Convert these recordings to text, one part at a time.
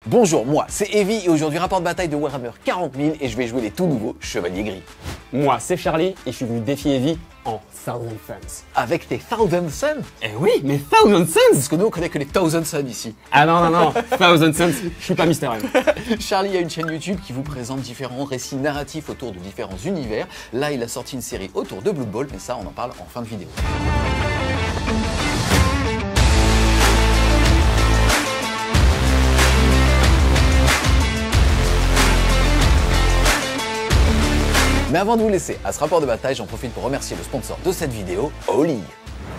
Bonjour, moi c'est Evie et aujourd'hui rapport de bataille de Warhammer 40 000 et je vais jouer les tout nouveaux Chevaliers Gris. Moi c'est Charlie et je suis venu défier Evie en Thousand Suns. Avec tes Thousand Suns? Eh oui, mais Thousand Suns! Parce que nous on connaît que les Thousand Suns ici. Ah non, Thousand Suns, je suis pas Mister M. Charlie a une chaîne YouTube qui vous présente différents récits narratifs autour de différents univers. Là il a sorti une série autour de Blood Bowl, mais ça on en parle en fin de vidéo. Mais avant de vous laisser à ce rapport de bataille, j'en profite pour remercier le sponsor de cette vidéo, Oli.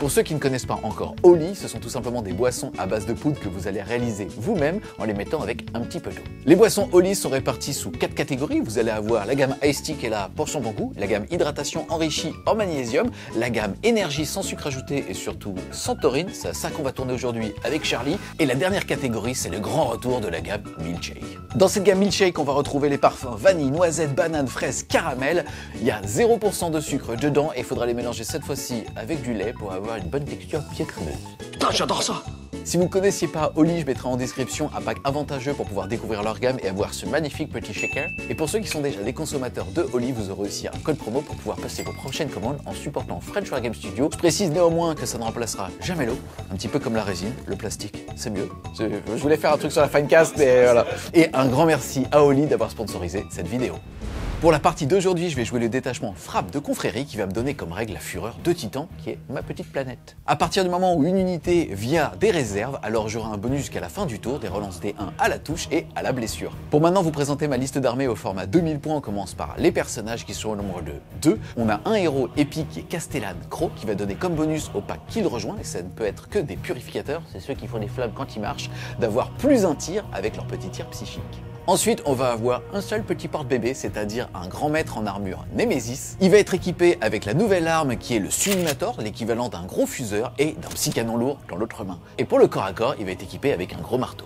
Pour ceux qui ne connaissent pas encore Oli, ce sont tout simplement des boissons à base de poudre que vous allez réaliser vous-même en les mettant avec un petit peu d'eau. Les boissons Oli sont réparties sous 4 catégories. Vous allez avoir la gamme Ice Tea qui est là pour son bon goût, la gamme Hydratation enrichie en magnésium, la gamme Énergie sans sucre ajouté et surtout sans taurine, c'est à ça qu'on va tourner aujourd'hui avec Charlie. Et la dernière catégorie, c'est le grand retour de la gamme Milkshake. Dans cette gamme Milkshake, on va retrouver les parfums vanille, noisette, banane, fraise, caramel. Il y a 0% de sucre dedans et il faudra les mélanger cette fois-ci avec du lait pour avoir une bonne texture bien crémeuse. Putain, j'adore ça! Si vous ne connaissiez pas Oli, je mettrai en description un pack avantageux pour pouvoir découvrir leur gamme et avoir ce magnifique petit shaker. Et pour ceux qui sont déjà des consommateurs de Oli, vous aurez aussi un code promo pour pouvoir passer vos prochaines commandes en supportant French War Game Studio. Je précise néanmoins que ça ne remplacera jamais l'eau, un petit peu comme la résine, le plastique, c'est mieux. Je voulais faire un truc sur la Finecast, mais voilà. Et un grand merci à Oli d'avoir sponsorisé cette vidéo. Pour la partie d'aujourd'hui, je vais jouer le détachement Frappe de Confrérie qui va me donner comme règle la fureur de Titan, qui est ma petite planète. À partir du moment où une unité vient des réserves, alors j'aurai un bonus jusqu'à la fin du tour, des relances D1 à la touche et à la blessure. Pour maintenant vous présenter ma liste d'armées au format 2000 points, on commence par les personnages qui sont au nombre de 2. On a un héros épique qui est Castellan Crow, qui va donner comme bonus au pack qu'il rejoint, et ça ne peut être que des purificateurs, c'est ceux qui font des flammes quand ils marchent, d'avoir plus un tir avec leur petit tir psychique. Ensuite, on va avoir un seul petit porte-bébé, c'est-à-dire un grand maître en armure Nemesis. Il va être équipé avec la nouvelle arme qui est le Sublimator, l'équivalent d'un gros fuseur, et d'un psy-canon lourd dans l'autre main. Et pour le corps à corps, il va être équipé avec un gros marteau.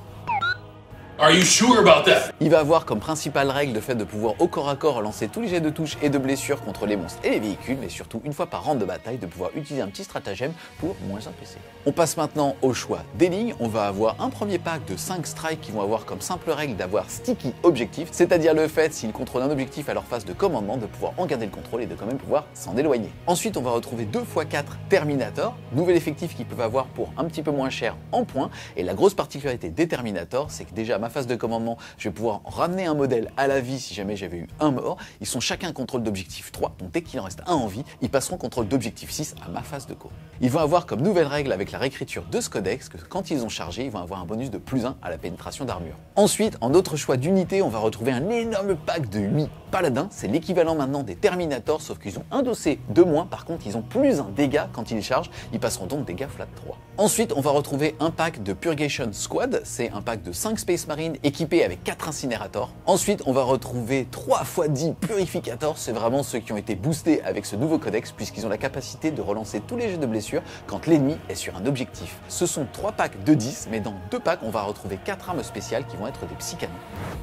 Are you sure about that? Il va avoir comme principale règle le fait de pouvoir au corps à corps lancer tous les jets de touche et de blessure contre les monstres et les véhicules, mais surtout une fois par round de bataille de pouvoir utiliser un petit stratagème pour moins un PC. On passe maintenant au choix des lignes. On va avoir un premier pack de 5 strikes qui vont avoir comme simple règle d'avoir sticky objectif, c'est-à-dire le fait s'ils contrôlent un objectif à leur phase de commandement de pouvoir en garder le contrôle et de quand même pouvoir s'en éloigner. Ensuite on va retrouver 2x4 Terminator, nouvel effectif qu'ils peuvent avoir pour un petit peu moins cher en points, et la grosse particularité des Terminator c'est que déjà ma phase de commandement, je vais pouvoir ramener un modèle à la vie si jamais j'avais eu un mort. Ils sont chacun contrôle d'objectif 3, donc dès qu'il en reste un en vie, ils passeront contrôle d'objectif 6 à ma phase de co. Ils vont avoir comme nouvelle règle avec la réécriture de ce codex que quand ils ont chargé, ils vont avoir un bonus de +1 à la pénétration d'armure. Ensuite, en autre choix d'unité, on va retrouver un énorme pack de 8 paladins. C'est l'équivalent maintenant des Terminators, sauf qu'ils ont un dossier de moins. Par contre, ils ont +1 dégâts quand ils chargent. Ils passeront donc dégâts flat 3. Ensuite, on va retrouver un pack de Purgation Squad. C'est un pack de 5 Space Marines équipés avec 4 incinérators. Ensuite, on va retrouver 3 x 10 Purificators. C'est vraiment ceux qui ont été boostés avec ce nouveau codex, puisqu'ils ont la capacité de relancer tous les jets de blessure quand l'ennemi est sur un objectif. Ce sont 3 packs de 10, mais dans 2 packs, on va retrouver 4 armes spéciales qui vont être des psy-canons.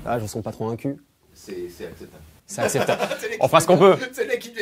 Ah, je sens pas trop un cul. C'est acceptable. C'est acceptable. On fera ce qu'on peut. C'est l'équipe de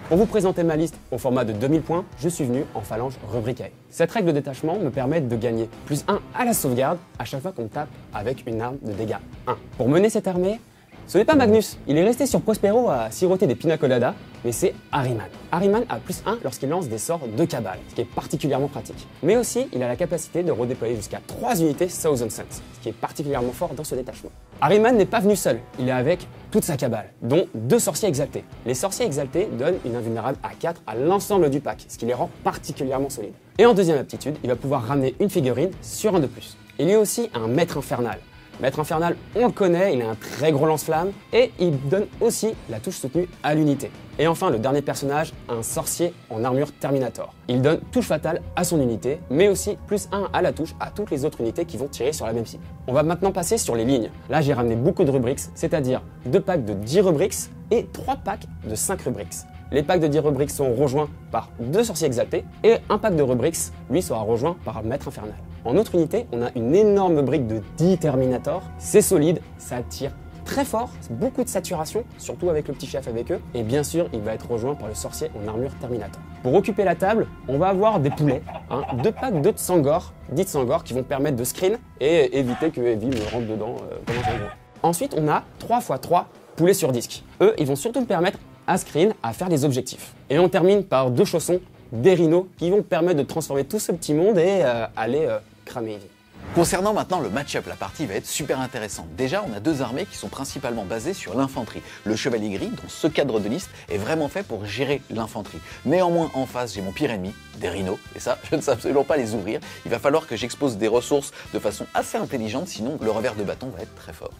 Pour vous présenter ma liste au format de 2000 points, je suis venu en phalange rubrique A. Cette règle de détachement me permet de gagner +1 à la sauvegarde à chaque fois qu'on tape avec une arme de dégâts 1. Pour mener cette armée, ce n'est pas Magnus, il est resté sur Prospero à siroter des pina coladas, mais c'est Ahriman. Ahriman a +1 lorsqu'il lance des sorts de cabale, ce qui est particulièrement pratique. Mais aussi, il a la capacité de redéployer jusqu'à 3 unités Thousand Suns, ce qui est particulièrement fort dans ce détachement. Ahriman n'est pas venu seul, il est avec toute sa cabale, dont 2 sorciers exaltés. Les sorciers exaltés donnent une invulnérable à 4 à l'ensemble du pack, ce qui les rend particulièrement solides. Et en deuxième aptitude, il va pouvoir ramener une figurine sur un de plus. Il y a aussi un maître infernal. Maître infernal, on le connaît, il a un très gros lance-flamme et il donne aussi la touche soutenue à l'unité. Et enfin, le dernier personnage, un sorcier en armure Terminator. Il donne touche fatale à son unité, mais aussi +1 à la touche à toutes les autres unités qui vont tirer sur la même cible. On va maintenant passer sur les lignes. Là, j'ai ramené beaucoup de rubriques, c'est-à-dire 2 packs de 10 rubriques et 3 packs de 5 rubriques. Les packs de 10 rubriques sont rejoints par 2 sorciers exaltés et un pack de rubriques, lui, sera rejoint par un maître infernal. En autre unité, on a une énorme brique de 10 Terminators. C'est solide, ça tire très fort, beaucoup de saturation, surtout avec le petit chef avec eux. Et bien sûr, il va être rejoint par le sorcier en armure Terminator. Pour occuper la table, on va avoir des poulets, 2 packs de Tsangor, dits Tsangor, qui vont permettre de screen et éviter que Heavy me rentre dedans comme un jambon. Ensuite, on a 3x3 poulets sur disque. Eux, ils vont surtout me permettre à screen, à faire des objectifs. Et on termine par 2 chaussons, des rhinos, qui vont permettre de transformer tout ce petit monde et aller cramer Heavy. Concernant maintenant le match-up, la partie va être super intéressante. Déjà, on a 2 armées qui sont principalement basées sur l'infanterie. Le chevalier gris, dont ce cadre de liste est vraiment fait pour gérer l'infanterie. Néanmoins, en face, j'ai mon pire ennemi, des rhinos, et ça, je ne sais absolument pas les ouvrir. Il va falloir que j'expose des ressources de façon assez intelligente, sinon le revers de bâton va être très fort.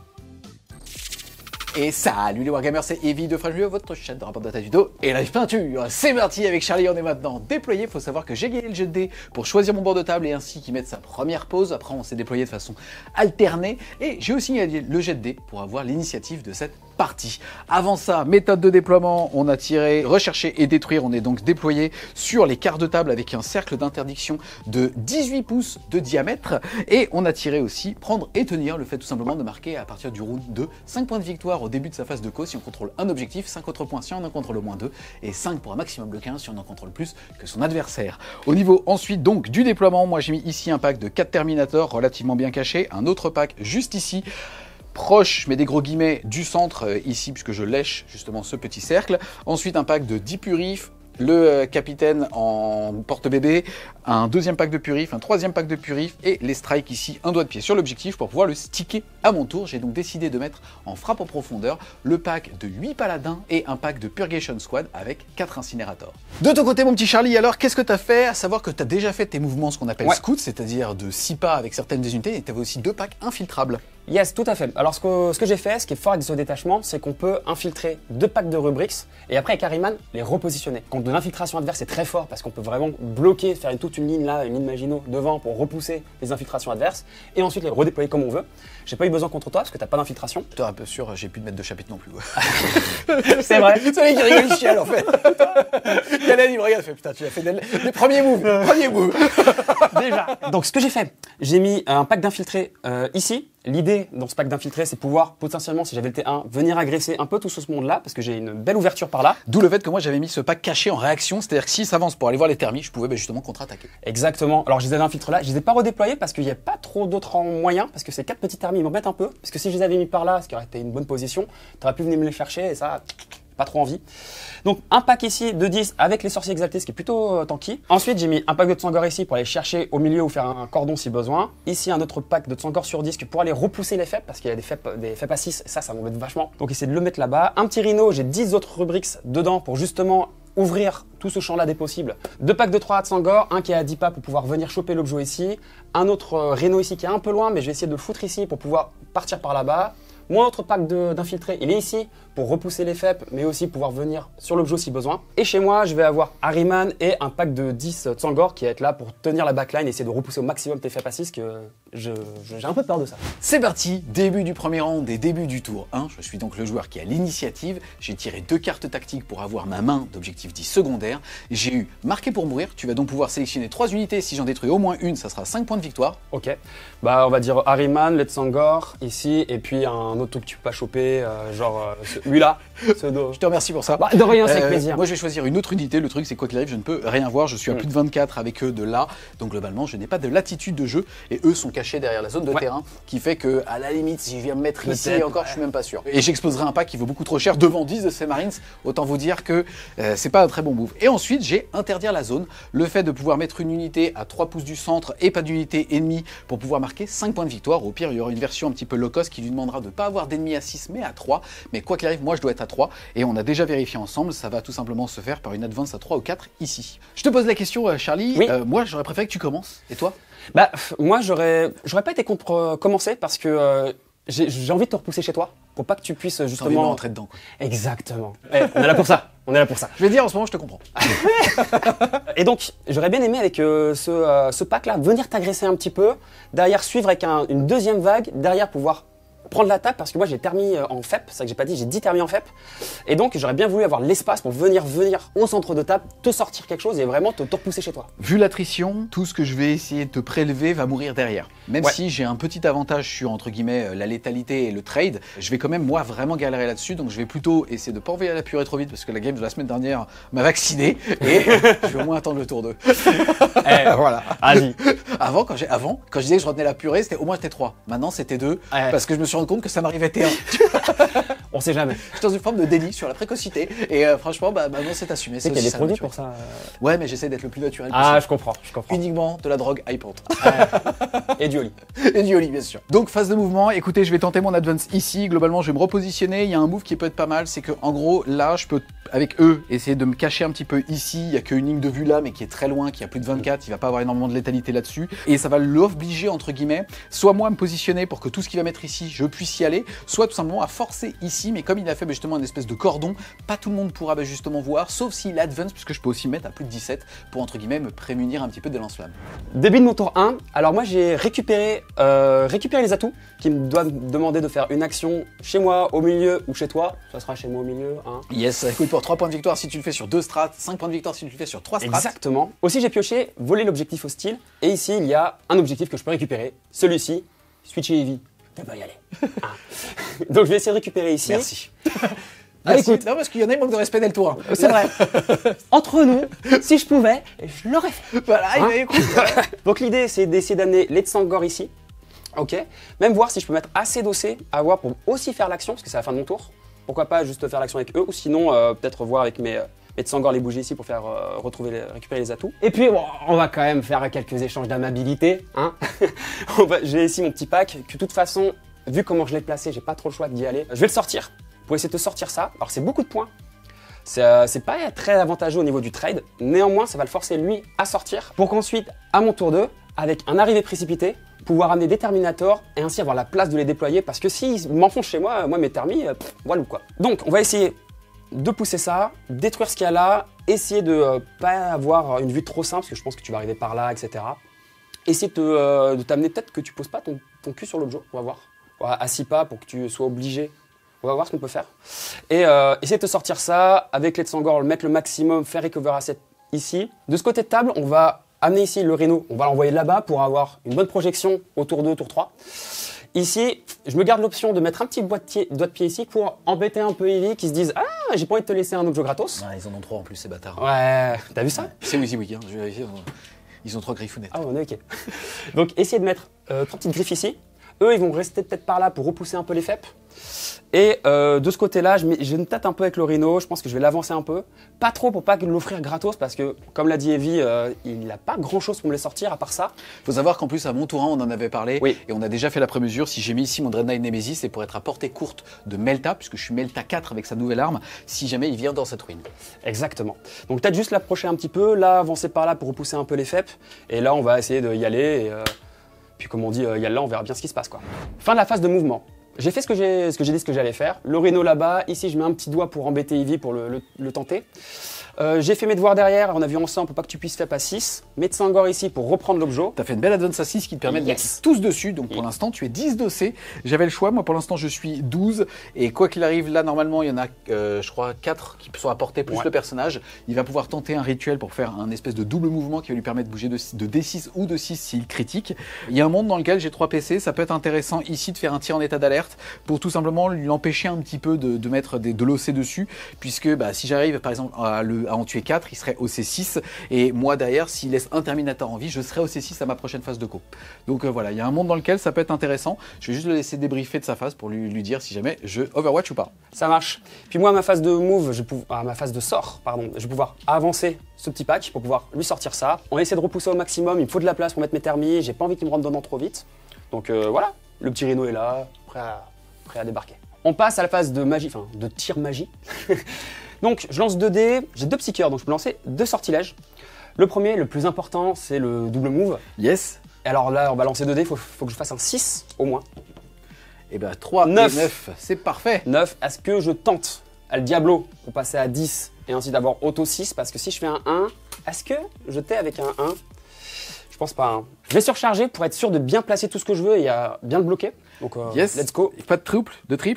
Et salut les Wargamers, c'est Heavy de Fragile, votre chaîne de rapport de data tuto et live peinture. C'est parti avec Charlie, on est maintenant déployé. Faut savoir que j'ai gagné le jet de dés pour choisir mon bord de table et ainsi qu'il mette sa première pause. Après, on s'est déployé de façon alternée et j'ai aussi gagné le jet de dés pour avoir l'initiative de cette partie. Avant ça, méthode de déploiement, on a tiré, recherché et détruire. On est donc déployé sur les quarts de table avec un cercle d'interdiction de 18 pouces de diamètre et on a tiré aussi prendre et tenir, le fait tout simplement de marquer à partir du round 2 5 points de victoire au début de sa phase de co si on contrôle un objectif, 5 autres points si on en contrôle au moins 2 et 5 pour un maximum de 15 si on en contrôle plus que son adversaire. Au niveau ensuite donc du déploiement, moi j'ai mis ici un pack de 4 Terminators relativement bien cachés, un autre pack juste ici proche, je mets des gros guillemets, du centre ici puisque je lèche justement ce petit cercle. Ensuite un pack de 10 purifs, le capitaine en porte-bébé, un deuxième pack de purif, un troisième pack de purif et les strikes ici, un doigt de pied sur l'objectif pour pouvoir le sticker à mon tour. J'ai donc décidé de mettre en frappe en profondeur le pack de 8 paladins et un pack de Purgation Squad avec 4 incinérators. De ton côté mon petit Charlie, alors qu'est-ce que tu as fait? À savoir que tu as déjà fait tes mouvements, ce qu'on appelle scout, c'est-à-dire de 6 pas avec certaines des unités, et tu avais aussi 2 packs infiltrables. Yes, tout à fait. Alors ce que j'ai fait, ce qui est fort avec ce détachement, c'est qu'on peut infiltrer 2 packs de rubrics et après avec Harriman, les repositionner. Contre de l'infiltration adverse, c'est très fort parce qu'on peut vraiment bloquer, faire toute une ligne là, une ligne Maginot devant pour repousser les infiltrations adverses et ensuite les redéployer comme on veut. J'ai pas eu besoin contre toi parce que t'as pas d'infiltration. T'es un peu sûr, j'ai plus de mettre de chapitre non plus. C'est vrai. C'est lui qui rigole, chial en fait. Yann, il me regarde, fait putain, tu as fait des premiers moves. Déjà. Donc ce que j'ai fait, j'ai mis un pack d'infiltrés ici. L'idée dans ce pack d'infiltrés, c'est pouvoir potentiellement, si j'avais le T1, venir agresser un peu tout ce monde-là, parce que j'ai une belle ouverture par là. D'où le fait que moi j'avais mis ce pack caché en réaction, c'est-à-dire que s'il s'avance pour aller voir les thermis, je pouvais justement contre-attaquer. Exactement. Alors je les avais infiltrés là, je les ai pas redéployés parce qu'il n'y a pas trop d'autres moyens, parce que ces 4 petits thermis, ils m'embêtent un peu, parce que si je les avais mis par là, ce qui aurait été une bonne position, t'aurais pu venir me les chercher et ça, pas trop envie. Donc un pack ici de 10 avec les sorciers exaltés, ce qui est plutôt tanky. Ensuite j'ai mis un pack de Tsangor ici pour aller chercher au milieu ou faire un cordon si besoin. Ici un autre pack de Tsangor sur disque pour aller repousser les FEP parce qu'il y a des FEP à 6, ça m'embête vachement. Donc essayer de le mettre là-bas. Un petit rhino, j'ai 10 autres rubrics dedans pour justement ouvrir tout ce champ-là des possibles. 2 packs de 3 à Tsangor, un qui est à 10 pas pour pouvoir venir choper l'objet ici. Un autre rhino ici qui est un peu loin mais je vais essayer de le foutre ici pour pouvoir partir par là-bas. Mon autre pack d'infiltrés, il est ici pour repousser les FEP, mais aussi pouvoir venir sur l'objet si besoin. Et chez moi, je vais avoir Harriman et un pack de 10 Tsangor qui va être là pour tenir la backline et essayer de repousser au maximum tes FEP à 6, que j'ai un peu peur de ça. C'est parti, début du premier round et début du tour 1. Je suis donc le joueur qui a l'initiative. J'ai tiré 2 cartes tactiques pour avoir ma main d'objectif 10 secondaire. J'ai eu marqué pour mourir. Tu vas donc pouvoir sélectionner 3 unités. Si j'en détruis au moins une, ça sera 5 points de victoire. Ok, bah on va dire Harriman, les Tsangor ici, et puis un autre truc que tu peux pas choper, celui-là. Je te remercie pour ça. Bah, de rien, c'est avec plaisir. Moi je vais choisir une autre unité. Le truc c'est quoi qu'il arrive, je ne peux rien voir. Je suis à plus de 24 avec eux de là. Donc globalement, je n'ai pas de latitude de jeu. Et eux sont cachés derrière la zone de terrain. Qui fait que, à la limite, si je viens me mettre ici encore, je suis même pas sûr. Et j'exposerai un pack qui vaut beaucoup trop cher devant 10 de ces Marines. Autant vous dire que c'est pas un très bon move. Et ensuite, j'ai interdire la zone. Le fait de pouvoir mettre une unité à 3 pouces du centre et pas d'unité ennemie pour pouvoir marquer 5 points de victoire. Au pire, il y aura une version un petit peu low cost qui lui demandera de ne pas avoir d'ennemis à 6 mais à 3. Mais quoi qu'il arrive, moi je dois être à 3. Et on a déjà vérifié ensemble, ça va tout simplement se faire par une advance à 3 ou 4 ici. Je te pose la question, Charlie. Oui. Moi, j'aurais préféré que tu commences. Et toi? Bah, moi, j'aurais pas été contre commencer parce que j'ai envie de te repousser chez toi pour pas que tu puisses justement. T'as envie de rentrer dedans, quoi. Exactement. On est là pour ça. On est là pour ça. Je vais dire en ce moment, je te comprends. Et donc, j'aurais bien aimé avec ce pack-là venir t'agresser un petit peu, derrière suivre avec une deuxième vague, derrière pouvoir prendre la table parce que moi j'ai thermi en FEP, c'est ça que j'ai pas dit, j'ai 10 thermis en FEP. Et donc j'aurais bien voulu avoir l'espace pour venir au centre de table, te sortir quelque chose et vraiment te repousser chez toi. Vu l'attrition, tout ce que je vais essayer de te prélever va mourir derrière. Même Ouais. si j'ai un petit avantage sur, entre guillemets, la létalité et le trade, je vais quand même, moi, vraiment galérer là-dessus. Donc je vais plutôt essayer de pas envoyer la purée trop vite parce que la game de la semaine dernière m'a vacciné et je vais au moins attendre le tour 2. Voilà. Vas-y. Avant, quand je disais que je retenais la purée, c'était au moins j'étais 3. Maintenant, c'était 2 parce que je me suis rendu compte que ça m'arrivait T1. On sait jamais. Je suis dans une forme de déni sur la précocité et franchement, maintenant c'est assumé. Tu sais qu'il y a des produits pour ça. Ouais, mais j'essaie d'être le plus naturel possible. Ah, je comprends. Uniquement de la drogue hypante. Et du Oli. Et du Oli, bien sûr. Donc, phase de mouvement, écoutez, je vais tenter mon advance ici. Globalement, je vais me repositionner. Il y a un move qui peut être pas mal, c'est que en gros, là, je peux, avec eux, essayer de me cacher un petit peu ici. Il y a qu'une ligne de vue là, mais qui est très loin, qui a plus de 24. Il va pas avoir énormément de létalité là-dessus. Et ça va l'obliger, entre guillemets, soit moi à me positionner pour que tout ce qu'il va mettre ici, je puisse y aller, soit tout simplement à forcer ici. Mais comme il a fait justement une espèce de cordon, pas tout le monde pourra justement voir, sauf s'il advance, puisque je peux aussi mettre à plus de 17 pour, entre guillemets, me prémunir un petit peu des lance-flammes. Début de mon tour 1, alors moi j'ai récupéré les atouts qui me doivent demander de faire une action chez moi, au milieu ou chez toi. Ça sera chez moi au milieu. Hein. Yes, écoute, pour 3 points de victoire si tu le fais sur 2 strats, 5 points de victoire si tu le fais sur 3 strats. Exactement. Aussi j'ai pioché voler l'objectif hostile. Et ici il y a un objectif que je peux récupérer. Celui-ci, switcher heavy. Tu peux y aller. Hein. Donc je vais essayer de récupérer ici. Merci. Ah, écoute. Non, parce qu'il y en a, ils manquent de respect dès le tour 1. C'est vrai. Entre nous, si je pouvais, je l'aurais fait. Voilà, Hein écoute. Donc l'idée c'est d'essayer d'amener les Tsangor ici. Ok. Même voir si je peux mettre assez d'OC à voir pour aussi faire l'action, parce que c'est la fin de mon tour. Pourquoi pas juste faire l'action avec eux, ou sinon peut-être voir avec mes Tsangor les bouger ici pour faire récupérer les atouts. Et puis bon, on va quand même faire quelques échanges d'amabilité. Hein. J'ai ici mon petit pack, que de toute façon, vu comment je l'ai placé, j'ai pas trop le choix d'y aller. Je vais le sortir, pour essayer de sortir ça. Alors c'est beaucoup de points. C'est pas très avantageux au niveau du trade, néanmoins ça va le forcer lui à sortir pour qu'ensuite, à mon tour 2, avec un arrivé précipité, pouvoir amener des Terminators et ainsi avoir la place de les déployer parce que s'ils m'enfoncent chez moi, mes Termis, voilà quoi. Donc on va essayer de pousser ça, détruire ce qu'il y a là, essayer de pas avoir une vue trop simple parce que je pense que tu vas arriver par là, etc. Essayer de t'amener peut-être que tu poses pas ton cul sur l'autre jour, on va voir. Ouais, à 6 pas pour que tu sois obligé. On va voir ce qu'on peut faire. Et essayer de te sortir ça avec les Tsangor, mettre le maximum, faire recover asset ici. De ce côté de table, on va amener ici le Rhino, on va l'envoyer là-bas pour avoir une bonne projection au tour 2, tour 3. Ici, je me garde l'option de mettre un petit doigt de pied ici pour embêter un peu Eevee qui se disent « Ah, j'ai pas envie de te laisser un objet gratos. » Ils en ont 3 en plus, ces bâtards. Ouais, t'as vu ça? C'est Wiki Wiki, hein. Je vais vérifier. Ils ont 3 griffounettes. Ah, on est ok. Donc, essayez de mettre 3 petites griffes ici. Eux, ils vont rester peut-être par là pour repousser un peu les FEP. Et de ce côté-là, je me tâte un peu avec le Rhino. Je pense que je vais l'avancer un peu. Pas trop pour pas l'offrir gratos parce que, comme l'a dit Eevee, il n'a pas grand-chose pour me les sortir à part ça. Faut savoir qu'en plus, à mon tour 1, on en avait parlé. Oui. Et on a déjà fait la prémesure. Si j'ai mis ici mon Dread Knight Nemesis, c'est pour être à portée courte de Melta, puisque je suis Melta 4 avec sa nouvelle arme, si jamais il vient dans cette ruine. Exactement. Donc peut-être juste l'approcher un petit peu, là, avancer par là pour repousser un peu les FEP. Et là, on va essayer d'y aller. Et, puis comme on dit, y a là, on verra bien ce qui se passe, quoi. Fin de la phase de mouvement. J'ai fait ce que j'ai dit ce que j'allais faire. Le Rhino là-bas, ici je mets un petit doigt pour embêter Eevee pour le tenter. J'ai fait mes devoirs derrière, on a vu ensemble pour pas que tu puisses faire à 6. Mes Tsangor ici pour reprendre l'objet. T'as fait une belle advance à 6 qui te permet de mettre tous dessus, donc pour l'instant tu es 10 dossés. J'avais le choix, moi pour l'instant je suis 12, et quoi qu'il arrive, là normalement il y en a je crois 4 qui sont à portée plus le personnage. Il va pouvoir tenter un rituel pour faire un espèce de double mouvement qui va lui permettre de bouger de D6 ou de 6 s'il critique. Il y a un monde dans lequel j'ai 3 PC, ça peut être intéressant ici de faire un tir en état d'alerte pour tout simplement lui empêcher un petit peu de mettre de l'OC dessus, puisque si j'arrive par exemple à en tuer 4, il serait au C6, et moi derrière, s'il laisse un Terminator en vie, je serai au C6 à ma prochaine phase de co. Donc voilà, il y a un monde dans lequel ça peut être intéressant. Je vais juste le laisser débriefer de sa phase pour lui dire si jamais je Overwatch ou pas. Ça marche. Puis moi, à ma phase de move, ma phase de sort, pardon, je vais pouvoir avancer ce petit pack pour pouvoir lui sortir ça. On va essayer de repousser au maximum, il me faut de la place pour mettre mes thermis, j'ai pas envie qu'il me rentre dedans trop vite. Donc voilà, le petit Rhino est là, prêt à débarquer. On passe à la phase de magie, enfin de tir magie. Donc je lance 2 dés, j'ai 2 psycheurs, donc je peux lancer 2 sortilèges. Le premier, le plus important, c'est le double move. Yes. Et alors là, on va lancer 2 dés, il faut que je fasse un 6 au moins. Et 3 9. et 9, c'est parfait. 9, est-ce que je tente à le Diablo pour passer à 10 et ainsi d'avoir auto 6? Parce que si je fais un 1, est-ce que je t'ai avec un 1? Je pense pas. Hein. Je vais surcharger pour être sûr de bien placer tout ce que je veux et à bien le bloquer. Donc yes. Let's go. Pas de triple,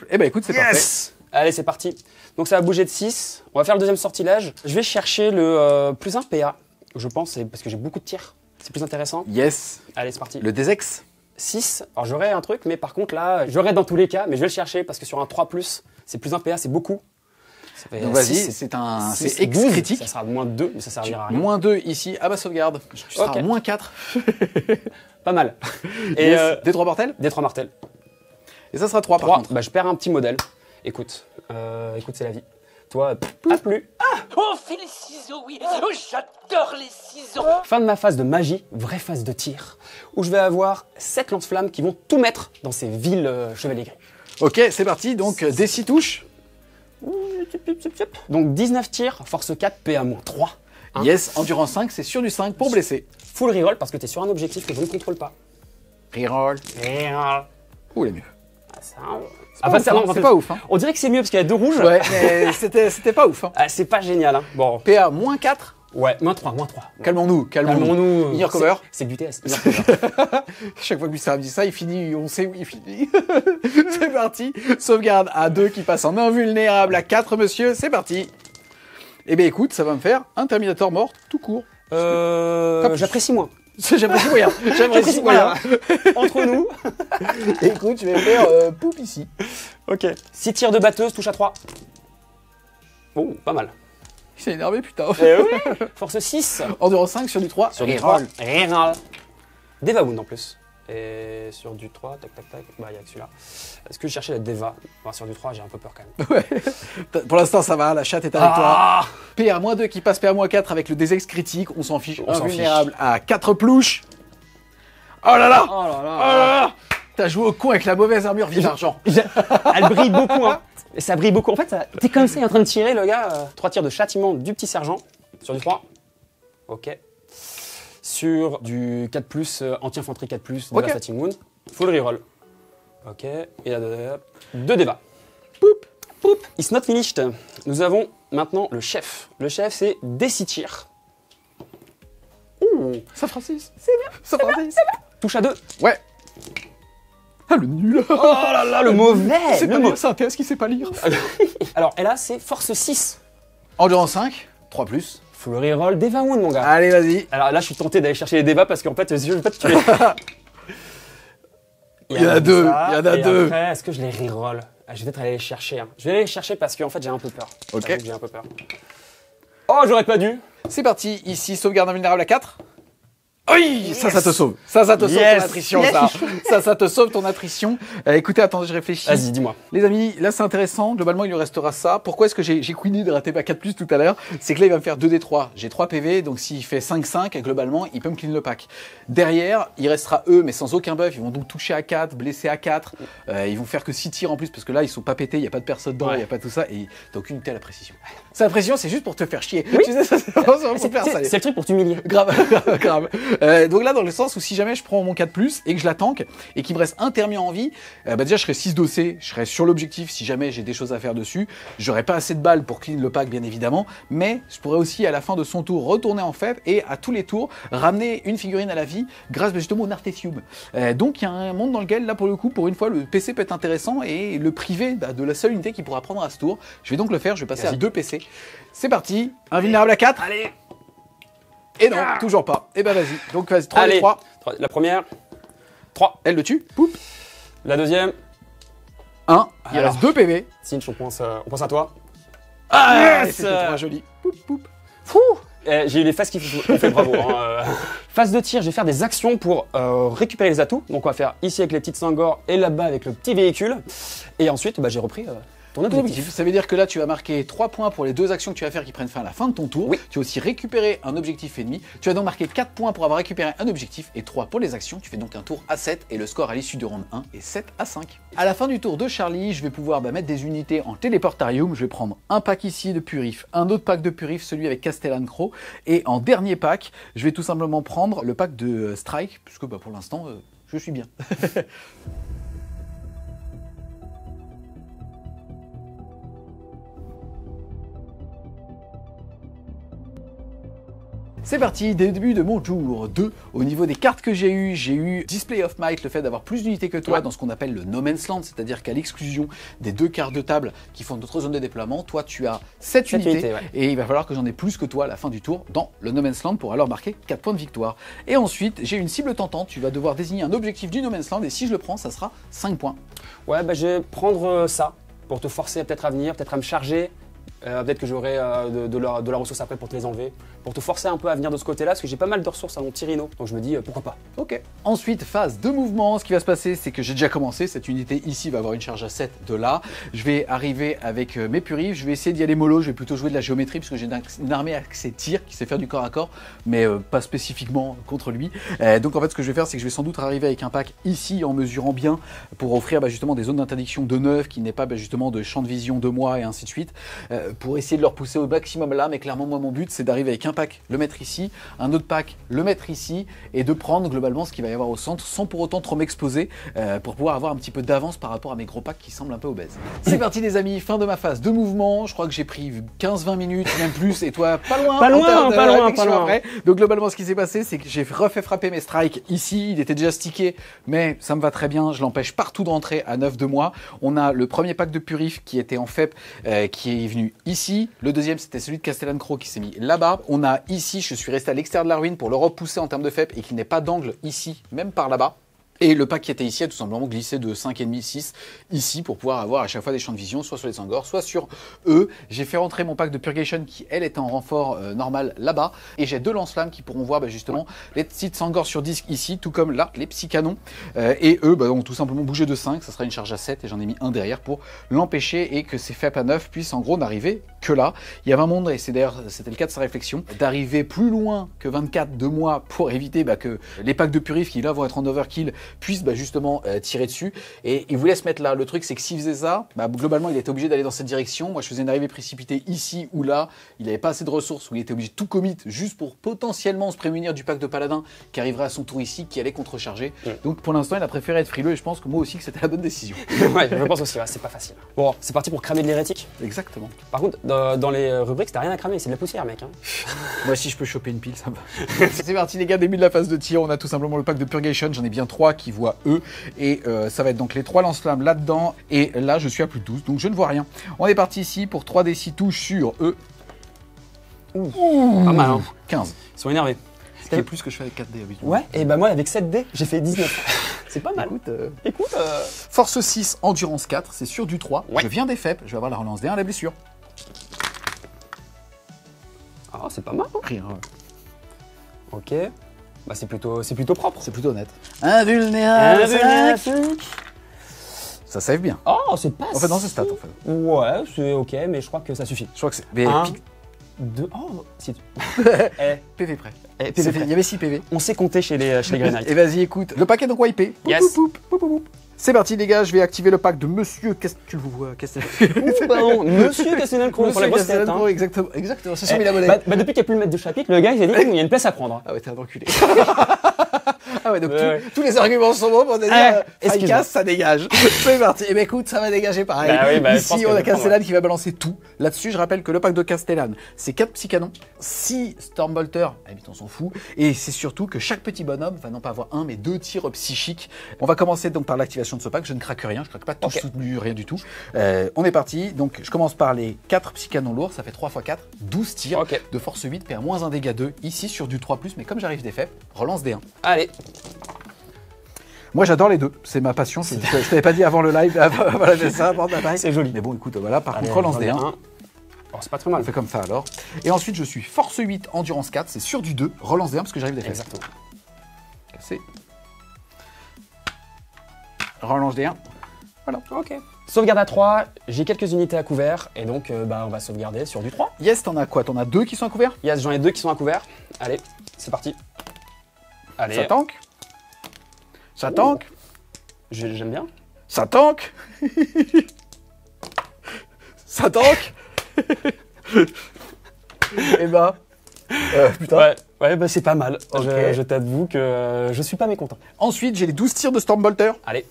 écoute, c'est parfait. Allez, c'est parti. Donc ça va bouger de 6. On va faire le deuxième sortilège. Je vais chercher le plus 1 PA, je pense, parce que j'ai beaucoup de tirs. C'est plus intéressant. Yes. Allez, c'est parti. Le Desex. 6. Alors j'aurais un truc, mais par contre là, j'aurais dans tous les cas, mais je vais le chercher parce que sur un 3+, c'est plus un PA, c'est beaucoup. Ça fait Donc vas-y, 6, c'est X 12, critique. Ça sera moins 2, mais ça servira à rien. Moins 2 ici à ma sauvegarde. Tu seras Ok. moins 4. Pas mal. Et Yes. Des 3 mortels. des 3 martels. Et ça sera 3 par 3, contre. bah, je perds un petit modèle. Écoute, c'est la vie. Toi, pas plus. Oh, fais les ciseaux, oui. Oh, j'adore les ciseaux. Fin de ma phase de magie, vraie phase de tir, où je vais avoir 7 lance-flammes qui vont tout mettre dans ces villes chevaliers gris. Ok, c'est parti. Donc des 6 touches. Donc 19 tirs, force 4, PA-3. Hein. Yes, endurance 5, c'est sur du 5 pour blesser. Full reroll parce que t'es sur un objectif que je ne contrôle pas. Reroll. Ouh, les mieux. Enfin, ouf, hein, c'est pas ouf. Hein. On dirait que c'est mieux parce qu'il y a 2 rouges. Ouais, mais c'était pas ouf. Hein. Ah, c'est pas génial. Hein. Bon, PA moins 4. ouais, moins 3. Calmons-nous. Calmons-nous. Inner cover. C'est du TS. Inner cover. Chaque fois que Gustave dit ça, il finit, on sait où il finit. C'est parti. Sauvegarde à 2 qui passe en invulnérable à 4, monsieur. C'est parti. Eh bien, écoute, ça va me faire un Terminator mort tout court. J'apprécie moins. J'apprécie moyen. J'apprécie moyen. Entre nous. Écoute, je vais faire poupe ici. Ok. 6 tirs de batteuse, touche à 3. Oh, pas mal. Il s'est énervé, putain. Eh oui. Force 6. Endurance 5 sur du 3. Sur du Reroll. 3. Reroll. Deva Wound en plus. Et sur du 3, tac. Bah, il y a que celui-là. Est-ce que je cherchais la Deva? Enfin, sur du 3, j'ai un peu peur quand même. Ouais. Pour l'instant, ça va. La chatte est avec toi. PA-2 qui passe PA-4 avec le DX critique. On s'en fiche. On s'en Invulnérable à 4 plouches. Oh là là. Oh là Oh là là. T'as joué au con avec la mauvaise armure vive argent. Elle brille beaucoup, hein. Et ça brille beaucoup. En fait, t'es comme ça, il est en train de tirer, le gars. 3 tirs de châtiment du petit sergent. Sur du 3. Ok. Sur du 4+, anti-infanterie 4+, Ok. Devastating Wound. Full reroll. Ok. Et là, 2 Deva. Poup. It's not finished. Nous avons maintenant le chef. Le chef, c'est des 6 tirs. Ouh. Ça fera 6. C'est bien. Ça fera 6. Touche à 2. Ouais. Ah, le nul. Oh là là, le mauvais. C'est Le pas mauvais. lire, c'est un PS qui sait pas lire. Alors, et là, c'est force 6. Endurance 5. 3+. Full reroll, Deva Wound, mon gars. Allez, vas-y. Alors là, je suis tenté d'aller chercher les Deva parce qu'en fait, je vais pas te tuer. Il y en a deux, il y en a et deux. Après, est-ce que je les reroll? Je vais peut-être aller les chercher. Hein. Je vais aller les chercher parce qu'en fait, j'ai un peu peur. Ok. J'avoue que j'ai un peu peur. Oh, j'aurais pas dû. C'est parti. Ici, sauvegarde invulnérable à 4. Oui, ça te sauve. Ça te sauve Yes. ton attrition, Yes. ça te sauve ton attrition. Écoutez, attendez, je réfléchis. Vas-y, dis-moi. Les amis, là c'est intéressant. Globalement, il lui restera ça. Pourquoi est-ce que j'ai queené de rater ma 4+ tout à l'heure? C'est que là, il va me faire 2d3. J'ai 3 PV, donc s'il fait 5-5, globalement, il peut me clean le pack. Derrière, il restera eux, mais sans aucun buff. Ils vont donc toucher à 4, blesser à 4. Ils vont faire que 6 tirs en plus, parce que là, ils sont pas pétés, il n'y a pas de personne dedans, il Ouais. n'y a pas tout ça. Et t'as aucune telle précision. Cette précision, c'est juste pour te faire chier. Tu sais, ça, c'est vraiment pour faire ça. C'est le truc pour t'humilier. Grave. Donc là, dans le sens où si jamais je prends mon 4+, et que je la tank, et qu'il me reste un termien en vie, déjà je serai 6 dossés, je serai sur l'objectif si jamais j'ai des choses à faire dessus. J'aurai pas assez de balles pour clean le pack, bien évidemment, mais je pourrais aussi à la fin de son tour retourner en faible et à tous les tours ramener une figurine à la vie grâce justement au Nartessium. Donc il y a un monde dans lequel, là pour le coup, pour une fois, le PC peut être intéressant et le priver de la seule unité qu'il pourra prendre à ce tour. Je vais donc le faire, je vais passer à 2 PC. C'est parti, invulnérable à 4. Allez. Et non, toujours pas. Et ben vas-y. Donc vas-y, 3 Allez. et 3. La première. 3. Elle le tue. Poup. La deuxième. 1. Il Alors. reste 2 PV. Cinch, on pense à toi. Ah, Yes. c'était trop joli. Poup, poup. Fou. J'ai eu les phases qui ont fait bravo. Hein. Phase de tir, je vais faire des actions pour récupérer les atouts. Donc on va faire ici avec les petites sangors et là-bas avec le petit véhicule. Et ensuite, j'ai repris ton Ton objectif. objectif. Ça veut dire que là, tu vas marquer 3 points pour les 2 actions que tu vas faire qui prennent fin à la fin de ton tour. Oui. Tu vas aussi récupérer un objectif ennemi. Tu vas donc marquer 4 points pour avoir récupéré un objectif et 3 pour les actions. Tu fais donc un tour à 7 et le score à l'issue du round 1 est 7 à 5. À la fin du tour de Charlie, je vais pouvoir mettre des unités en téléportarium. Je vais prendre un pack ici de Purif, un autre pack de Purif, celui avec Castellan Crow. Et en dernier pack, je vais tout simplement prendre le pack de Strike, puisque pour l'instant, je suis bien. C'est parti, début de mon tour 2. Au niveau des cartes que j'ai eu Display of Might, le fait d'avoir plus d'unités que toi dans ce qu'on appelle le No Man's Land, c'est-à-dire qu'à l'exclusion des 2 cartes de table qui font notre zone de déploiement, toi tu as 7 unités et il va falloir que j'en ai plus que toi à la fin du tour dans le No Man's Land pour alors marquer 4 points de victoire. Et ensuite, j'ai une cible tentante, tu vas devoir désigner un objectif du No Man's Land et si je le prends, ça sera 5 points. Ouais, bah je vais prendre ça pour te forcer peut-être à venir, peut-être à me charger. Peut-être que j'aurai de la ressource après pour te les enlever, pour te forcer un peu à venir de ce côté-là, parce que j'ai pas mal de ressources à mon petit rhino, donc je me dis pourquoi pas. Ok. Ensuite, phase de mouvement, ce qui va se passer, c'est que j'ai déjà commencé, cette unité ici va avoir une charge à 7 de là. Je vais arriver avec mes purifs, je vais essayer d'y aller mollo, je vais plutôt jouer de la géométrie, parce que j'ai une armée accès tir qui sait faire du corps à corps, mais pas spécifiquement contre lui. Donc en fait, ce que je vais faire, c'est que je vais sans doute arriver avec un pack ici, en mesurant bien, pour offrir justement des zones d'interdiction de 9, qui n'est pas justement de champ de vision de moi, et ainsi de suite. Pour essayer de leur pousser au maximum là, mais clairement moi mon but c'est d'arriver avec un pack, le mettre ici, un autre pack, le mettre ici, et de prendre globalement ce qu'il va y avoir au centre sans pour autant trop m'exposer, pour pouvoir avoir un petit peu d'avance par rapport à mes gros packs qui semblent un peu obèses. C'est parti les amis, fin de ma phase de mouvement, je crois que j'ai pris 15-20 minutes, même plus, et toi pas loin. Pas loin. Après. Donc globalement ce qui s'est passé c'est que j'ai refait frapper mes strikes ici, il était déjà stické, mais ça me va très bien, je l'empêche partout de rentrer à 9 de moi. On a le premier pack de purif qui était en FEP, qui est venu ici. Le deuxième, c'était celui de Castellan Crow qui s'est mis là-bas. On a ici, je suis resté à l'extérieur de la ruine pour le repousser en termes de FEP et qui n'est pas d'angle ici, même par là-bas. Et le pack qui était ici a tout simplement glissé de 5,5, 6 ici pour pouvoir avoir à chaque fois des champs de vision, soit sur les Sangors, soit sur eux. J'ai fait rentrer mon pack de Purgation qui, elle, est en renfort normal là-bas. Et j'ai 2 lance-flammes qui pourront voir justement les petites Sangors sur disque ici, tout comme là, les psy-canons. Et eux ont tout simplement bougé de 5, ça sera une charge à 7 et j'en ai mis un derrière pour l'empêcher et que ces FEP à 9 puissent en gros n'arriver que là. Il y avait un monde, et c'était le cas de sa réflexion, d'arriver plus loin que 24 de moi pour éviter que les packs de Purif qui là vont être en overkill puisse justement tirer dessus et il voulait se mettre là. Le truc c'est que s'il faisait ça, globalement il était obligé d'aller dans cette direction. Moi je faisais une arrivée précipitée ici ou là, il n'avait pas assez de ressources où il était obligé de tout commit juste pour potentiellement se prémunir du pack de paladin qui arriverait à son tour ici, qui allait contrecharger. Donc pour l'instant il a préféré être frileux et je pense que moi aussi que c'était la bonne décision. Ouais, je pense aussi, c'est pas facile. Bon, c'est parti pour cramer de l'hérétique. Exactement. Par contre, dans les rubriques, t'as rien à cramer, c'est de la poussière mec. Moi si je peux choper une pile, ça va. C'est parti les gars, début de la phase de tir, on a tout simplement le pack de Purgation, j'en ai bien 3 qui voient eux et ça va être donc les 3 lance-flammes là-dedans et là je suis à plus de 12 donc je ne vois rien. On est parti ici pour 3d6 touches sur eux. Ouh. Pas mal hein. 15. Ils sont énervés. Ce qui est plus que je fais avec 4D habituellement. Ouais, et moi avec 7D, j'ai fait 19. C'est pas mal. Écoute, Force 6, endurance 4, c'est sur du 3. Ouais. Je viens des FEP, je vais avoir la relance D1 la blessure. Ah, c'est pas mal. Hein. Rien. Ok. Bah c'est plutôt propre. C'est plutôt honnête. Invulnérable. Ça save bien. Oh, c'est pas. En fait, dans ce stat, en fait. Ouais, c'est ok, mais je crois que ça suffit. Je crois que c'est. Mais 2. Oh, si. PV prêt. PV prêt. Il y avait 6 PV. On sait compter chez les Grey Knights. Et vas-y, écoute. Le paquet donc wipé. Yes. C'est parti les gars, je vais activer le pack de Monsieur Castellan. Pardon, Monsieur Castellan Crow pour la grosse tête. Hein. Exactement, c'est 100 000 abonnés. Depuis qu'il n'y a plus le maître de chapitre, le gars il s'est dit il y a une place à prendre. Ah ouais, t'es un enculé. Ah ouais, donc tous les arguments sont bons pour te dire Firecast, ça dégage. C'est parti. Et ben écoute, ça va dégager pareil. Ici, on a Castellan qui va balancer tout. Là-dessus, je rappelle que le pack de Castellan, c'est 4 psy-canons, 6 Stormbolter, on s'en fout. Et c'est surtout que chaque petit bonhomme va non pas avoir 1, mais 2 tirs psychiques. On va commencer donc par l'activation de ce pack. Je ne craque rien, je craque pas tout soutenu, rien du tout. On est parti. Donc, je commence par les 4 psy-canons lourds. Ça fait 3 x 4, 12 tirs de force 8, PA-1 dégâts 2. Ici, sur du 3+, mais comme j'arrive des FEP, relance D1. Allez. Moi j'adore les deux, c'est ma passion, je t'avais pas dit avant le live, voilà, ça, avant la taille. C'est joli. Mais bon écoute, voilà, par contre relance D1. Oh, c'est pas trop mal. On fait comme ça alors. Et ensuite je suis force 8, endurance 4, c'est sur du 2, relance D1 parce que j'arrive des fesses. Exactement. C'est... Relance D1. Voilà. Ok. Sauvegarde à 3, j'ai quelques unités à couvert, et donc on va sauvegarder sur du 3. Yes, t'en as quoi? T'en as 2 qui sont à couvert? Yes, j'en ai 2 qui sont à couvert. Allez, c'est parti. Allez. Ça tank. Ça tank. J'aime bien. Ça tank. Ça tank. Et bah... putain. Ouais, bah c'est pas mal. Okay. Je t'avoue que je suis pas mécontent. Ensuite, j'ai les 12 tirs de Stormbolter. Allez.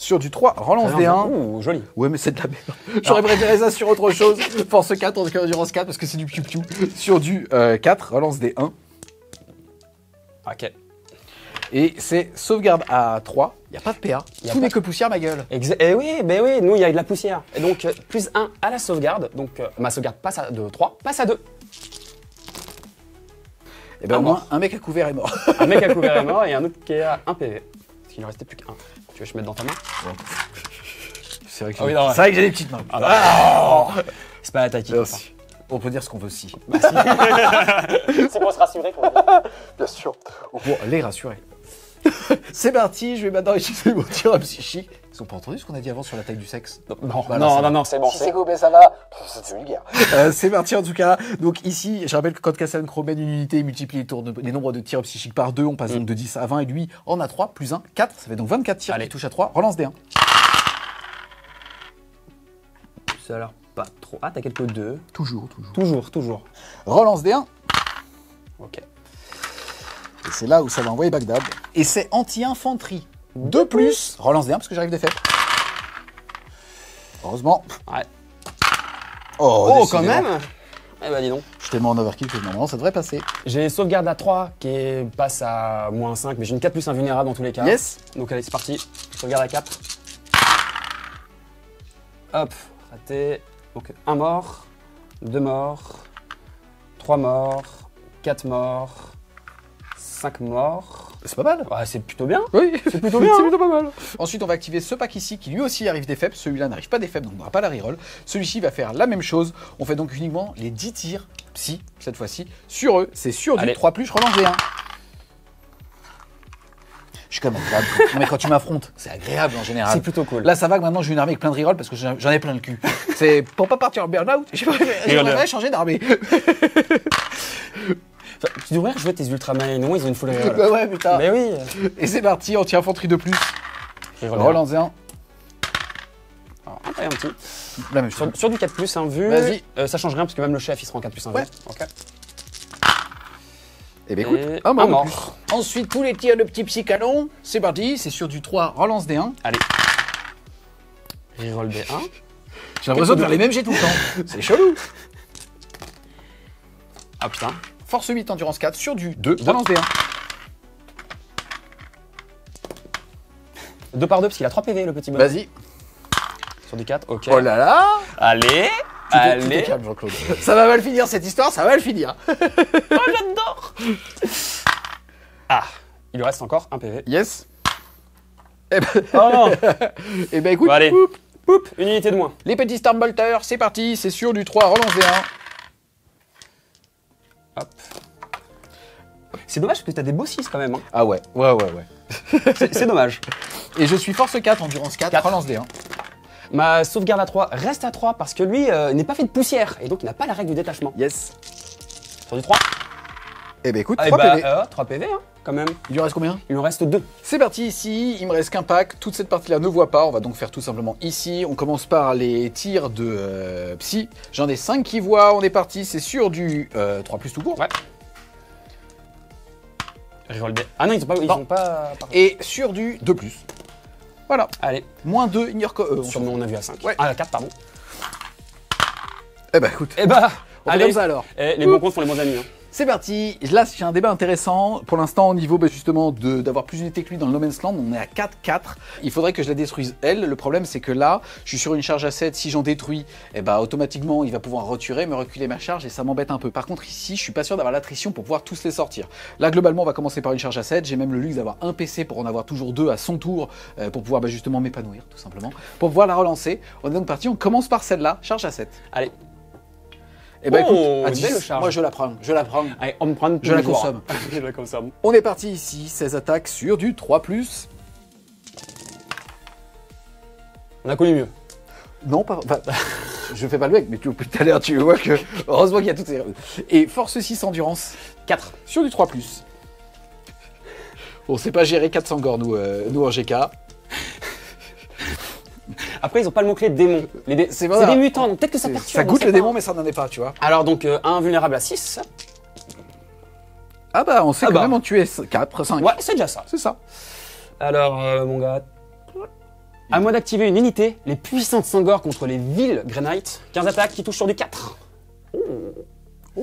Sur du 3, relance des 1. Ouh, joli. Ouais, mais c'est de la merde. J'aurais préféré ça sur autre chose. Force 4, en endurance 4, parce que c'est du piou-piou. Sur du 4, relance des 1. Ok. Et c'est sauvegarde à 3. Il n'y a pas de PA. Tout n'est que poussière, ma gueule. Et oui, ben oui, nous, il y a de la poussière. Et donc, plus 1 à la sauvegarde. Donc, ma sauvegarde passe de 3, passe à 2. Et ben, au moins, un mec à couvert est mort. Un mec à couvert est mort et un autre qui est à 1 PV. Parce qu'il ne restait plus qu'un. Tu veux que je mette dans ta main? C'est vrai que Ah oui, non, ouais. j'ai des petites mains. C'est pas attaqué. Merci. On peut dire ce qu'on veut aussi. C'est pour se rassurer qu'on Bien sûr. Pour les rassurer. C'est parti, je vais maintenant utiliser mon tir psychique. Ils ont pas entendu ce qu'on a dit avant sur la taille du sexe? Non, Bah, non, c'est bon. Si c'est coupé, ça va. C'est vulgaire. C'est parti en tout cas. Donc ici, je rappelle que quand Cassan chromène une unité et multiplie les nombres de tirs psychiques par 2, on passe donc de 10 à 20 et lui en a 3, plus 1, 4. Ça fait donc 24 tirs qui touchent à 3. Relance des 1. Ça a l'air pas trop. Ah, t'as quelques 2. Toujours. Toujours. Relance des 1. Ok. Et c'est là où ça va envoyer Bagdad. Et c'est anti-infanterie. 2 plus. Relance des 1 parce que j'arrive des faibles. Heureusement. Ouais. Oh, Oh, quand même. Eh ben, dis donc. Je suis tellement en overkill que normalement ça devrait passer. J'ai sauvegarde à 3 qui passe à moins 5, mais j'ai une 4 plus invulnérable dans tous les cas. Yes. Donc allez, c'est parti. Sauvegarde à 4. Hop, raté. Donc 1 mort, 2 morts, 3 morts, 4 morts, 5 morts. C'est pas mal. Ouais, c'est plutôt bien. Oui, C'est plutôt bien. c'est plutôt pas mal. Ensuite, on va activer ce pack ici qui lui aussi arrive des faibles. Celui-là n'arrive pas des faibles, donc on n'aura pas la reroll. Celui-ci va faire la même chose. On fait donc uniquement les 10 tirs psy, cette fois-ci, sur eux. C'est sur du 3+, je relance des 1. Je suis quand même agréable. Non, mais quand tu m'affrontes, c'est agréable en général. C'est plutôt cool. Là, ça va que maintenant j'ai une armée avec plein de reroll parce que j'en ai plein le cul. C'est pour pas partir en burn-out. J'aimerais changer d'armée. Tu devrais rejouer tes Ultramarines, ils ont une full reroll. Bah ouais, putain. Mais oui. Et c'est parti, anti-infanterie de plus. Relance des 1. Alors, un petit. La même chose. Sur du 4+, hein, vu. Vas-y. Ça change rien parce que même le chef il sera en 4+, 1. Ouais. Ok. Eh bien écoute, Et un mort. un de mort. plus. Ensuite, tous les tirs de petits psy-canons, c'est parti, c'est sur du 3, relance des 1. Allez. Reroll B1. J'ai l'impression de faire les mêmes jets tout le temps. C'est chelou. Ah putain. Force 8, endurance 4, sur du 2, relance des 1. 2 par 2 parce qu'il a 3 PV le petit bonhomme. Vas-y. Sur du 4, ok. Oh là là. Allez. Tout est Allez. calme, Jean-Claude. Ça va mal finir cette histoire, ça va mal finir. Oh, j'adore. Ah, il lui reste encore un PV. Yes. Eh ben, Oh non. eh ben écoute, Bon, allez. poup, Poup, une unité de moins. les petits Stormbolters, c'est parti, c'est sur du 3, relance des 1. Hop. C'est dommage parce que t'as des beaux 6 quand même. Hein. Ah ouais. C'est dommage. Et je suis force 4, endurance 4, 4. relance des 1. Ma sauvegarde à 3 reste à 3 parce que lui n'est pas fait de poussière et donc il n'a pas la règle du détachement. Yes. Sur du 3. Eh ben écoute, Ah, 3 PV. 3 PV hein, quand même. Il lui reste combien? Il en reste 2. C'est parti ici, il me reste qu'un pack, toute cette partie-là ne voit pas, on va donc faire tout simplement ici. On commence par les tirs de psy, j'en ai 5 qui voient, on est parti, c'est sur du 3+ tout court. Ouais. Reroll B. Ah non, ils ont pas... Et sur du 2+. Voilà, Allez, moins 2, ignore sur nous on a vu à 5. Ouais. Ah, à 4, pardon. Eh ben écoute, Eh bah, on fait allez. comme ça alors. Les bons comptes sont les bons amis. Hein. C'est parti, là j'ai un débat intéressant, pour l'instant au niveau justement d'avoir plus d'unités que lui dans le No Man's Land, on est à 4-4, il faudrait que je la détruise elle, le problème c'est que là, je suis sur une charge à 7, si j'en détruis, eh ben, automatiquement il va pouvoir retirer, me reculer ma charge et ça m'embête un peu. Par contre ici, je suis pas sûr d'avoir l'attrition pour pouvoir tous les sortir. Là globalement on va commencer par une charge à 7, j'ai même le luxe d'avoir un PC pour en avoir toujours 2 à son tour, pour pouvoir justement m'épanouir tout simplement, pour pouvoir la relancer. On est donc parti, on commence par celle-là, charge à 7. Allez. Eh ben Oh, écoute, à belle 10, charge. moi je la prends, Allez, on me prend Je la consomme. Je la consomme. On est parti ici, 16 attaques sur du 3+. On a connu mieux. Non, pas. Enfin, je fais pas le mec, mais depuis tout à l'heure, tu vois que. Heureusement qu'il y a toutes ces. Et force 6, endurance 4 sur du 3+. On sait pas gérer 400 gore, nous en GK. Après, ils ont pas le mot-clé démon. C'est voilà. des mutants, donc peut-être que ça perturbe. Ça on goûte sait le pas. démon, mais ça n'en est pas, tu vois. Alors, donc, un vulnérable à 6. Ah bah, on sait Ah quand bah. même en tuer 4, 5. Ouais, c'est déjà ça. C'est ça. Alors, mon gars. À moi d'activer une unité, les puissantes Sangor contre les villes Grey Knight. 15 attaques qui touchent sur du 4. Je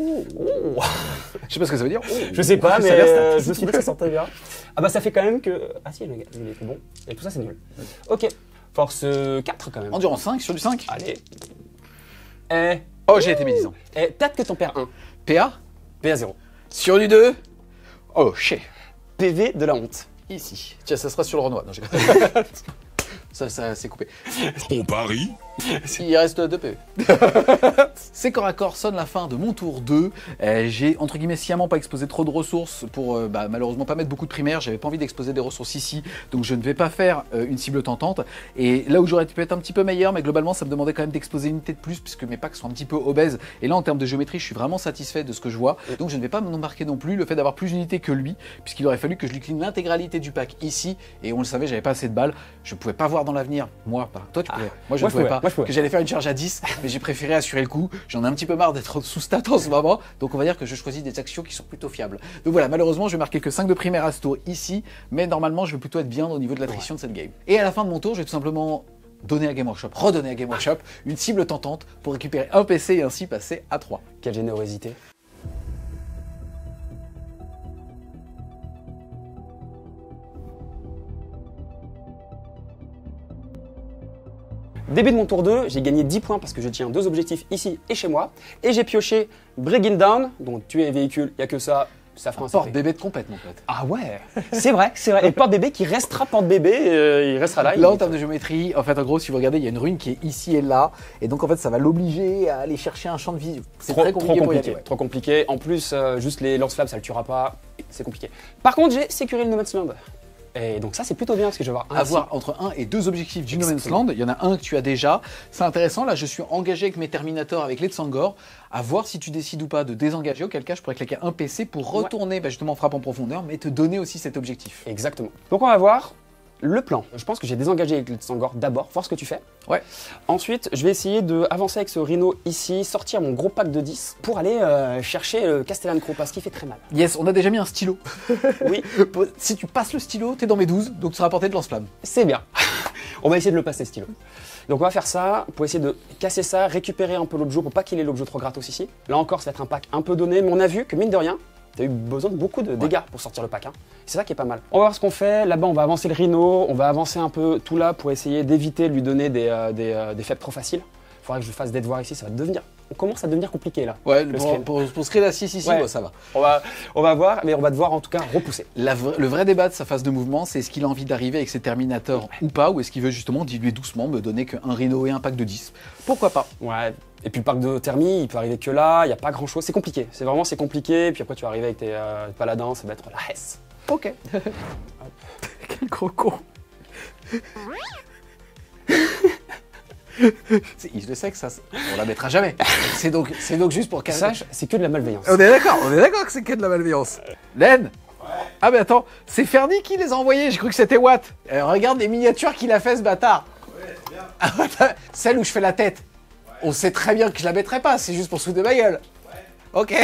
sais pas ce que ça veut dire. Je sais pas, Ça mais a l'air je me suis dit que ça sortait bien. Ah bah ça fait quand même que... Ah si, il est bon. Et tout ça, c'est nul. Ok. Force 4 quand même. Endurance 5 sur du 5. Allez. Oh, j'ai été médisant. Peut-être que t'en perds 1. PA PA 0. sur du 2. Oh, shit. PV de la honte. Ici. Tiens, ça sera sur le Renoir. Non, j'ai... ça c'est coupé. On parie. Il reste 2 PV. C'est corps à corps sonne la fin de mon tour 2. J'ai entre guillemets sciemment pas exposé trop de ressources pour malheureusement pas mettre beaucoup de primaires. J'avais pas envie d'exposer des ressources ici, donc je ne vais pas faire une cible tentante. Et là où j'aurais pu être un petit peu meilleur, mais globalement ça me demandait quand même d'exposer une unité de plus puisque mes packs sont un petit peu obèses. Et là en termes de géométrie, je suis vraiment satisfait de ce que je vois. Donc je ne vais pas m'embarquer non plus le fait d'avoir plus d'unités que lui, puisqu'il aurait fallu que je lui clean l'intégralité du pack ici. Et on le savait, j'avais pas assez de balles. Je pouvais pas voir dans l'avenir. Moi, pas. Toi tu pouvais. Moi je ne pouvais pas. Que j'allais faire une charge à 10, mais j'ai préféré assurer le coup. J'en ai un petit peu marre d'être sous stat en ce moment, donc on va dire que je choisis des actions qui sont plutôt fiables. Donc voilà, malheureusement, je vais marquer que 5 de primaire à ce tour ici, mais normalement, je vais plutôt être bien au niveau de l'attrition de cette game. Et à la fin de mon tour, je vais tout simplement donner à Game Workshop, redonner à Game Workshop une cible tentante pour récupérer un PC et ainsi passer à 3. Quelle générosité. Début de mon tour 2, j'ai gagné 10 points parce que je tiens 2 objectifs ici et chez moi. Et j'ai pioché Breaking Down, donc tuer les véhicules, il n'y a que ça, ça fera un Porte bébé de compète, mon pote. Ah ouais, c'est vrai, c'est vrai. Et porte bébé qui restera porte bébé, il restera là. Là, en termes de géométrie, en fait, en gros, si vous regardez, il y a une rune qui est ici et là. Et donc, en fait, ça va l'obliger à aller chercher un champ de vision. C'est très compliqué pour y aller. Trop compliqué. En plus, juste les lance-flammes, ça le tuera pas. C'est compliqué. Par contre, j'ai sécurisé le No Man's Land. Et donc ça c'est plutôt bien parce que je vais avoir entre 1 et 2 objectifs du No Man's Land. Il y en a un que tu as déjà. C'est intéressant. Là, je suis engagé avec mes Terminators, avec les Tsangor, à voir si tu décides ou pas de désengager. Auquel cas, je pourrais claquer un PC pour retourner justement frappe en profondeur, mais te donner aussi cet objectif. Exactement. Donc on va voir le plan. Je pense que j'ai désengagé avec les Tsangor d'abord, voir ce que tu fais. Ouais. Ensuite, je vais essayer d'avancer avec ce Rhino ici, sortir mon gros pack de 10 pour aller chercher le Castellan Crow parce qu'il fait très mal. Yes, on a déjà mis un stylo. Oui. Si tu passes le stylo, t'es dans mes 12, donc tu seras à portée de lance-flamme. C'est bien. On va essayer de le passer, stylo. Donc on va faire ça pour essayer de casser ça, récupérer un peu l'objet pour pas qu'il ait l'objet trop gratos ici. Là encore, ça va être un pack un peu donné, mais on a vu que mine de rien, t'as eu besoin de beaucoup de dégâts pour sortir le pack. Hein. C'est ça qui est pas mal. On va voir ce qu'on fait. Là-bas, on va avancer le Rhino, on va avancer un peu tout là pour essayer d'éviter de lui donner des faibles trop faciles. Il faudra que je fasse des devoirs ici, ça va devenir... On commence à devenir compliqué là. Ouais, pour screen là, si, ouais. Ça va. On va voir, mais on va devoir en tout cas repousser. Le vrai débat de sa phase de mouvement, c'est est-ce qu'il a envie d'arriver avec ses Terminators ou pas, ou est-ce qu'il veut justement diluer doucement, me donner qu'un Rhino et un pack de 10. Pourquoi pas? Ouais. Et puis le parc de thermie, il peut arriver que là, il n'y a pas grand chose, c'est compliqué. C'est compliqué, et puis après tu vas arriver avec tes paladins, ça va être la hesse. Ok. Quel gros con. Il le sait que ça, on la mettra jamais. C'est donc juste pour qu'elle sache, c'est que de la malveillance. On est d'accord que c'est que de la malveillance. Len. Ouais. Ah mais attends, c'est Fernie qui les a envoyés, j'ai cru que c'était Watt. Regarde les miniatures qu'il a fait ce bâtard. Ouais, c'est bien. Celle où je fais la tête. Ouais. On sait très bien que je la mettrai pas, c'est juste pour se foutre de ma gueule. Ouais. Ok.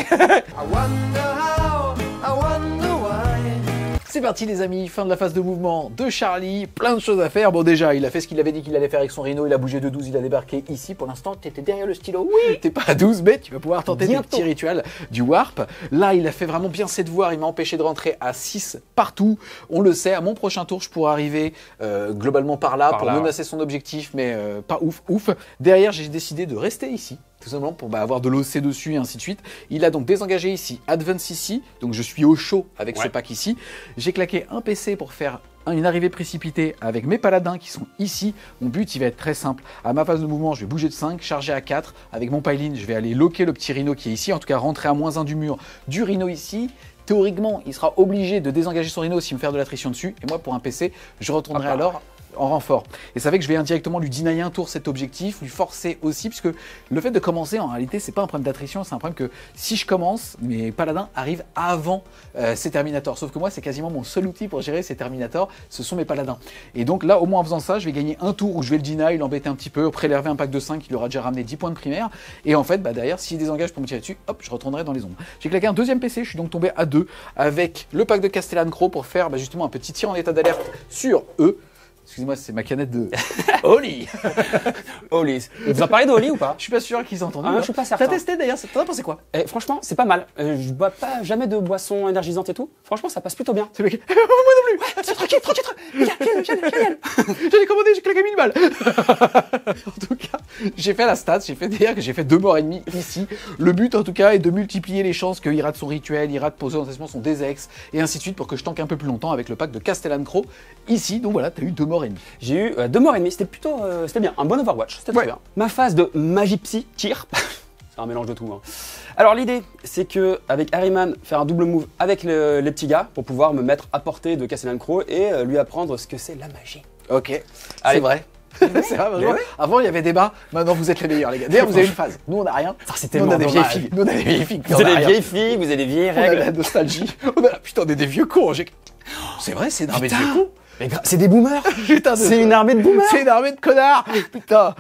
C'est parti les amis, fin de la phase de mouvement de Charlie, plein de choses à faire. Bon déjà, il a fait ce qu'il avait dit qu'il allait faire avec son Rhino, il a bougé de 12, il a débarqué ici. Pour l'instant, t'étais derrière le stylo. Oui, t'es pas à 12, mais tu vas pouvoir tenter des petits rituels du Warp. Là, il a fait vraiment bien ses devoirs, il m'a empêché de rentrer à 6 partout. On le sait, à mon prochain tour, je pourrais arriver globalement par là pour menacer son objectif, mais pas ouf. Derrière, j'ai décidé de rester ici. Tout simplement pour avoir de l'OC dessus et ainsi de suite. Il a donc désengagé ici, Advance ici, donc je suis au chaud avec ce pack ici. J'ai claqué un PC pour faire une arrivée précipitée avec mes paladins qui sont ici. Mon but, il va être très simple. À ma phase de mouvement, je vais bouger de 5, charger à 4. Avec mon piling, je vais aller loquer le petit Rhino qui est ici, en tout cas rentrer à -1 du mur du Rhino ici. Théoriquement, il sera obligé de désengager son Rhino s'il me fait de l'attrition dessus. Et moi, pour un PC, je retournerai alors en renfort. Et ça fait que je vais indirectement lui denier un tour cet objectif, lui forcer aussi, puisque le fait de commencer, en réalité, c'est pas un problème d'attrition, c'est un problème que si je commence, mes paladins arrivent avant ces Terminators. Sauf que moi, c'est quasiment mon seul outil pour gérer ces Terminators, ce sont mes paladins. Et donc là, au moins en faisant ça, je vais gagner un tour où je vais le deny, l'embêter un petit peu, prélever un pack de 5, il lui aura déjà ramené 10 points de primaire. Et en fait, derrière, s'il désengage pour me tirer dessus, hop, je retournerai dans les ombres. J'ai claqué un deuxième PC, je suis donc tombé à 2 avec le pack de Castellan Crow pour faire justement un petit tir en état d'alerte sur eux. Excusez-moi, c'est ma canette de Oli. Oli. Vous en parlez de Oli ou pas? Je suis pas sûr qu'ils ont entendu. Ah, hein. je suis pas certain. T'as testé d'ailleurs, t'en as pensé quoi? Et franchement, c'est pas mal. Je bois pas jamais de boissons énergisantes et tout. Franchement, ça passe plutôt bien. C'est le mec. Moi non plus. C'est tranquille. Génial. J'en ai commandé, j'ai claqué 1000 balles. En tout cas, j'ai fait la stat, j'ai fait 2 morts et demi ici. Le but en tout cas est de multiplier les chances qu'il rate son rituel, il rate potentiellement son Desex et ainsi de suite pour que je tank un peu plus longtemps avec le pack de Castellan Crow ici. Donc voilà, t'as eu 2 morts et demi. J'ai eu 2 morts et demi. C'était plutôt, c'était bien. Un bon Overwatch. C'était très bien. Ma phase de magie psy tire. C'est un mélange de tout. Hein. Alors l'idée, c'est que avec Harryman, faire un double move avec les petits gars pour pouvoir me mettre à portée de Castellan Crow et lui apprendre ce que c'est la magie. Ok, Allez. c'est vrai. C'est vrai, Mais ouais. Avant il y avait débat, maintenant vous êtes les meilleurs les gars. D'ailleurs vous avez une phase, nous on a rien. C'était Nous on a des vieilles dommage. filles. Nous on a des vieilles filles. Vous avez des vieilles filles, vous avez des vieilles On a règles. la nostalgie. Putain, on est des vieux cons. C'est vrai, c'est une armée de Putain. vieux cons. Mais c'est des boomers. Putain, C'est une armée de boomers. C'est une armée de connards. Putain.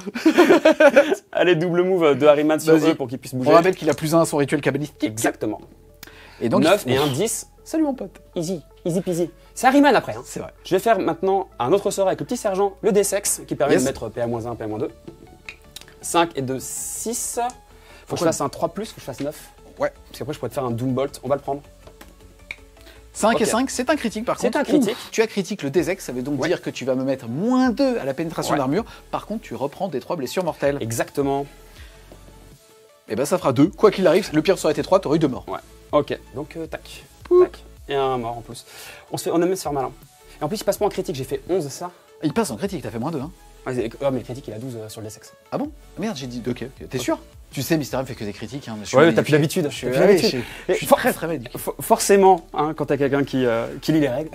Allez, double move de Harryman sur Vas-y. eux pour qu'ils puissent bouger. On rappelle qu'il a plus 1 à son rituel cabalistique. Exactement. Et donc 9 il- et un 10. Salut mon pote. Easy peasy. C'est Harryman après. Hein. C'est vrai. Je vais faire maintenant un autre sort avec le petit sergent, le D-Sex, qui permet Yes. de mettre PA-1, PA-2. 5 et 2, 6. Faut que je Pourquoi fasse un 3+, faut que je fasse 9. Ouais. Parce qu'après, je pourrais te faire un Doombolt. On va le prendre. 5 et Ok. 5, c'est un critique par C'est contre. un critique. Tu as critique le Desex, ça veut donc Ouais. dire que tu vas me mettre -2 à la pénétration Ouais. d'armure. Par contre, tu reprends des 3 blessures mortelles. Exactement. Et ben ça fera 2. Quoi qu'il arrive, le pire ça aurait été 3, t'aurais eu 2 morts. Ouais. Ok. Donc, tac. Poup. Tac. Et un mort en plus. On aime se faire malin. Et en plus, il passe pas en critique. J'ai fait 11, ça. Il passe en critique, t'as fait -2. Hein. Ah, mais le critique, il a 12 sur le D-Sex. Ah bon? Merde, j'ai dit 2. Ok. T'es sûr? Tu sais, Mister M fait que des critiques. Hein. Ouais, t'as plus l'habitude. Je suis, T'as plus ouais, l'habitude. je suis très très mal éduqué. Forcément, hein, quand t'as quelqu'un qui lit les règles.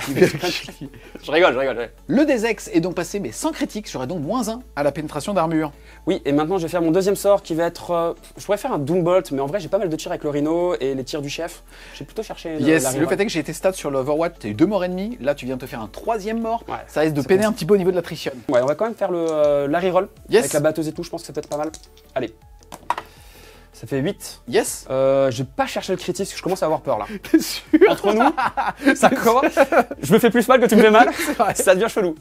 Je rigole. Le Desex est donc passé, mais sans critique, j'aurai donc -1 à la pénétration d'armure. Oui, et maintenant je vais faire mon deuxième sort qui va être. Je pourrais faire un Doombolt, mais en vrai j'ai pas mal de tirs avec le Rhino et les tirs du chef. J'ai plutôt cherché. Yes, la le reroll. fait est que j'ai été stat sur l'Overwatch, t'as eu 2 morts et demi. Là, tu viens de te faire un 3e mort. Ouais, Ça risque de c'est peiner bon. un petit peu au niveau de l'attrition. Ouais, on va quand même faire la reroll Yes. avec la batteuse et tout, je pense que c'est peut-être pas mal. Allez. Ça fait 8. Yes. Je vais pas chercher le critique parce que je commence à avoir peur là. T'es sûr? Entre nous, ça commence. Je me fais plus mal que tu me fais mal. vrai. Ça devient chelou.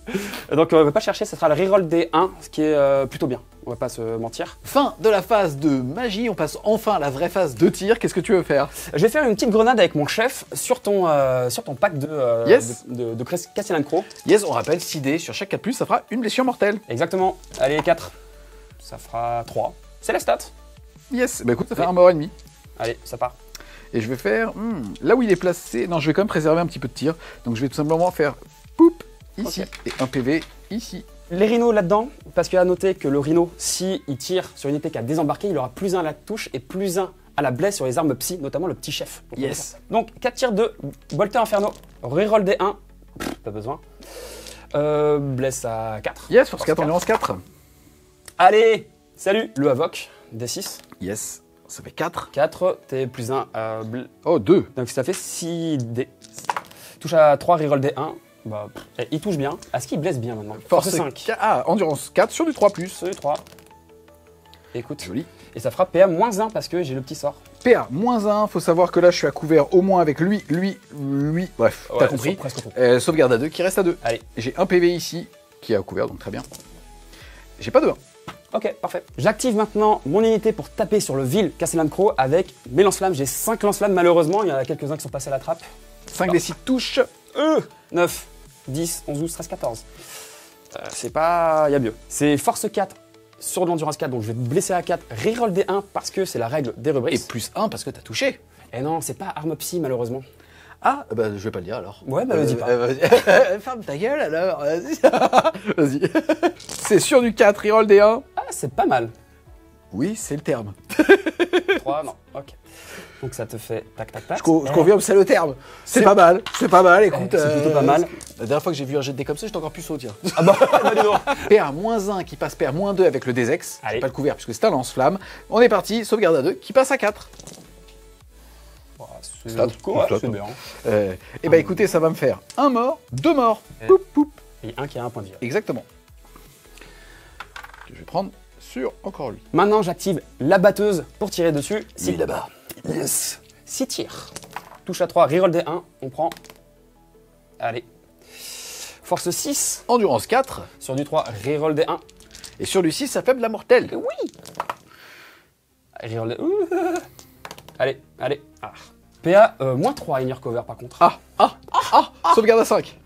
Donc on va pas chercher, ça sera le reroll des 1, ce qui est plutôt bien. On va pas se mentir. Fin de la phase de magie, on passe enfin à la vraie phase de tir. Qu'est-ce que tu veux faire? Je vais faire une petite grenade avec mon chef sur ton pack de, Yes. de Castellan Crow. Yes, on rappelle 6 dés sur chaque 4+, ça fera une blessure mortelle. Exactement. Allez, 4. Ça fera 3. C'est la stat. Yes, bah écoute, ça fait Oui. un mort et demi. Allez, ça part. Et je vais faire, là où il est placé, non, je vais quand même préserver un petit peu de tir. Donc je vais tout simplement faire, poup, ici, Ok. et un PV ici. Les rhinos là-dedans, parce qu'il y a à noter que le rhino, si il tire sur une unité qui a désembarqué, il aura +1 à la touche et +1 à la blesse sur les armes psy, notamment le petit chef. Donc, Yes. Donc 4 tirs de Bolter Inferno, reroll des 1, pas besoin. Blesse à 4. Yes, force 4, endurance 4. Allez, salut, le Havoc, D6. Yes, ça fait 4. 4, t'es +1 à Oh, 2. donc ça fait 6 dés. Touche à 3, reroll des 1. Bah, il touche bien. Est-ce qu'il blesse bien maintenant? Force 5. Ah, endurance 4 sur du 3+. Celui 3. Écoute. Joli. Et ça fera PA -1 parce que j'ai le petit sort. PA, -1, faut savoir que là je suis à couvert au moins avec lui, bref, t'as Ouais, compris. presque tout. Sauvegarde à 2 qui reste à 2. Allez. J'ai un PV ici qui est à couvert, donc très bien. J'ai pas de 1. Ok, parfait. J'active maintenant mon unité pour taper sur le vil Castellan Crow avec mes lance-flammes. J'ai 5 lance-flammes malheureusement, il y en a quelques-uns qui sont passés à la trappe. 5 des 6 touches. 9, 10, 11, 12, 13, 14. C'est pas... il y a mieux. C'est force 4 sur l'endurance 4, donc je vais te blesser à 4, reroll des 1 parce que c'est la règle des Et rubriques. plus 1 parce que t'as touché. Et non, c'est pas arme psy malheureusement. Ah, bah je vais pas le dire alors. Ouais, bah le dis pas. Vas-y. Ferme ta gueule alors, vas-y. Vas-y. C'est sur du 4, reroll des 1. Ah, c'est pas mal. Oui, c'est le terme. 3, non, ok. Donc ça te fait tac tac tac. Je confirme, c'est le terme. C'est pas mal, écoute. c'est plutôt pas mal. La dernière fois que j'ai vu un jet de dés comme ça, j'étais encore plus saut, tiens. Ah bah, bah dis donc. PA -1 qui passe PA -2 avec le Desex. Allez. C'est pas le couvert puisque c'est un lance-flamme. On est parti, sauvegarde à 2 qui passe à 4. C'est Stat. cool, Stat. c'est bien. Et bah écoutez, ça va me faire un mort, 2 morts. Eh. Poup, poup. Et un qui a un point de vie. Exactement. Je vais prendre sur encore lui. Maintenant, j'active la batteuse pour tirer dessus. Lui là-bas. Yes. 6 tirs. Touche à 3, reroll des 1, on prend. Allez. Force 6. Endurance 4. Sur du 3, reroll des 1. Et sur du 6, ça fait de la mortelle. Oui. Reroll des... Allez, allez. Ah. PA, moins 3 in your cover par contre. Sauvegarde à 5.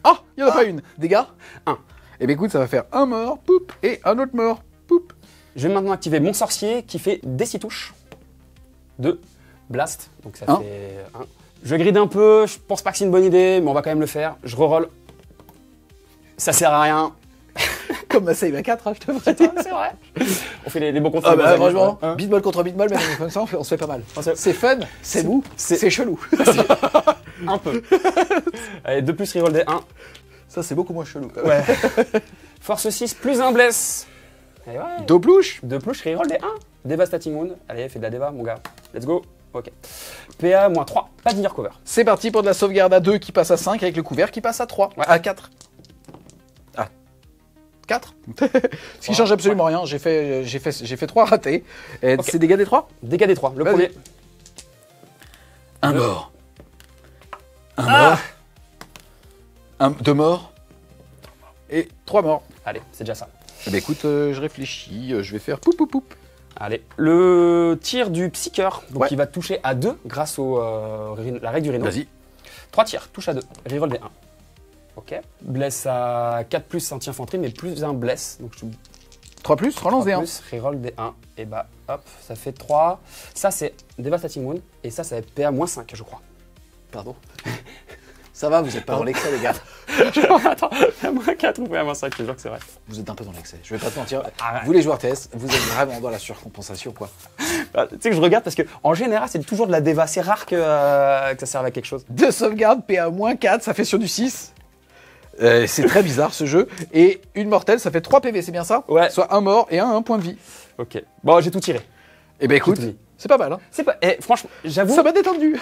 Ah, il n'y en a pas une. Dégâts 1. Et bien écoute, ça va faire un mort, poup, et un autre mort, poup. Je vais maintenant activer mon sorcier qui fait des 6 touches. 2. Blast, donc ça fait 1. Je gride un peu, je pense pas que c'est une bonne idée, mais on va quand même le faire. Je reroll. Ça sert à rien. Comme ma save à 4, hein, je te ferai. C'est vrai. On fait les bons contre Ah bah les franchement, hein. beatball contre beatball, mais comme ça, on se fait pas mal. On se- C'est fun, c'est mou, c'est chelou. Un peu. Allez, 2 plus reroll des 1. Ça, c'est beaucoup moins chelou. Ouais. Force 6 plus un bless. Et ouais. Doblouche. 2 plus, je reroll des 1. Devastating Wound. Allez, fais de la déva, mon gars. Let's go. Ok. PA, moins 3. Pas de cover. C'est parti pour de la sauvegarde à 2 qui passe à 5 avec le couvert qui passe à 3. Ouais. À 4. Ah. 4. Ce qui change absolument rien. J'ai fait 3 ratés. Et Ok. c'est dégâts des 3. Dégâts des 3. Le Vas-y. premier. Un mort. Un mort. 2 morts. Et 3 morts. Allez, c'est déjà ça. Eh ben écoute, je réfléchis. Je vais faire poup poup poup. Allez. Le tir du Psyker. Donc Ouais. il va toucher à 2 grâce au la règle du Rhino. Vas-y. 3 tirs, touche à 2. Reroll des 1. Ok. Bless à 4 plus anti-infanterie, mais plus un bless. Donc je 3 plus, relance des 1. plus, reroll des 1. Et bah hop, ça fait 3. Ça c'est Devastating Wound. Et ça va être PA moins 5, je crois. Pardon. Ça va, vous êtes pas dans l'excès, les gars. Attends, moins 4 ou moins 5, je te jure que c'est vrai. Vous êtes un peu dans l'excès. Je vais pas te mentir. Arrête. Vous les joueurs TS, vous êtes vraiment dans la surcompensation, quoi. Tu sais que je regarde parce que en général, c'est toujours de la déva. C'est rare que ça serve à quelque chose. 2 sauvegardes, PA-4, ça fait sur du 6. C'est très bizarre ce jeu. Et une mortelle, ça fait 3 PV, c'est bien ça? Ouais. Soit un mort et un point de vie. Ok. Bon, j'ai tout tiré. Eh ben écoute, J'ai tout mis. c'est pas mal, hein. C'est pas. Franchement, j'avoue. Ça m'a détendu.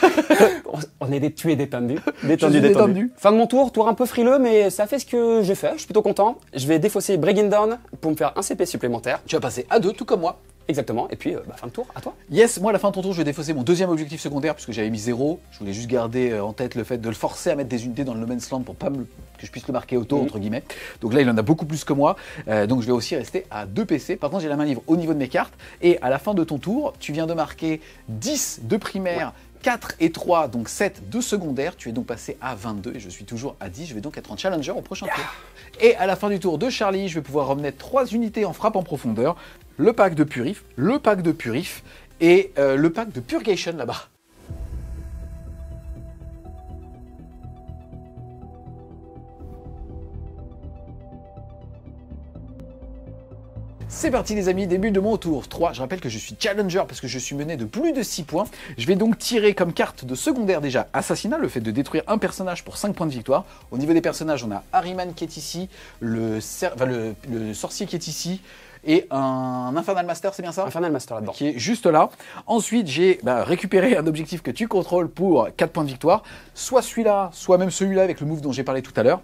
On est des tués détendus. Je suis détendu. Fin de mon tour un peu frileux, mais ça fait ce que j'ai fait. Je suis plutôt content. Je vais défausser Breaking Down pour me faire un CP supplémentaire. Tu vas passer à 2, tout comme moi. Exactement. Et puis, fin de tour, à toi. Yes, moi à la fin de ton tour, je vais défausser mon deuxième objectif secondaire puisque j'avais mis 0. Je voulais juste garder en tête le fait de le forcer à mettre des unités dans le No Man's Land pour pas que je puisse le marquer auto, entre guillemets. Donc là, il en a beaucoup plus que moi. Donc je vais aussi rester à 2 PC. Par contre, j'ai la main libre au niveau de mes cartes. Et à la fin de ton tour, tu viens de marquer 10 de primaire. 4 et 3, donc 7 de secondaire. Tu es donc passé à 22 et je suis toujours à 10. Je vais donc être en challenger au prochain tour. Et à la fin du tour de Charlie, je vais pouvoir remettre 3 unités en frappe en profondeur. Le pack de Purif, le pack de Purif et le pack de Purgation là-bas. C'est parti les amis, début de mon tour 3. Je rappelle que je suis challenger parce que je suis mené de plus de 6 points. Je vais donc tirer comme carte de secondaire déjà Assassinat, le fait de détruire un personnage pour 5 points de victoire. Au niveau des personnages, on a Ahriman qui est ici, le sorcier qui est ici et un Infernal Master, c'est bien ça? Infernal Master là-dedans. Qui est juste là. Ensuite, j'ai récupéré un objectif que tu contrôles pour 4 points de victoire. Soit celui-là, soit même celui-là avec le move dont j'ai parlé tout à l'heure.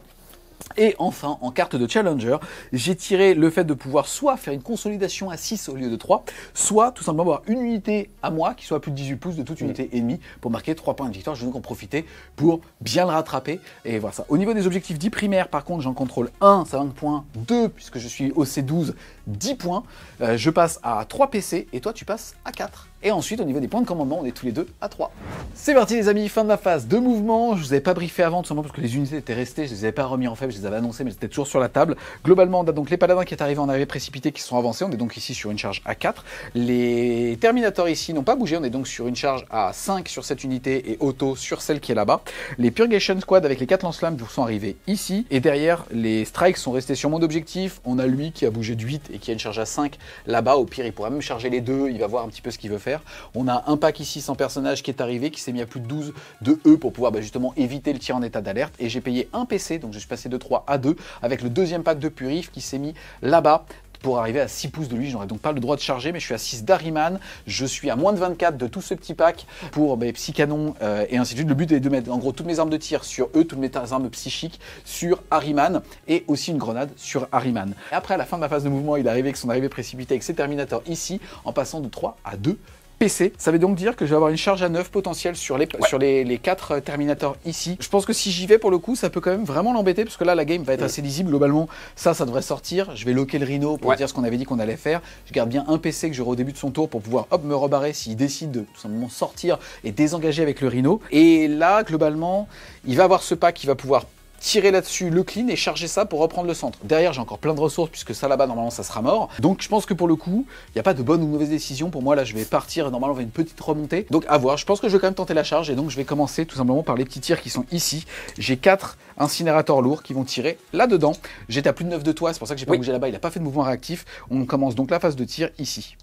Et enfin, en carte de Challenger, j'ai tiré le fait de pouvoir soit faire une consolidation à 6 au lieu de 3, soit tout simplement avoir une unité à moi qui soit à plus de 18 pouces de toute unité ennemie pour marquer 3 points de victoire. Je vais donc en profiter pour bien le rattraper. Et voilà ça. Au niveau des objectifs 10 primaires, par contre, j'en contrôle 1, ça 20 points, 2, puisque je suis au C12, 10 points. Je passe à 3 PC et toi, tu passes à 4. Et ensuite, au niveau des points de commandement, on est tous les deux à 3. C'est parti les amis, fin de la phase de mouvement. Je vous avais pas briefé avant, tout simplement parce que les unités étaient restées, je les avais pas remis en faible, je les avais annoncées, mais elles étaient toujours sur la table. Globalement, on a donc les paladins qui est arrivé en arrivée précipitée, qui sont avancés. On est donc ici sur une charge à 4. Les Terminators ici n'ont pas bougé, on est donc sur une charge à 5 sur cette unité et auto sur celle qui est là-bas. Les Purgation Squad avec les 4 lance-flammes sont arrivés ici. Et derrière, les Strikes sont restés sur mon objectif. On a lui qui a bougé de 8 et qui a une charge à 5 là-bas. Au pire, il pourra même charger les deux, il va voir un petit peu ce qu'il veut faire. On a un pack ici sans personnage qui est arrivé, qui s'est mis à plus de 12 de E pour pouvoir justement éviter le tir en état d'alerte. Et j'ai payé un PC, donc je suis passé de 3 à 2 avec le deuxième pack de Purif qui s'est mis là-bas pour arriver à 6 pouces de lui. Je n'aurai donc pas le droit de charger, mais je suis à 6 d'Ahriman. Je suis à moins de 24 de tout ce petit pack pour Psycanon et ainsi de suite. Le but est de mettre en gros toutes mes armes de tir sur eux, toutes mes armes psychiques sur Ahriman et aussi une grenade sur Ahriman. Et après, à la fin de ma phase de mouvement, il est arrivé avec son arrivée précipitée avec ses Terminators ici, en passant de 3 à 2 PC. Ça veut donc dire que je vais avoir une charge à 9 potentielle sur les 4 Terminators ici. Je pense que si j'y vais pour le coup, ça peut quand même vraiment l'embêter parce que là la game va être assez lisible globalement. Ça devrait sortir. Je vais loquer le Rhino pour dire ce qu'on avait dit qu'on allait faire. Je garde bien un PC que j'aurai au début de son tour pour pouvoir me rebarrer s'il décide de tout simplement sortir et désengager avec le Rhino. Et là globalement, il va avoir ce pack qui va pouvoir tirer là-dessus le clean et charger ça pour reprendre le centre. Derrière, j'ai encore plein de ressources puisque ça là-bas, normalement, ça sera mort. Donc, je pense que pour le coup, il n'y a pas de bonne ou mauvaise décision. Pour moi, là, je vais partir et normalement, on va une petite remontée. Donc, à voir. Je pense que je vais quand même tenter la charge et donc, je vais commencer tout simplement par les petits tirs qui sont ici. J'ai 4 incinérateurs lourds qui vont tirer là-dedans. J'étais à plus de 9 de toit, c'est pour ça que j'ai pas bougé là-bas. Il n'a pas fait de mouvement réactif. On commence donc la phase de tir ici.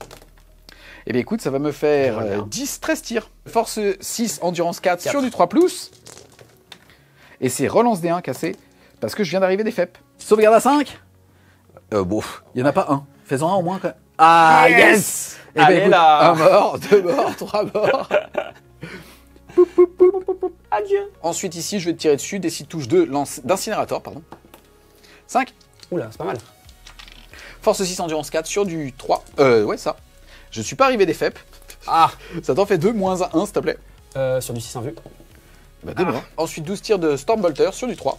Et bien, écoute, ça va me faire 13 tirs. Force 6, endurance 4 sur du 3+. Et c'est relance des 1 cassé, parce que je viens d'arriver des FEP. Sauvegarde à 5 bon, il n'y en a pas un. Fais-en un au moins. Ah, yes, Et allez écoute, là. 1 mort, 2 morts, 3 morts. Adieu. Ensuite, ici, je vais te tirer dessus, des 6 touches d'incinérateur, pardon. 5. Oula, c'est pas mal. Force 6, endurance 4 sur du 3. Ouais, ça. Je suis pas arrivé des FEP. Ah. Ça t'en fait 2, moins 1, s'il te plaît. Sur du 6 en vue. Bah, 2 morts. Ensuite, 12 tirs de Stormbolter sur du 3.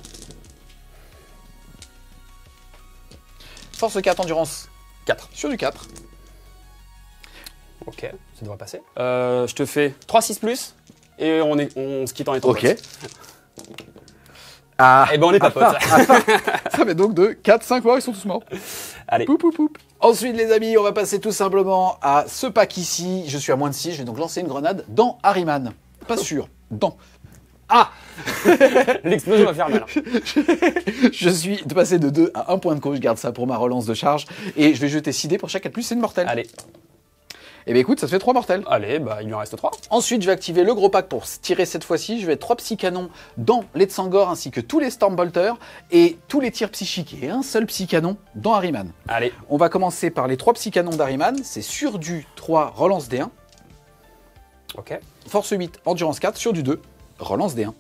Force 4, endurance 4 sur du 4. Ok, ça devrait passer. Je te fais 3-6+, et on se quitte en étant Ok. potes. Ah. Et ben on est pas potes. Ça fait donc 2, 4, 5 morts, ils sont tous morts. Allez. Poup, poup, poup. Ensuite, les amis, on va passer tout simplement à ce pack ici. Je suis à moins de 6, je vais donc lancer une grenade dans Harryman. Pas sûr, dans. Ah. L'explosion va faire mal. Je suis passé de 2 à 1 point de cause, je garde ça pour ma relance de charge. Et je vais jeter 6 dés pour chaque 4+, c'est une mortelle. Allez. Et bien écoute, ça te fait 3 mortels. Allez, bah il lui en reste 3. Ensuite, je vais activer le gros pack pour tirer cette fois-ci. Je vais mettre 3 psy-canons dans les Tsangor ainsi que tous les Stormbolters et tous les tirs psychiques. Et un seul psy-canon dans Harryman. Allez. On va commencer par les 3 psy-canons d'Harryman. C'est sur du 3, relance D1. Ok. Force 8, endurance 4, sur du 2, relance D1.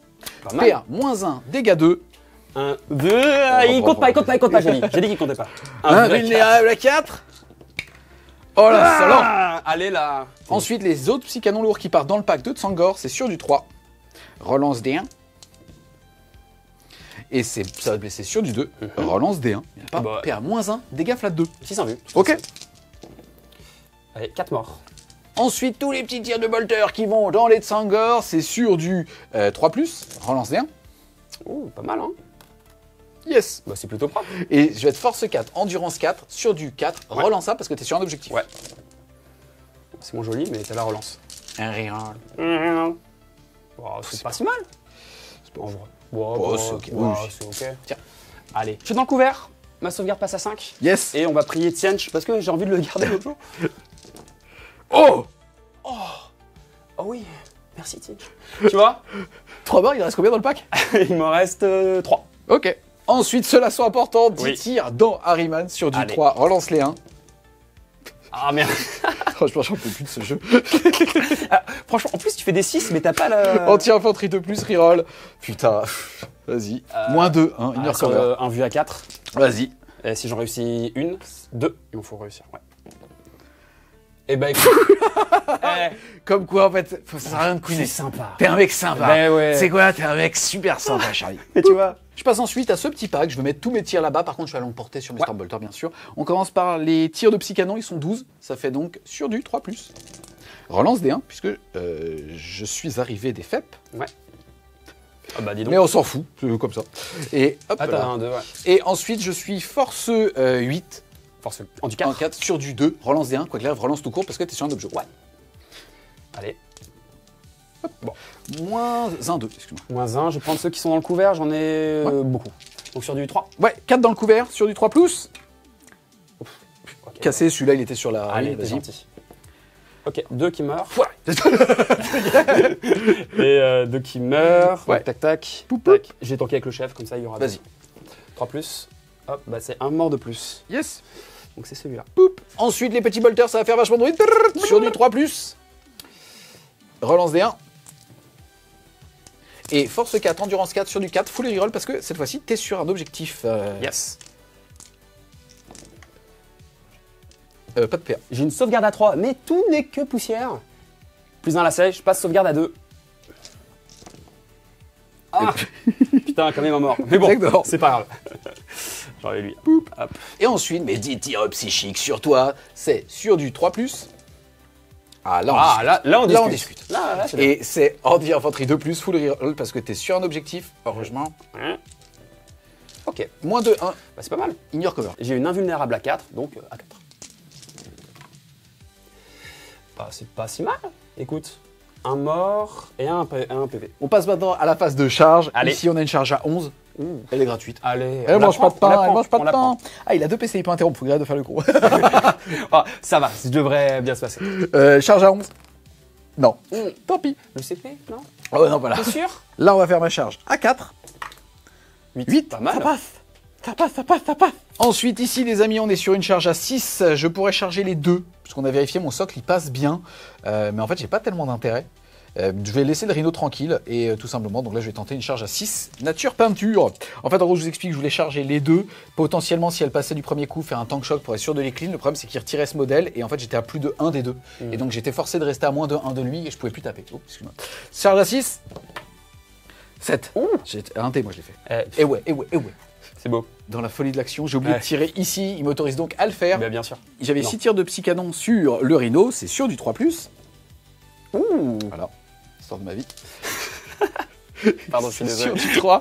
Pas mal. PA, moins 1, dégâts 2. 1, 2, il compte pas, j'ai dit qu'il comptait pas. Invulnérable à 4. Oh là, salant. Allez là. Ensuite, les autres psy-canons lourds qui partent dans le pack de Tsangor, c'est sur du 3. Relance D1. Et ça va te blesser sur du 2. Relance D1. Il n'y a pas. Bah. PA, moins 1, dégâts flat 2. 6 en vue. Ok. Allez, 4 morts. Ensuite, tous les petits tirs de bolter qui vont dans les Tsangor, c'est sur du 3+, relance D1. Ouh, pas mal, hein. Yes. Bah c'est plutôt propre. Et je vais être force 4, endurance 4, sur du 4, relance ça parce que tu es sur un objectif. Ouais. C'est moins joli, mais t'as la relance. Un reroll. Oh, c'est pas si mal. En vrai. c'est ok. Ouais, Oui. c'est ok. Tiens. Allez, je suis dans le couvert. Ma sauvegarde passe à 5. Yes. Et on va prier Tiench parce que j'ai envie de le garder l'autre jour. Oh. Oh oui, merci Tiench. Tu vois 3 morts, il reste combien dans le pack? Il m'en reste 3. Ok. Ensuite, ceux-là sont importants. 10 Oui. tirs dans Harryman sur du Allez. 3. Relance les 1. Ah merde. Franchement, j'en peux plus de ce jeu. Ah, franchement, en plus tu fais des 6, mais t'as pas la... Anti-infanterie de plus, reroll. Putain. Vas-y. Moins 2, hein, une sur cover. un vue à 4. Vas-y. Et si j'en réussis une, 2, il me faut réussir. Ouais. Et bah écoute. Comme quoi, en fait, ça sert à rien de C'est couiner. sympa. T'es un mec sympa. Ben ouais. C'est quoi? T'es un mec super sympa, Charlie. Et tu vois. Je passe ensuite à ce petit pack. Je vais mettre tous mes tirs là-bas. Par contre, je vais à longue portée sur mes Ouais. Stormbolters, bien sûr. On commence par les tirs de psy-canon. Ils sont 12. Ça fait donc sur du 3+. Relance D1, puisque je suis arrivé des FEP. Ouais. Ah bah dis donc. Mais on s'en fout, c'est comme ça. Et hop Ah t'as là. un 2, ouais. Et ensuite, je suis force 8 Force en du en 4. 4 sur du 2. Relance D1, quoi qu'il arrive, relance tout court parce que t'es sur un objet. Ouais. Allez. Bon. Moins 1, 2, excuse-moi. Moins 1, je vais prendre ceux qui sont dans le couvert, j'en ai beaucoup. Donc sur du 3. Ouais, 4 dans le couvert, sur du 3+. Ok. Cassé, celui-là, il était sur la... Allez, t'es vas-y. gentil. Ok, 2 qui meurent. Voilà. Et 2 qui meurent. Ouais. Donc, tac, tac. Poup, Tac. J'ai tanké avec le chef, comme ça il y aura. Vas-y. 3+. Hop, bah c'est un mort de plus. Yes. Donc c'est celui-là. Poup. Ensuite, les petits bolters, ça va faire vachement de bruit. Sur du 3+. Relance D1. Et force 4, endurance 4 sur du 4, full reroll parce que cette fois-ci, t'es sur un objectif. Yes. Pas de PA. J'ai une sauvegarde à 3, mais tout n'est que poussière. Plus 1 à la sèche, je passe sauvegarde à 2. Ah putain, quand même à mort. Mais bon, Exactement. c'est pas grave. J'enlève lui. Hop. Et ensuite, mes 10 tirs psychiques sur toi, c'est sur du 3+. Ah, là, on Ah, discute. là, on discute. Là, on discute. Là, c'est bien. Et c'est anti-infanterie 2+, full reroll, parce que t'es sur un objectif, heureusement. Ok, Moins 2, 1, bah, c'est pas mal. ignore cover. J'ai une invulnérable à 4, donc à 4. Bah, c'est pas si mal. Écoute, un mort et un PV. On passe maintenant à la phase de charge. Allez. Ici, on a une charge à 11. Elle est gratuite. Allez, Elle on mange la pas de prend, on la pain, elle prend, mange pas on de la pain. prend. Ah, il a 2 PC, il peut interrompre, faut que j'arrête de faire le con. Ah, ça va, ça devrait bien se passer. Charge à 11. Non. Tant pis. Le CP, non? Oh non, voilà. T'es sûr? Là, on va faire ma charge à 4. 8, pas mal. ça passe. Ça passe, ça passe, ça passe. Ensuite, ici, les amis, on est sur une charge à 6. Je pourrais charger les deux, puisqu'on a vérifié, mon socle, il passe bien. Mais en fait, j'ai pas tellement d'intérêt. Je vais laisser le rhino tranquille, et tout simplement, donc là, je vais tenter une charge à 6. Nature peinture. En fait, en gros, je vous explique, je voulais charger les deux. Potentiellement, si elle passait du premier coup, faire un tank shock pour être sûr de les clean. Le problème, c'est qu'il retirait ce modèle, et en fait, j'étais à plus de 1 des deux. Et donc, j'étais forcé de rester à moins de 1 de lui, et je pouvais plus taper. Oh, excuse-moi. Charge à 6. 7. J'ai un T, moi, je l'ai fait. Et ouais. C'est beau. Dans la folie de l'action, j'ai oublié de tirer ici, il m'autorise donc à le faire. Bah, bien sûr. J'avais Non. 6 tirs de psycanon sur le rhino, c'est sur du 3+. Ouh. Voilà, histoire de ma vie. Pardon, je suis désolé. Sur du 3.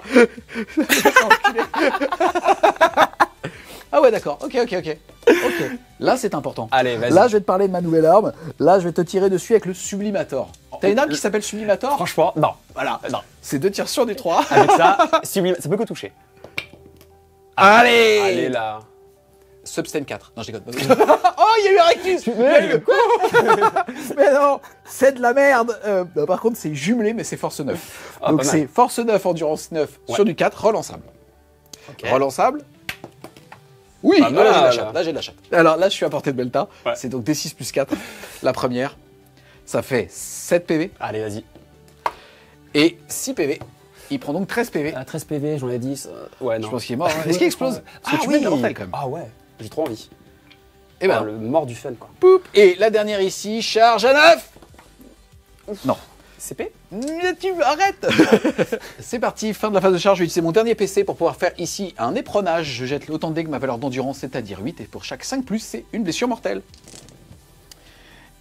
Ah ouais, d'accord, ok. Là, c'est important. Allez, vas-y. Là, je vais te parler de ma nouvelle arme. Là, je vais te tirer dessus avec le Sublimator. T'as une arme qui s'appelle Sublimator? Franchement, non. Voilà, Non. c'est 2 tirs sur du 3. Avec ça, ça peut que toucher. Allez Allez là. Substain 4. Non, je déconne. Oh, il y a eu un rectus. Mais non, c'est de la merde. Bah, par contre, c'est jumelé, mais c'est force 9. Ah, Donc pas mal. c'est force 9, endurance 9 sur du 4, relançable. Ok. Relançable. Oui, Pas là, j'ai de la mal. chatte. Là, j'ai de la chatte. Alors là, je suis à portée de Belta. Ouais. C'est donc D6 plus 4. La première, ça fait 7 PV Allez, vas-y. et 6 PV. Il prend donc 13 PV. 13 PV, j'en ai 10. Ouais, non. Je pense qu'il est mort. Hein. Est-ce qu'il explose? Parce que tu mets de la mortelle quand même. Ah ouais, j'ai trop envie. Et ben, Le mort du fun, quoi. poup. Et la dernière ici, charge à 9. Non. CP? Arrête. C'est parti, fin de la phase de charge. Je vais utiliser mon dernier PC pour pouvoir faire ici un éperonnage. Je jette autant de dés que ma valeur d'endurance, c'est-à-dire 8. Et pour chaque 5+, c'est une blessure mortelle.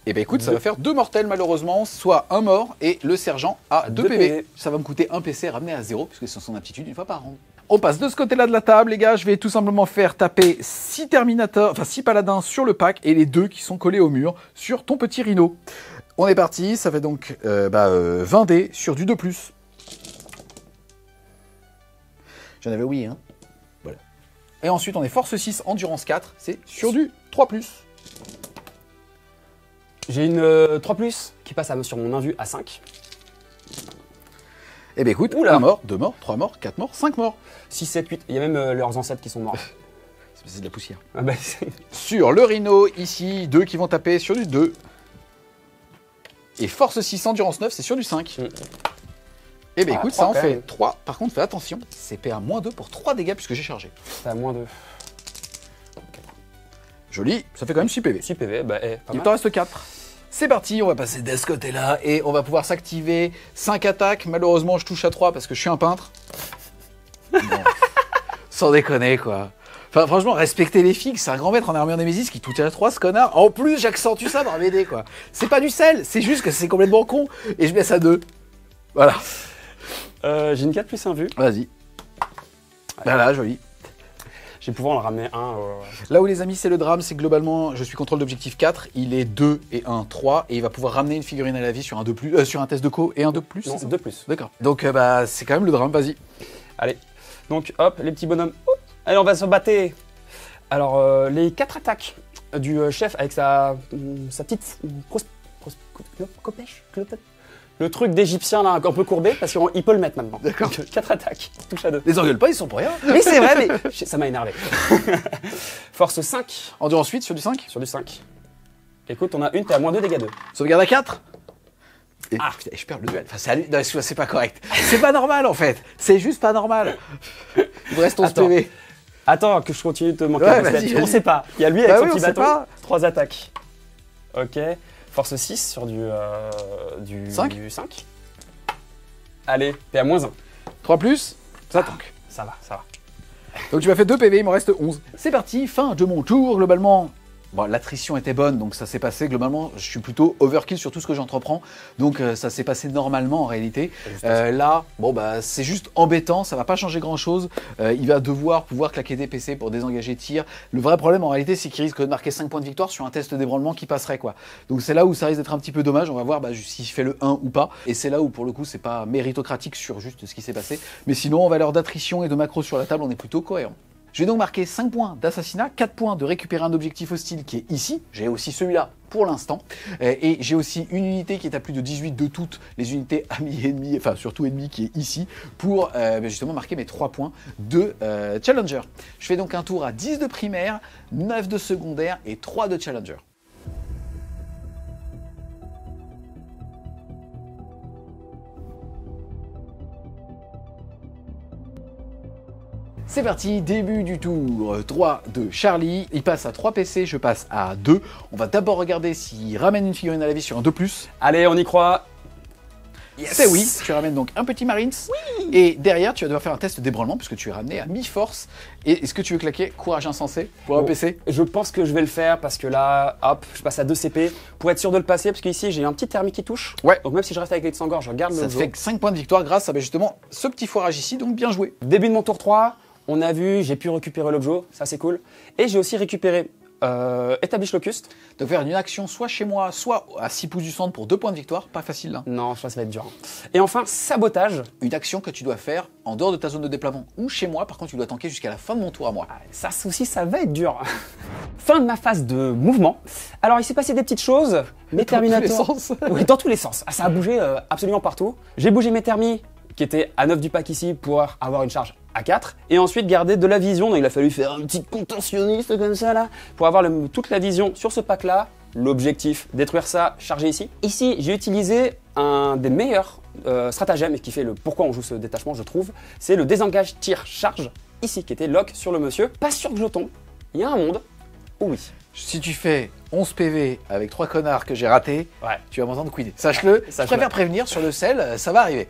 Et ben écoute, ça va faire 2 mortels malheureusement, soit un mort et le sergent a 2 2 PV. PV. Ça va me coûter un PC ramené à 0, puisque c'est son aptitude une fois par round. On passe de ce côté-là de la table, les gars. Je vais tout simplement faire taper 6 Terminators, enfin 6 paladins sur le pack et les 2 qui sont collés au mur sur ton petit rhino. On est parti, ça fait donc 20 dés sur du 2+. J'en avais oui, hein. Voilà. Et ensuite, on est force 6, endurance 4, c'est sur du 3+. J'ai une 3+, qui passe sur mon invu à 5. Eh ben écoute, Oula. 1 mort, 2 morts, 3 morts, 4 morts, 5 morts. 6, 7, 8. Il y a même leurs ancêtres qui sont morts. C'est de la poussière. Ah bah, Sur le rhino, ici, 2 qui vont taper sur du 2. Et force 6, endurance 9, c'est sur du 5. Eh ben Ah, écoute, 3 ça en quand fait même. 3. Par contre, fais attention, c'est PA-2 pour 3 dégâts puisque j'ai chargé. c'est à moins de Joli, ça fait quand même 6 PV. 6 PV. Bah, pas Il mal. t'en reste 4. C'est parti, on va passer de ce côté-là et on va pouvoir s'activer 5 attaques. Malheureusement, je touche à 3 parce que je suis un peintre. Bon. Sans déconner, quoi. Enfin, franchement, respectez les figues, c'est un grand maître en armure Némésis qui touche à 3, ce connard. En plus, j'accentue ça dans m'aider, quoi. C'est pas du sel, c'est juste que c'est complètement con. Et je baisse à 2. Voilà. J'ai une 4 plus 1 vue. Vas-y. Voilà, joli. Je vais pouvoir en ramener un. Là où les amis c'est le drame, c'est que globalement je suis contrôle d'objectif 4, il est 2 et 1, 3, et il va pouvoir ramener une figurine à la vie sur un 2+, sur un test de co et un 2+. Non, c'est ça 2 plus. D'accord. Donc c'est quand même le drame, vas-y. Allez. Donc, hop, les petits bonhommes. Hop. Allez, on va se battre. Alors, les 4 attaques du chef avec sa petite copèche. Le truc d'égyptien là, un peu courbé, parce qu'il peut le mettre maintenant. D'accord. 4 attaques, touche à 2. Les engueule pas, ils sont pour rien. Oui, c'est vrai, mais ça m'a énervé. Force 5 Endurance 8 sur du 5. sur du 5. Écoute, on a une, t'es à moins 2 dégâts 2. Sauvegarde à 4. Et putain, je perds le duel. Enfin, non, c'est pas correct. C'est pas normal en fait. C'est juste pas normal. Il me reste 11 Attends. PV. Attends, que je continue de te manquer Ouais, parce que vas-y, on vas-y. sait pas. Il y a lui avec Bah son oui, petit on sait bâton. pas. 3 attaques. Ok. Force 6 sur du 5. 5. Allez, t'es à -1. 3 plus, ça tank. Ça va, ça va. Donc tu m'as fait 2 PV, il m'en reste 11. C'est parti, fin de mon tour, globalement. Bon, l'attrition était bonne, donc ça s'est passé. Globalement, je suis plutôt overkill sur tout ce que j'entreprends. Donc ça s'est passé normalement en réalité. Là, bon bah c'est juste embêtant, ça va pas changer grand chose. Il va devoir pouvoir claquer des PC pour désengager tir. Le vrai problème en réalité, c'est qu'il risque de marquer 5 points de victoire sur un test d'ébranlement qui passerait quoi. Donc c'est là où ça risque d'être un petit peu dommage. On va voir s'il fait le 1 ou pas. Et c'est là où pour le coup, c'est pas méritocratique sur juste ce qui s'est passé. Mais sinon, en valeur d'attrition et de macro sur la table, on est plutôt cohérent. Je vais donc marquer 5 points d'assassinat, 4 points de récupérer un objectif hostile qui est ici. J'ai aussi celui-là pour l'instant. Et j'ai aussi une unité qui est à plus de 18 de toutes les unités amis et ennemis, enfin surtout ennemis qui est ici, pour justement marquer mes 3 points de Challenger. Je fais donc un tour à 10 de primaire, 9 de secondaire et 3 de Challenger. C'est parti, début du tour 3 de Charlie. Il passe à 3 PC, je passe à 2. On va d'abord regarder s'il ramène une figurine à la vie sur un 2+. Allez, on y croit. Yes. C'est oui, tu ramènes donc un petit Marines. Oui. Et derrière, tu vas devoir faire un test d'ébranlement puisque tu es ramené à mi-force. Et est-ce que tu veux claquer courage insensé pour un PC? Je pense que je vais le faire parce que là, hop, je passe à 2 CP pour être sûr de le passer parce qu'ici j'ai un petit thermique qui touche. Ouais. Donc même si je reste avec les sans-gorge, je regarde le Ça te fait 5 points de victoire grâce à justement ce petit foirage ici, donc bien joué. Début de mon tour 3, on a vu, j'ai pu récupérer l'objet, ça c'est cool. Et j'ai aussi récupéré Établish Locust. Donc faire une action soit chez moi, soit à 6 pouces du centre pour 2 points de victoire, pas facile là. Non, je pense que ça va être dur. Et enfin, Sabotage. Une action que tu dois faire en dehors de ta zone de déploiement ou chez moi, par contre tu dois tanker jusqu'à la fin de mon tour à moi. Ça aussi, ça va être dur. Fin de ma phase de mouvement. Alors il s'est passé des petites choses. Mes Terminators. Dans tous les sens. Oui, dans tous les sens. Ça a bougé absolument partout. J'ai bougé mes thermis qui étaient à 9 du pack ici pour avoir une charge à 4 et ensuite garder de la vision. Donc il a fallu faire un petit contentionniste comme ça là pour avoir toute la vision sur ce pack là. L'objectif, détruire ça, charger ici. Ici, j'ai utilisé un des meilleurs stratagèmes et qui fait le pourquoi on joue ce détachement, je trouve. C'est le désengage, tir, charge, ici, qui était lock sur le monsieur. Pas sûr que je tombe. Il y a un monde où oui. Si tu fais 11 PV avec 3 connards que j'ai ratés, Ouais. tu vas m'entendre quitter. Sache-le, je préfère prévenir sur le sel, ça va arriver.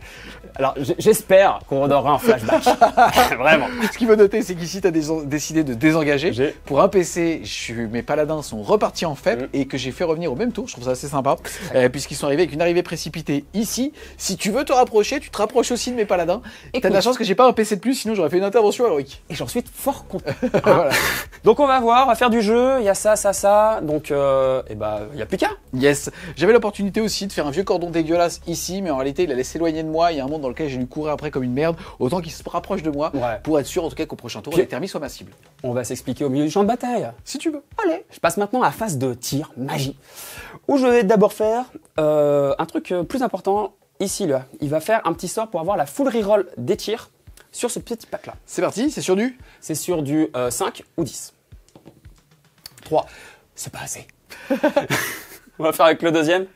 Alors, j'espère qu'on aura un flashback. Vraiment. Ce qu'il faut noter, c'est qu'ici, tu as décidé de désengager. J'ai- Pour un PC, mes paladins sont repartis en faible et que j'ai fait revenir au même tour. Je trouve ça assez sympa, puisqu'ils sont arrivés avec une arrivée précipitée ici. Si tu veux te rapprocher, tu te rapproches aussi de mes paladins. Et t'as de la chance que j'ai pas un PC de plus, sinon j'aurais fait une intervention héroïque. Et j'en suis fort content. Voilà. Donc on va voir, on va faire du jeu. Il y a ça, ça, ça. Donc, et bah, il y a plus qu'à. Yes, j'avais l'opportunité aussi de faire un vieux cordon dégueulasse ici, mais en réalité il allait s'éloigner de moi. Il y a un monde dans lequel j'ai dû courir après comme une merde. Autant qu'il se rapproche de moi Ouais. pour être sûr en tout cas qu'au prochain tour Puis- les thermis soient ma cible. On va s'expliquer au milieu du champ de bataille. Si tu veux. Allez, je passe maintenant à la phase de tir, magie, où je vais d'abord faire un truc plus important, ici là. Il va faire un petit sort pour avoir la full reroll des tirs sur ce petit pack là. C'est parti, c'est sur du. C'est sur du 5 ou 10. 3, c'est pas assez. On va faire avec le deuxième.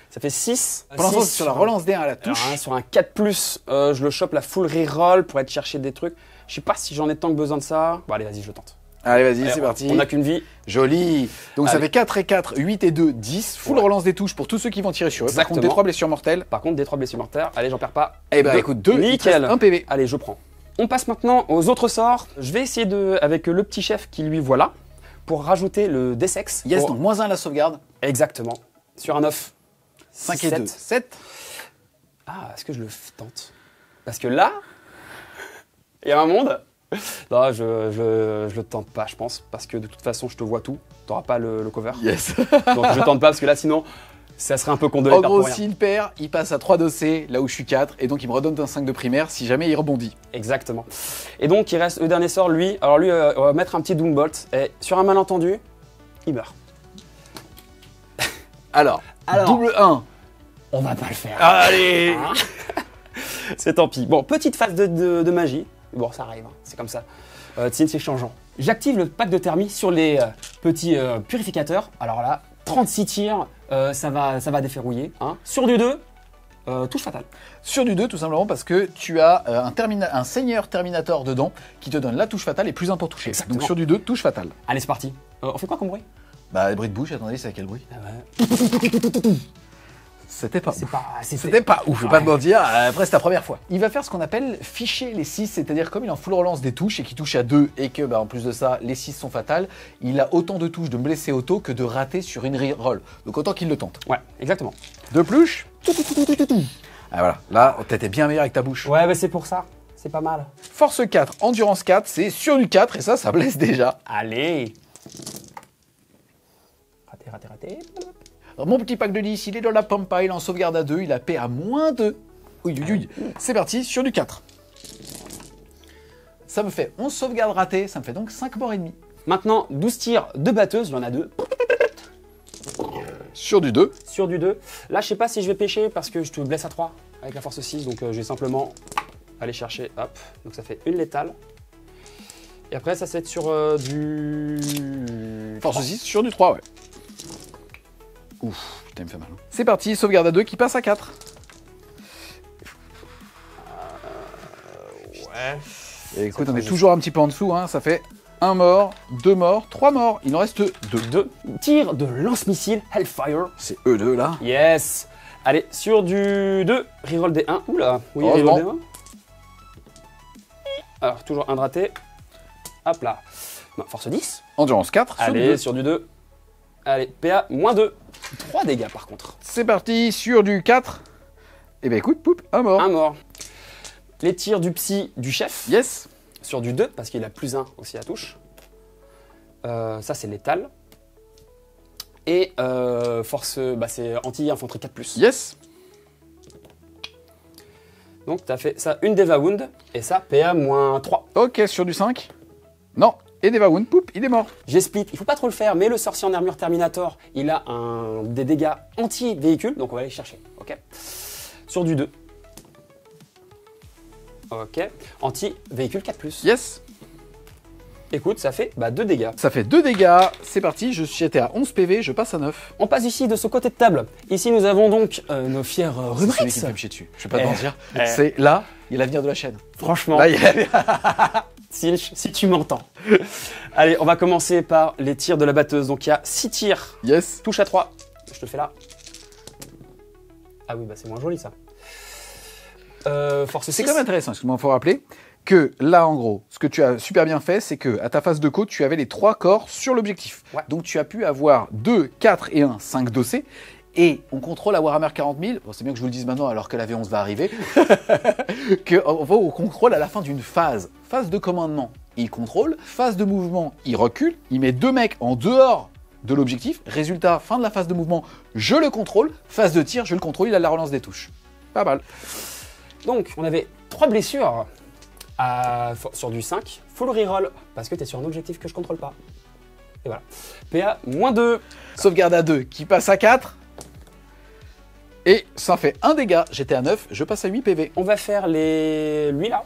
Ça fait 6. Pour l'instant, c'est sur la relance D1 à la touche. Alors, sur un 4+, je le chope la full reroll pour être chercher des trucs. Je sais pas si j'en ai tant que besoin de ça. Bon allez, vas-y, je le tente. Allez, vas-y, Allez, c'est parti. On n'a qu'une vie. Joli. Donc ça Allez. fait 4 et 4, 8 et 2, 10. Full Ouais. relance des touches pour tous ceux qui vont tirer sur eux. Par contre, Exactement. des 3 blessures mortelles. Par contre, des 3 blessures mortelles. Allez, j'en perds pas. Eh ben Deux. écoute, 2, Nickel. 1 PV. Allez, je prends. On passe maintenant aux autres sorts. Je vais essayer avec le petit chef qui lui voilà pour rajouter le D6. Yes, Pour- donc moins 1 à la sauvegarde. Exactement. Sur un 9. 5 et 2, 7. Ah, est-ce que je le tente? Parce que là, il y a un monde. Non, je le tente pas, je pense. Parce que de toute façon, je te vois tout. T'auras pas le cover. Yes. Donc je tente pas parce que là, sinon, ça serait un peu con de les En perdre pour gros, rien. s'il perd, il passe à 3 dossés, là où je suis 4. Et donc il me redonne un 5 de primaire si jamais il rebondit. Exactement. Et donc, il reste le dernier sort, lui. Alors lui, on va mettre un petit Doombolt. Et sur un malentendu, il meurt. Alors, Alors. double 1. On va pas le faire. Allez. Hein. C'est tant pis. Bon, petite phase de magie. Bon, ça arrive, hein, c'est comme ça. Tiens, c'est changeant. J'active le pack de thermie sur les petits purificateurs. Alors là, 36 tirs, ça va déferrouiller. Hein. Sur du 2, touche fatale. Sur du 2, tout simplement parce que tu as un seigneur Terminator dedans qui te donne la touche fatale et plus 1 pour toucher. Exactement. Donc sur du 2, touche fatale. Allez, c'est parti. On fait quoi comme bruit? Bah, bruit de bouche, attendez, c'est à quel bruit? Ah ouais. C'était pas. C'était pas ouf, je vais pas te mentir, après c'est ta première fois. Il va faire ce qu'on appelle ficher les 6, c'est-à-dire comme il est en full relance des touches et qu'il touche à 2 et que bah, en plus de ça, les 6 sont fatales, il a autant de touches de me blesser auto que de rater sur une reroll. Donc autant qu'il le tente. Ouais, exactement. De plus. Ah voilà, là t'étais bien meilleur avec ta bouche. Ouais, bah c'est pour ça. C'est pas mal. Force 4, endurance 4, c'est sur du 4 et ça blesse déjà. Allez. Raté. Alors, mon petit pack de 10, il est dans la pampa, il est en sauvegarde à 2, il a paix à -2. Oui. C'est parti, sur du 4. Ça me fait 11 sauvegardes ratées, ça me fait donc 5 morts et demi. Maintenant, 12 tirs de batteuse, il y en a 2. Sur du 2. Sur du 2. Là, je sais pas si je vais pêcher parce que je te blesse à 3 avec la force 6, donc je vais simplement aller chercher, hop. Donc ça fait une létale. Et après, ça c'est sur du... Force 6, sur du 3, ouais. Ouf, putain, il me fait mal. C'est parti, sauvegarde à 2 qui passe à 4. Ouais. Et écoute, on est toujours un petit peu en dessous, hein. Ça fait 1 mort, 2 morts, 3 morts. Il en reste 2. 2 tirs de lance-missile Hellfire. C'est eux deux là. Yes. Allez, sur du 2, reroll des 1. Oula, oui, Heureusement. reroll des 1. Alors, toujours un de raté. Hop là. Non, force 10. Endurance 4. Sur du Allez, 2. sur du 2. Allez, PA, -2. 3 dégâts par contre. C'est parti, sur du 4. Et ben écoute, poup, 1 mort. Un mort. Les tirs du psy du chef. Yes. Sur du 2, parce qu'il a +1 aussi à touche. Ça, c'est létal. Et force, bah, c'est anti-infanterie 4+. Yes. Donc, tu as fait ça, une Deva Wound, et ça, PA -3. Ok, sur du 5. Non. Et Deva Wound, poup, il est mort. J'ai split, il faut pas trop le faire, mais le sorcier en armure Terminator, il a des dégâts anti-véhicule, donc on va aller chercher, ok. Sur du 2. Ok. Anti-véhicule 4+. Yes. Écoute, ça fait 2 dégâts. Ça fait 2 dégâts. C'est parti, j'étais à 11 PV, je passe à 9. On passe ici de ce côté de table. Ici, nous avons donc nos fiers C'est celui qui Rubrix. me fait me chier dessus. Je vais pas te Eh, mentir. eh. C'est là, il y a l'avenir de la chaîne. Franchement, Là, il y a... Silch, si tu m'entends. Allez, on va commencer par les tirs de la batteuse. Donc, il y a 6 tirs. Yes. Touche à 3. Je te le fais là. Ah oui, bah c'est moins joli, ça. Force 6. C'est quand même intéressant, excuse-moi, il faut rappeler que là, en gros, ce que tu as super bien fait, c'est que à ta phase de côte, tu avais les 3 corps sur l'objectif. Ouais. Donc tu as pu avoir 2, 4 et 1, 5 dossés. Et on contrôle la Warhammer 40 000, bon, c'est bien que je vous le dise maintenant alors que la V11 va arriver, qu'on contrôle à la fin d'une phase. Phase de commandement, il contrôle. Phase de mouvement, il recule. Il met 2 mecs en dehors de l'objectif. Résultat, fin de la phase de mouvement, je le contrôle. Phase de tir, je le contrôle, il a la relance des touches. Pas mal. Donc, on avait 3 blessures sur du 5. Full reroll, parce que tu es sur un objectif que je contrôle pas. Et voilà. PA -2. Sauvegarde à 2 qui passe à 4. Et ça fait 1 dégât. J'étais à 9, je passe à 8 PV. On va faire lui là.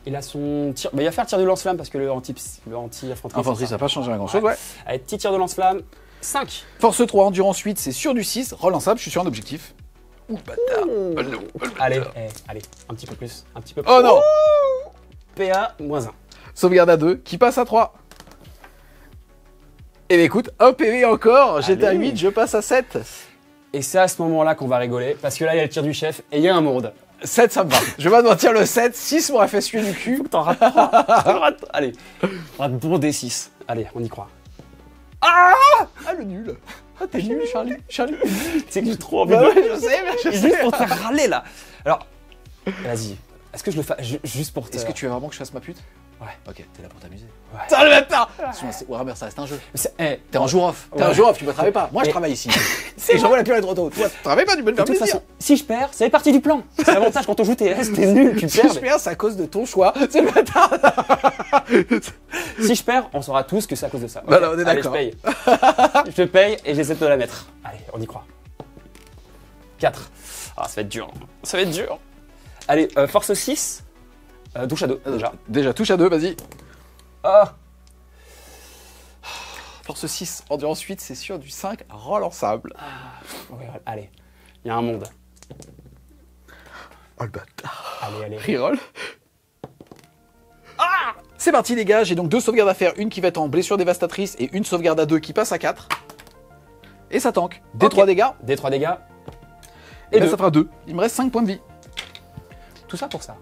Il a son tir. Bah, il va faire tir de lance-flamme parce que le anti-infanterie. Infanterie, ça n'a pas changé grand chose, ouais. Allez, petit tir de lance-flamme. 5. Force 3, endurance 8, c'est sur du 6. Relançable, je suis sur un objectif. Ouh, bâtard. Oh, non, oh, le Allez, bâtard. allez, un petit peu plus. Un petit peu plus. Oh non. PA -1. Sauvegarde à 2 qui passe à 3. Et bien écoute, 1 PV encore. J'étais à Allez. 8, je passe à 7. Et c'est à ce moment-là qu'on va rigoler parce que là, il y a le tir du chef et il y a un monde. 7, ça me va. Je vais pas te mentir, le 7, 6 m'aurait fait suer du cul. T'en rates 3. Allez, on rate bon D6. Allez, on y croit. Ah, le nul. Ah, t'es nul, Charlie. Charlie. Tu sais que j'ai trop envie Bah de... ouais, je sais, mais je Juste sais. pour te faire râler là. Alors, vas-y. Est-ce que je le fais juste pour te... Est-ce que tu veux vraiment que je fasse ma pute? Ouais. Ok, t'es là pour t'amuser. Ouais. Putain, le bâtard. Warhammer, ça reste un jeu. T'es en jour off. T'es Ouais. en jour off, tu me travailles pas. Moi, je Mais- travaille ici. Et j'envoie la purée de retour. Toi, tu travailles pas, tu peux me De faire toute plaisir. façon, si je perds, ça fait partie du plan. C'est l'avantage quand on joue TS, t'es nul, tu Si perds. je perds, c'est à cause de ton choix. C'est le bâtard. Si je perds, on saura tous que c'est à cause de ça. Voilà, on est Allez, d'accord. je paye. Je paye et j'essaie de te la mettre. Allez, on y croit. 4. Ah, ça va être dur. Ça va être dur. Allez, force 6. Touche à 2, déjà. Déjà, touche à 2, vas-y. Ah, Force 6, endurance 8, c'est sûr, du 5, relançable. ouais, allez. Il y a un monde. Oh le bâtard. Allez. Reroll. C'est parti les gars, j'ai donc 2 sauvegardes à faire, une qui va être en blessure dévastatrice et une sauvegarde à 2 qui passe à 4. Et ça tank. D3 dégâts. D3 dégâts. Et ben, deux. ça fera 2. Il me reste 5 points de vie. Tout ça pour ça.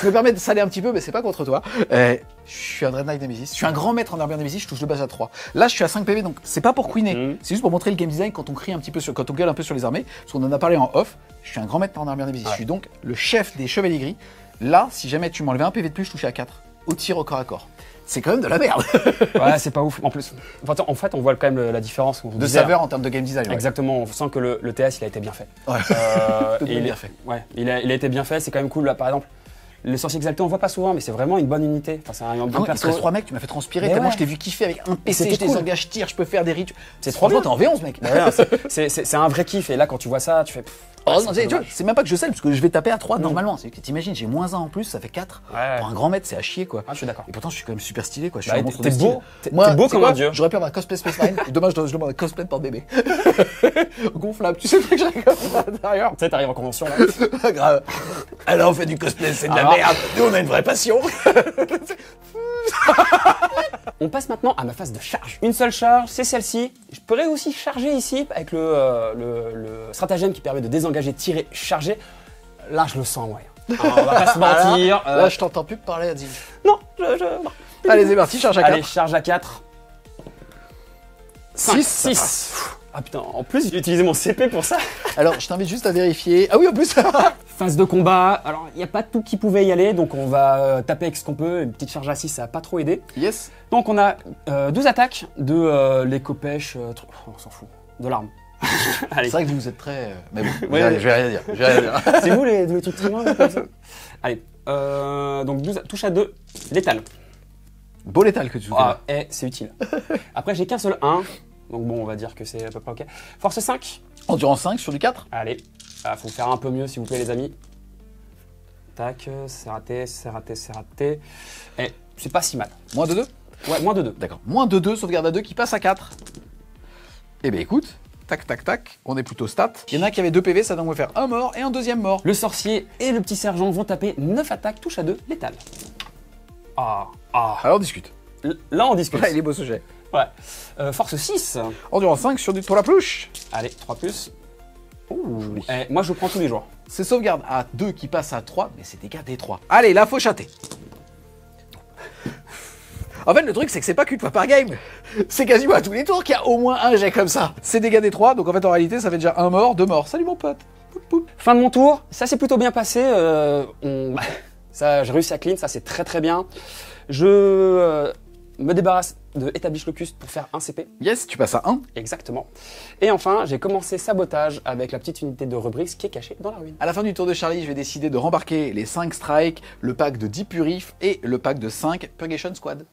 Je me permets de saler un petit peu, mais c'est pas contre toi. Je suis un Dread Knight Nemesis. Je suis un grand maître en Armure Nemesis, je touche de base à 3. Là, je suis à 5 PV, donc c'est pas pour queener. C'est juste pour montrer le game design quand on crie un petit peu sur, quand on gueule un peu sur les armées. Parce qu'on en a parlé en off. Je suis un grand maître en Armure Nemesis. Je suis donc le chef des chevaliers gris. Là, si jamais tu m'enlevais un PV de plus, je touchais à 4. Au tir au corps à corps. C'est quand même de la merde. Ouais, c'est pas ouf. En plus, en fait, on voit quand même la différence. De saveur en termes de game design. Ouais. Exactement, on sent que le TS, il a été bien fait. Ouais. Et il bien fait. Ouais, il a été bien fait, c'est quand même cool. Là, par exemple, le sorcier exalté, on voit pas souvent, mais c'est vraiment une bonne unité. Enfin, c'est un bon Il te perso. reste 3 mecs, tu m'as fait transpirer. Mais Tellement ouais. je t'ai vu kiffer avec un PC, C'était je désengage, je tire, je peux faire des rituels. C'est trop Franchement, bien. t'es en V11, mec. Ouais, c'est un vrai kiff. Et là, quand tu vois ça, tu fais. Oh, c'est non, un peu tu vois, dommage. c'est même pas que je sais, parce que je vais taper à 3 normalement. C'est que t'imagines, j'ai -1 en plus, ça fait 4. Ouais. Pour un grand maître, c'est à chier quoi. Ah, je suis d'accord. Et pourtant, je suis quand même super stylé quoi. Je suis Bah, un monstre t'es de beau. style. T'es beau c'est comme quoi un dieu. J'aurais pu avoir un cosplay Space Marine. Dommage, je demande un cosplay par bébé. Gonflable, tu sais pas que j'ai comme ça à l'intérieur. Tu sais, t'arrives en convention là. Pas grave. Alors, on fait du cosplay, c'est de la Ah. merde. Nous, on a une vraie passion. On passe maintenant à ma phase de charge. Une seule charge, c'est celle-ci. Je pourrais aussi charger ici avec le stratagème qui permet de désengager, tirer, charger. Là, je le sens moyen. Alors, on va pas se mentir. Là, je t'entends plus parler, Adil. Non, non. Allez, c'est parti, charge à 4. Allez, charge à 4. 6. Ah putain, en plus, j'ai utilisé mon CP pour ça. Alors, je t'invite juste à vérifier. Ah oui, en plus. Phase de combat. Alors, il n'y a pas tout qui pouvait y aller, donc on va taper avec ce qu'on peut. Une petite charge à 6, ça n'a pas trop aidé. Yes. Donc, on a 12 attaques de l'éco-pêche, on s'en fout, de l'arme. Allez. C'est vrai que vous êtes très. Mais bon, Ouais, je vais rien dire. Je vais rien dire. C'est vous les trucs trimants comme ça. Allez, donc 12, touche à 2, létal. Beau létal que tu fais. Ah, et c'est utile. Après, j'ai qu'un seul 1, donc bon, on va dire que c'est à peu près ok. Force 5. Endurance 5 sur du 4. Allez, faut faire un peu mieux s'il vous plaît les amis. Tac, c'est raté, c'est raté, c'est raté. Et c'est pas si mal. Moins de 2. Ouais, moins de 2. D'accord. Moins de 2, sauvegarde à 2 qui passe à 4. Eh ben écoute, tac, tac, tac, on est plutôt stat. Il y en a qui avaient 2 PV, ça donc va faire un mort et un deuxième mort. Le sorcier et le petit sergent vont taper 9 attaques, touche à 2, létal. Ah. Alors on discute. Là, on discute. Là, il est beau ce jet. Ouais. Force 6. Endurance 5 sur du 3 la plouche. Allez, 3 plus. Moi, je prends tous les jours. C'est sauvegarde à 2 qui passe à 3, mais c'est dégâts des 3. Allez, là, faut chatter. En fait, le truc, c'est que c'est pas qu'une fois par game. C'est quasiment à tous les tours qu'il y a au moins un jet comme ça. C'est dégâts des 3, donc en fait, en réalité, ça fait déjà un mort, 2 morts. Salut mon pote. Poup, poup. Fin de mon tour, ça s'est plutôt bien passé. Ça, j'ai réussi à clean, ça c'est très très bien. Je me débarrasse de Establish Locust pour faire un CP. Yes, tu passes à 1. Exactement. Et enfin, j'ai commencé sabotage avec la petite unité de Rubrix qui est cachée dans la ruine. À la fin du tour de Charlie, je vais décider de rembarquer les 5 strikes, le pack de 10 purifs et le pack de 5 Purgation Squad.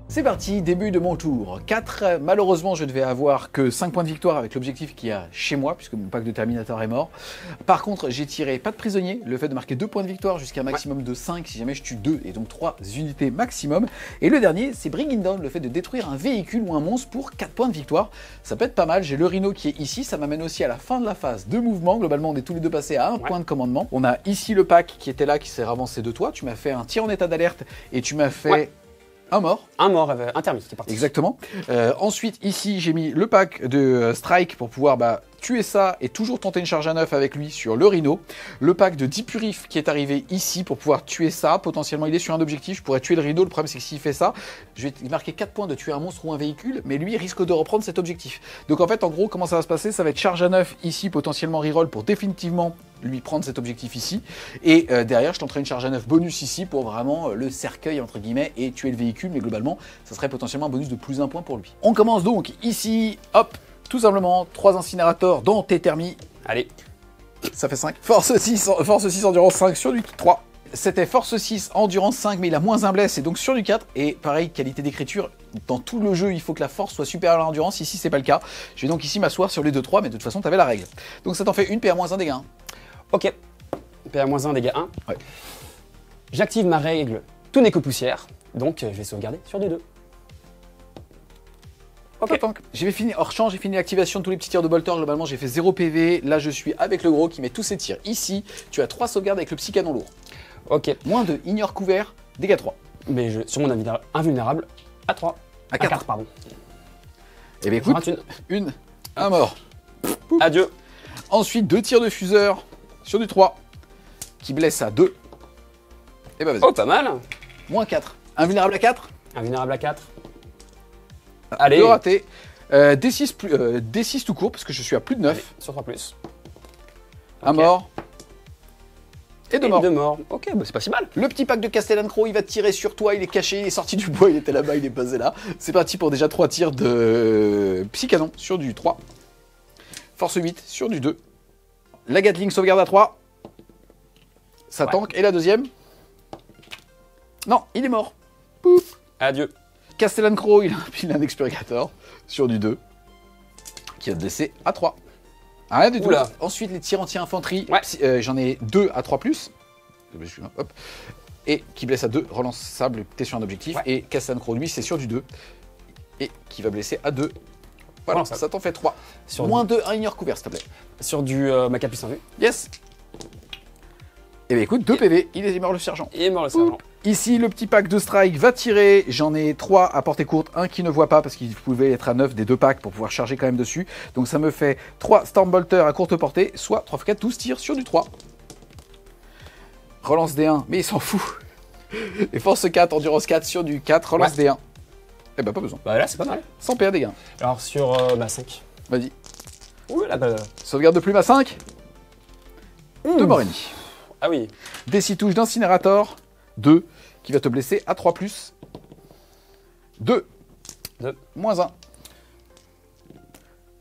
C'est parti, début de mon tour. 4, malheureusement je ne vais avoir que 5 points de victoire avec l'objectif qu'il y a chez moi, puisque mon pack de Terminator est mort. Par contre, j'ai tiré pas de prisonnier, le fait de marquer 2 points de victoire jusqu'à un maximum de 5 si jamais je tue 2, et donc 3 unités maximum. Et le dernier, c'est Bringing Down, le fait de détruire un véhicule ou un monstre pour 4 points de victoire. Ça peut être pas mal, j'ai le Rhino qui est ici, ça m'amène aussi à la fin de la phase de mouvement. Globalement, on est tous les deux passés à un point de commandement. On a ici le pack qui était là, qui s'est avancé de toi. Tu m'as fait un tir en état d'alerte et tu m'as fait... un mort. Un mort, un termite qui est parti. Exactement. Ensuite, ici, j'ai mis le pack de Strike pour pouvoir tuer ça et toujours tenter une charge à 9 avec lui sur le Rhino. Le pack de 10 purifs qui est arrivé ici pour pouvoir tuer ça. Potentiellement, il est sur un objectif. Je pourrais tuer le Rhino. Le problème, c'est que s'il fait ça, je vais marquer 4 points de tuer un monstre ou un véhicule, mais lui, il risque de reprendre cet objectif. Donc en fait, en gros, comment ça va se passer? Ça va être charge à 9 ici, potentiellement reroll pour définitivement lui prendre cet objectif ici. Et derrière, je tenterai une charge à 9 bonus ici pour vraiment le cercueil, entre guillemets, et tuer le véhicule. Mais globalement, ça serait potentiellement un bonus de plus 1 point pour lui. On commence donc ici, hop, tout simplement, 3 incinérateurs dans tes thermies. Allez. Ça fait 5. Force 6, endurance 5 sur du 3. C'était force 6, endurance 5, mais il a moins un bless, et donc sur du 4. Et pareil, qualité d'écriture, dans tout le jeu, il faut que la force soit supérieure à l'endurance. Ici, c'est pas le cas. Je vais donc ici m'asseoir sur les 2-3, mais de toute façon, t'avais la règle. Donc ça t'en fait une PA-1 dégâts. Ok. PA-1, dégâts 1. Ouais. J'active ma règle, tout n'est que poussière. Donc, je vais sauvegarder sur du 2. Ok. J'ai fini hors champ, j'ai fini l'activation de tous les petits tirs de bolter. Globalement, j'ai fait 0 PV. Là, je suis avec le gros qui met tous ses tirs ici. Tu as 3 sauvegardes avec le psy canon lourd. Ok. Moins 2, ignore couvert, dégâts 3. Mais sur mon invulnérable, à 3. À 4. pardon. Et bien J'en écoute, rate une. un mort. Adieu. Ensuite, 2 tirs de fuseur sur du 3 qui blesse à 2. Et bah vas-y. Oh, pas mal. Moins 4. Invulnérable à 4. Invulnérable à 4. Allez. 2 ratés. D6 tout court parce que je suis à plus de 9. Allez, sur 3+. Un Ok. mort. Et 2 morts. 2 morts. Ok, bah c'est pas si mal. Le petit pack de Castellan-Crow, il va tirer sur toi, il est caché, il est sorti du bois, il était là-bas, il est passé là. C'est parti pour déjà 3 tirs de Psycanon sur du 3. Force 8 sur du 2. La Gatling sauvegarde à 3. Ça Ouais. tank. Et la deuxième? Non, il est mort. Adieu. Castellan-Crow, il a un Expurgator sur du 2. Qui va te blesser à 3. Rien du tout. Oula. Ensuite, les tirs anti-infanterie. Ouais. J'en ai 2 à 3+. Hop. Et qui blesse à 2, relançable, t'es sur un objectif. Ouais. Et Castellan-Crow, lui, c'est sur du 2. Et qui va blesser à 2. Voilà, Relançable. ça t'en fait 3. Sur Moins 2, un ignore couvert, s'il te plaît. Sur du ma capuce en vue. Yes. Et bien écoute, 2 PV, il est mort le sergent. Il est mort le sergent. Ici, le petit pack de strike va tirer. J'en ai 3 à portée courte, un qui ne voit pas parce qu'il pouvait être à 9 des 2 packs pour pouvoir charger quand même dessus. Donc ça me fait 3 Stormbolter à courte portée, soit 3 x 4, 12 tirs sur du 3. Relance D1, mais il s'en fout. Et force 4, endurance 4 sur du 4, relance Ouais. D1. Eh ben pas besoin. Bah là, c'est pas mal. Sans PA dégâts. Alors sur ma 5. Vas-y. Ouh là, bah. Sauvegarde de plume à 5. 2 morts et demi. Ah oui. Des 6 touches d'incinérator. 2, qui va te blesser à 3+. 2. 2. Moins 1.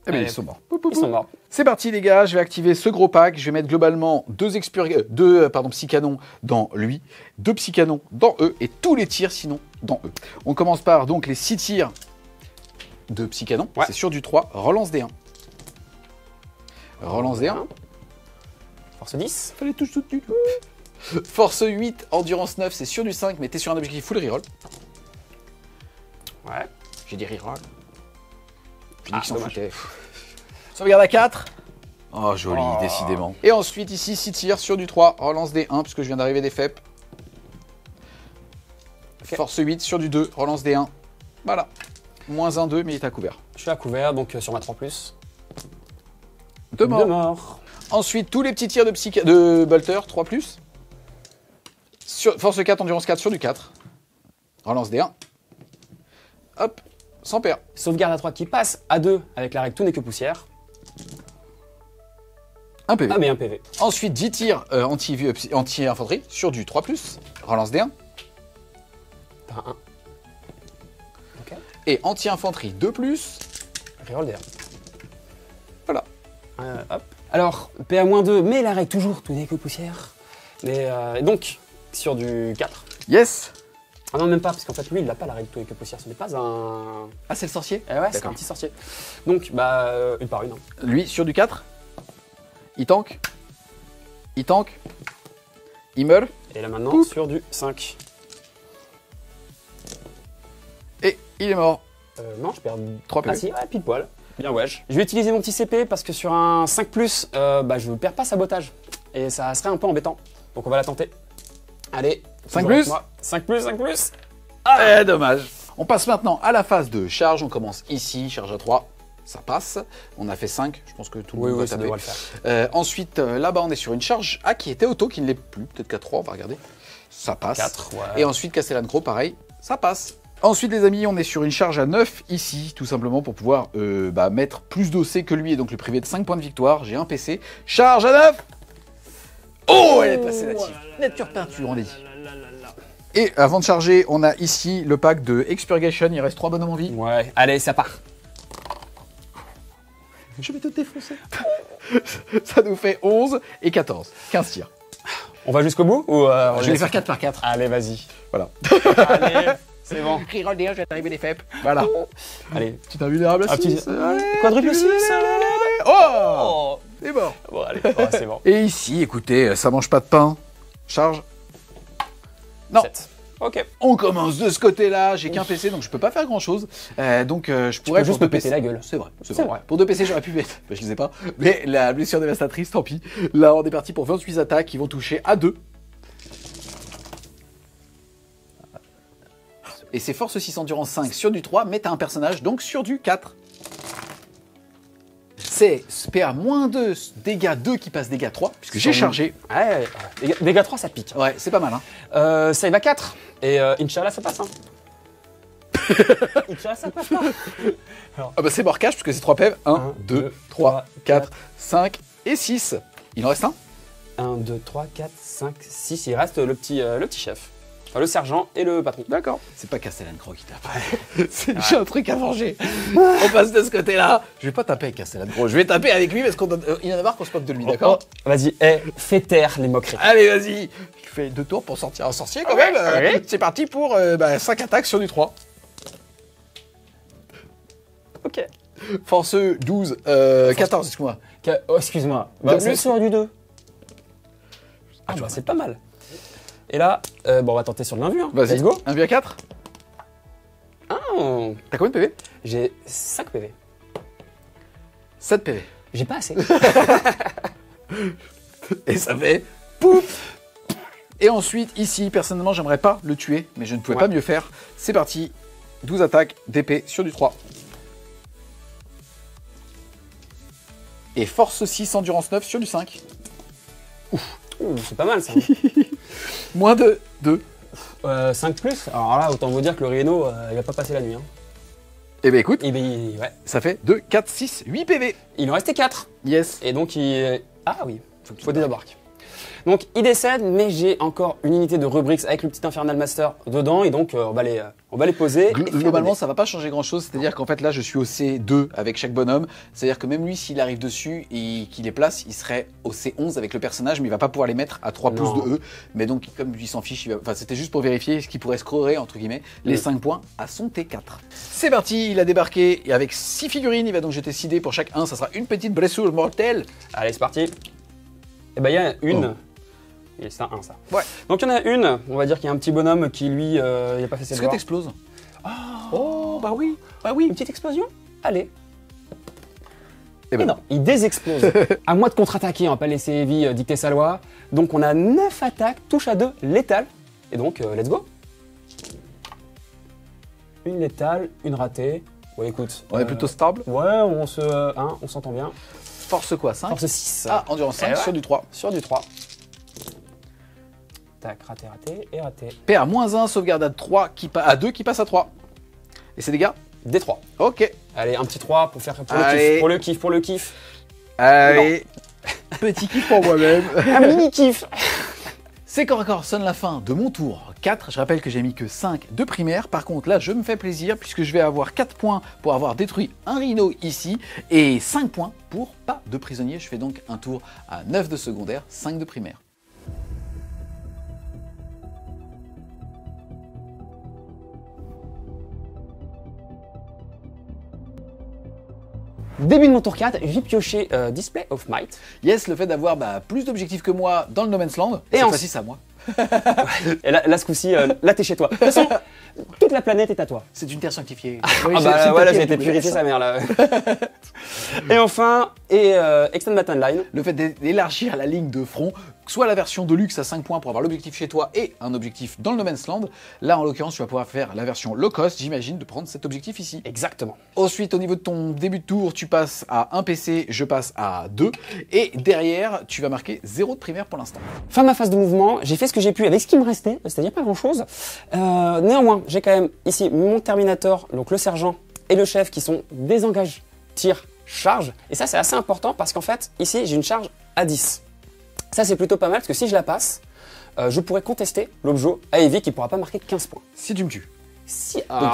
Eh bien, Allez. ils sont morts. Ils sont morts. C'est parti les gars, je vais activer ce gros pack, je vais mettre globalement 2 psycanons dans lui, 2 psycanons dans eux et tous les tirs sinon dans eux. On commence par donc les 6 tirs de psycanon, Ouais. c'est sur du 3, relance D1. Relance D1. Force 10. Fallait tout soutenu. Force 8, endurance 9, c'est sur du 5, mais t'es sur un objectif full reroll. Ouais. J'ai dit reroll. J'ai dit Ah, qu'ils s'en dommage. foutaient. Sauvegarde à 4. Oh, joli, Oh. décidément. Et ensuite, ici, 6 tirs sur du 3. Relance des 1, puisque je viens d'arriver des FEP. Ok. Force 8 sur du 2. Relance des 1. Voilà. Moins 1, 2, mais il est à couvert. Je suis à couvert, donc sur ma 3+. 2 morts. 2 morts. Ensuite, tous les petits tirs de Bolter, 3+. Force 4, endurance 4 sur du 4. Relance des 1. Hop, sans PA. Sauvegarde à 3 qui passe à 2 avec la règle tout n'est que poussière. 1 PV. Ah mais un PV. Ensuite, 10 tirs anti-infanterie sur du 3+. Relance des 1. T'as un 1. Ok. Et anti-infanterie 2+. Reroll d'air. Voilà. Hop. Alors, PA-2, mais la règle toujours tout n'est que poussière. Mais donc, sur du 4. Yes. Ah non, même pas, parce qu'en fait, lui, il n'a pas la règle tout n'est que poussière. Ce n'est pas un. Ah, c'est le sorcier. Eh ouais, c'est D'accord. un petit sorcier. Donc, bah, une par une. Hein. Lui, sur du 4. Il tank. Il tank. Il meurt. Et là maintenant, Poup. sur du 5. Et il est mort. Non, je perds 3 PV. Ah si, ouais, pile poil. Bien wesh. Je vais utiliser mon petit CP parce que sur un 5+, bah, je ne perds pas sabotage. Et ça serait un peu embêtant. Donc on va la tenter. Allez. 5+. toujours avec moi. 5+. Eh, dommage. On passe maintenant à la phase de charge. On commence ici, charge à 3. Ça passe. On a fait 5. Je pense que tout le Oui, monde oui, va ça taper. devrait le faire. Ensuite, là-bas, on est sur une charge A qui était auto, qui ne l'est plus. Peut-être qu'à 3, on va regarder. Ça passe. 4, ouais. Et ensuite, Castellan-Crow, pareil. Ça passe. Ensuite, les amis, on est sur une charge à 9 ici, tout simplement pour pouvoir mettre plus d'OC que lui et donc le priver de 5 points de victoire. J'ai un PC. Charge à 9. Oh, elle est passée native. Nature peinture, on l'a dit. Et avant de charger, on a ici le pack de Expurgation. Il reste 3 bonhommes en vie. Ouais, allez, ça part. Je vais te défoncer. Ça nous fait 11 et 14. 15 tirs. On va jusqu'au bout ou on Je vais les laisse- faire 4 par 4. Allez, vas-y. Voilà. Allez, c'est bon. Reroll D1, je vais t'arriver les FEP. Voilà. Allez. Petit invulnérable à Un petit- 6. Allez. Quadruple 6. Oh, Oh. c'est mort. Bon, allez, oh, c'est bon. Et ici, écoutez, ça mange pas de pain. Charge. Non. 7. Ok. On commence de ce côté-là. J'ai qu'un PC, donc je peux pas faire grand-chose. Donc je pourrais peux juste pour me deux péter PC la gueule. C'est vrai. C'est vrai. Pour 2 PC, j'aurais pu mettre. Bah, je les ai pas. Mais la blessure dévastatrice, tant pis. Là, on est parti pour 28 attaques qui vont toucher à 2. Et c'est force 6 endurance 5 sur du 3, mais t'as un personnage donc sur du 4. C'est PA-2, dégâts 2 qui passe dégâts 3, puisque j'ai chargé. Ouais, dégâts 3, ça pique. Ouais, c'est pas mal. Hein. Save à 4. Et Inch'Allah, ça passe. Hein. Inch'Allah, ça passe pas. Ah bah c'est mort cash, puisque c'est 3 PV. 1, 2, 3, 4, 5 et 6. Il en reste un 1, 2, 3, 4, 5, 6. Il reste le petit chef. Enfin, le sergent et le patron. D'accord. C'est pas Castellan-Croix qui tape. J'ai un truc à venger. On passe de ce côté-là. Je vais pas taper avec Castellan-Croix. Je vais taper avec lui parce qu'il y en a marre qu'on se moque de lui, d'accord? Vas-y, fais taire les moqueries. Allez, vas-y. Je fais 2 tours pour sortir un sorcier quand même. C'est parti pour 5 attaques sur du 3. Ok. Force 12, 14, excuse-moi. Oh, excuse-moi. C'est sur du 2. Ah, bah, c'est pas mal. Et là, on va tenter sur de l'invu. Hein. Vas-y, let's go. 1 à 4. Ah, T'as combien de PV? j'ai 5 PV. 7 PV. J'ai pas assez. Et ça fait pouf. Et ensuite, ici, personnellement, j'aimerais pas le tuer, mais je ne pouvais pas mieux faire. C'est parti. 12 attaques d'épée sur du 3. Et force 6, endurance 9 sur du 5. C'est pas mal ça. Moins 2. 5 plus. Alors là, autant vous dire que le Rhino, il va pas passer la nuit. Hein. Eh ben écoute, Et ben, ouais. ça fait 2, 4, 6, 8 PV. Il en restait 4. Yes. Et donc il. Ah oui, faut débarquer. Donc il décède, mais j'ai encore une unité de Rubrix avec le petit Infernal Master dedans, et donc on va les poser. Globalement, ça va pas changer grand chose, c'est-à-dire qu'en fait là je suis au C2 avec chaque bonhomme, c'est-à-dire que même lui s'il arrive dessus et qu'il les place, il serait au C11 avec le personnage, mais il va pas pouvoir les mettre à 3 pouces de E, mais donc comme il s'en fiche, enfin c'était juste pour vérifier ce qu'il pourrait scorer entre guillemets, les 5 points à son T4. C'est parti, il a débarqué et avec 6 figurines, il va donc jeter 6 dés pour chaque 1, ça sera une petite blessure mortelle. Allez, c'est parti. Et ben il y a une. Et c'est un 1 ça. Ouais. Donc il y en a une, on va dire qu'il y a un petit bonhomme qui lui, il a pas fait ses Est-ce que devoirs. t'exploses? Oh, bah oui, bah oui. Une petite explosion. Allez. Et ben non, il désexplose. À moi de contre-attaquer, on va pas laisser Evie dicter sa loi. Donc on a 9 attaques, touche à 2, létale. Et donc, let's go. Une létale, une ratée. Ouais, écoute. On est plutôt stable. Ouais, on s'entend bien. Force quoi, 5? Force 6. Ah, endurance 5 ouais. sur du 3. Sur du 3. Tac, raté, et raté. PA -1, sauvegarde à 3 à 2 qui passe à 3. Et c'est dégâts? D3. Ok. Allez, un petit 3 pour faire Allez. pour le kiff, pour le kiff. Allez. Petit kiff pour moi-même. Un mini kiff. C'est corps à corps, sonne la fin de mon tour 4. Je rappelle que j'ai mis que 5 de primaire. Par contre, là, je me fais plaisir puisque je vais avoir 4 points pour avoir détruit un rhino ici et 5 points pour pas de prisonnier. Je fais donc un tour à 9 de secondaire, 5 de primaire. Début de mon tour 4, j'ai pioché Display of Might. Yes, le fait d'avoir plus d'objectifs que moi dans le No Man's Land, Et cette en- fois-ci, c'est à moi. Et là ce coup-ci, là t'es chez toi. De toute façon, toute la planète est à toi. C'est une terre sanctifiée. Ah bah voilà, j'ai été purifié sa mère là. Et enfin, Extend Ma Timeline. Le fait d'élargir la ligne de front, soit la version de luxe à 5 points pour avoir l'objectif chez toi et un objectif dans le No Man's Land. Là, en l'occurrence, tu vas pouvoir faire la version low cost, j'imagine, de prendre cet objectif ici. Exactement. Ensuite, au niveau de ton début de tour, tu passes à 1 PC, je passe à 2. Et derrière, tu vas marquer 0 de primaire pour l'instant. Fin de ma phase de mouvement, j'ai fait ce que j'ai pu avec ce qui me restait, c'est-à-dire pas grand-chose. Néanmoins, j'ai quand même ici mon Terminator, donc le sergent et le chef qui sont désengage, tir, charge. Et ça, c'est assez important parce qu'en fait, ici, j'ai une charge à 10. Ça, c'est plutôt pas mal parce que si je la passe, je pourrais contester l'objet à Evie qui pourra pas marquer 15 points. Si tu me tues. Si... Donc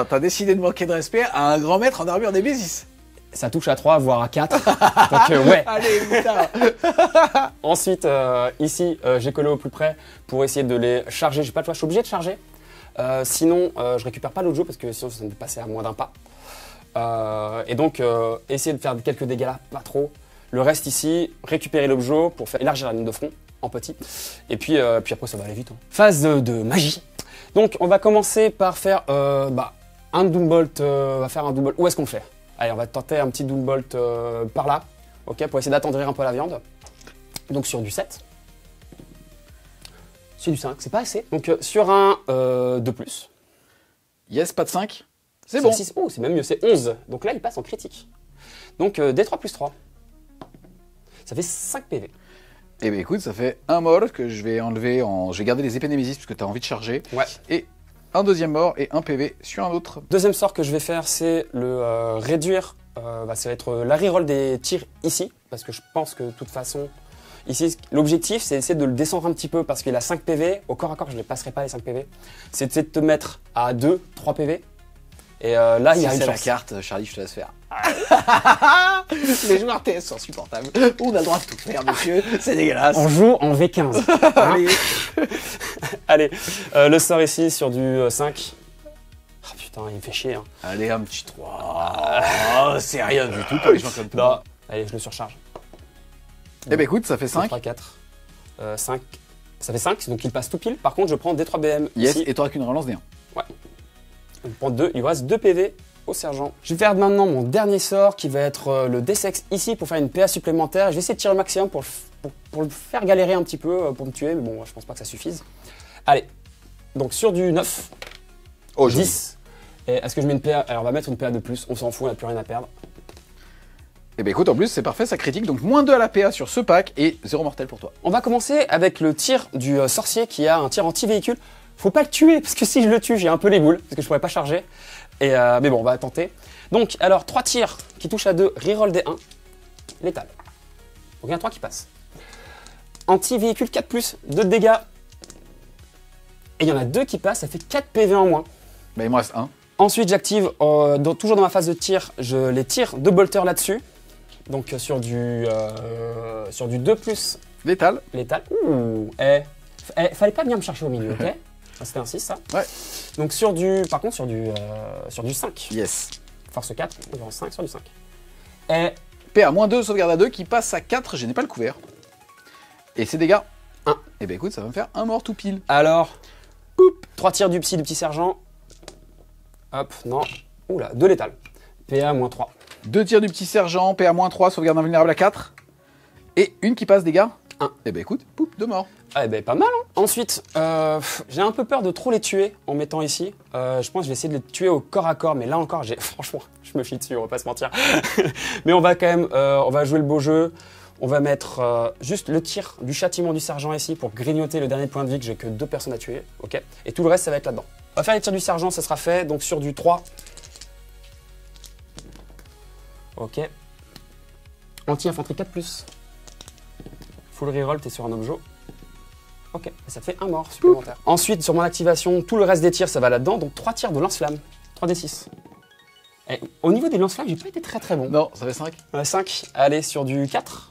t'as décidé de manquer de respect à un grand maître en armure des Bésis. Ça touche à 3, voire à 4. Donc ouais. Allez, putain. Ensuite, ici, j'ai collé au plus près pour essayer de les charger. J'ai pas le choix, je suis obligé de charger. Sinon, je récupère pas l'autre jeu parce que sinon ça me passait à moins d'un pas. Et donc, essayer de faire quelques dégâts là, pas trop. Le reste ici, récupérer l'objet pour faire élargir la ligne de front en petit. Et puis après, ça va aller vite. Hein. Phase de magie. Donc, on va commencer par faire un Doombolt. On va faire un Doombolt. Où est-ce qu'on le fait? Allez, on va tenter un petit Doombolt par là, ok, pour essayer d'attendrir un peu la viande. Donc sur du 7. Sur du 5, c'est pas assez. Donc sur un 2+. Yes, pas de 5. C'est bon. 6. Oh, c'est même mieux, c'est 11. Donc là, il passe en critique. Donc D3 plus 3. Ça fait 5 PV. Eh bien écoute, ça fait un mort que je vais enlever en... Je vais garder les épées Némésis parce que tu as envie de charger. Ouais. Et un deuxième mort et un PV sur un autre. Deuxième sort que je vais faire, c'est le réduire. Ça va être la reroll des tirs ici. Parce que je pense que de toute façon, ici, l'objectif, c'est d'essayer de le descendre un petit peu parce qu'il a 5 PV. Au corps à corps, je ne les passerai pas les 5 PV. C'est d'essayer de te mettre à 2, 3 PV. Et là, il y a une c'est la chance. carte, Charlie, je te laisse faire. Les joueurs TS sont insupportables. On a le droit de tout faire, monsieur. C'est dégueulasse. On joue en V15. Allez. Allez, le sort ici sur du 5. Ah putain, il me fait chier. Hein. Allez, un petit 3. Oh, c'est rien du tout pour les gens comme toi. Allez, je le surcharge. Eh ben écoute, ça fait 5. 3, 4, 5. Ça fait 5, donc il passe tout pile. Par contre, je prends D3 BM Yes, ici. et t'auras qu'une relance D1. Ouais. Je prends 2, il vous reste 2 PV au sergent. Je vais faire maintenant mon dernier sort qui va être le D6 ici pour faire une PA supplémentaire. Je vais essayer de tirer le maximum pour le faire galérer un petit peu, pour me tuer, mais bon, je pense pas que ça suffise. Allez, donc sur du 9, Oh, 10. Et est-ce que je mets une PA? Alors on va mettre une PA de plus, on s'en fout, on n'a plus rien à perdre. Eh ben écoute, en plus, c'est parfait, ça critique. Donc moins 2 à la PA sur ce pack et 0 mortel pour toi. On va commencer avec le tir du sorcier qui a un tir anti-véhicule. Faut pas le tuer, parce que si je le tue, j'ai un peu les boules, parce que je pourrais pas charger. Et mais bon, on va tenter. Donc, alors, 3 tirs qui touchent à 2, reroll des 1, létal. Donc il y en a 3 qui passent. Anti-véhicule 4+, 2 de dégâts. Et il y en a 2 qui passent, ça fait 4 PV en moins. Bah il me reste 1. Ensuite, j'active, toujours dans ma phase de tir, je les tire de bolter là-dessus. Donc sur du 2+, Létal. létal. Ouh, fallait pas bien me chercher au milieu, ok? C'était un 6, ça. Ouais. Donc par contre, sur du 5. Yes. Force 4, environ 5 sur du 5. Et PA moins 2, sauvegarde à 2 qui passe à 4, je n'ai pas le couvert. Et ses dégâts 1. Eh ben écoute, ça va me faire un mort tout pile. Alors, 3 tirs du petit sergent. Hop, non. Oula, 2 létales. PA moins 3. 2 tirs du petit sergent, PA moins 3, sauvegarde invulnérable à 4. Et une qui passe dégâts 1. Eh ben écoute, poup, 2 morts. Ah ben pas mal hein. Ensuite, j'ai un peu peur de trop les tuer en mettant ici. Je pense que je vais essayer de les tuer au corps à corps, mais là encore, franchement, je me chie dessus, on va pas se mentir. Mais on va quand même, on va jouer le beau jeu. On va mettre juste le tir du châtiment du sergent ici pour grignoter le dernier point de vie que j'ai que 2 personnes à tuer. Ok. Et tout le reste, ça va être là-dedans. On va faire les tirs du sergent, ça sera fait. Donc sur du 3. Ok. Anti-infanterie 4+. Full reroll, t'es sur un objet. Ok, ça te fait un mort supplémentaire. Ensuite, sur mon activation, tout le reste des tirs, ça va là-dedans. Donc 3 tirs de lance-flamme. 3d6. Et au niveau des lance-flammes, j'ai pas été très bon. Non, ça fait 5. 5. Allez, sur du 4.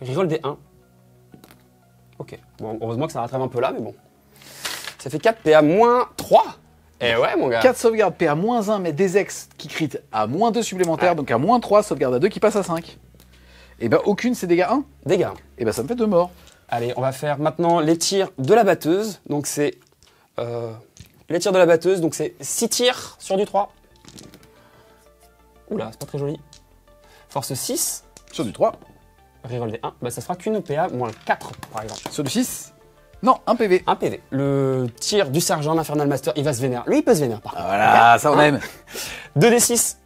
Reroll des 1. Ok. Bon, heureusement que ça rattrape un peu là, mais bon. Ça fait 4 PA moins 3. Eh ouais, mon gars. 4 sauvegardes PA moins 1, mais des ex qui crit à moins 2 supplémentaires, donc à moins 3, sauvegarde à 2 qui passe à 5. Et ben aucune, c'est dégâts 1. Dégâts. Et ben ça me fait 2 morts. Allez, on va faire maintenant les tirs de la batteuse. Donc c'est les tirs de la batteuse. Donc c'est 6 tirs sur du 3. Oula, c'est pas très joli. Force 6. Sur du 3. Reroll des 1. Bah ça sera qu'une PA moins 4 par exemple. Sur du 6. Non, 1 PV. 1 PV. Le tir du sergent, l'Infernal Master, il va se vénérer. Lui, il peut se vénérer par contre. Voilà, Okay. ça on aime. 2d6.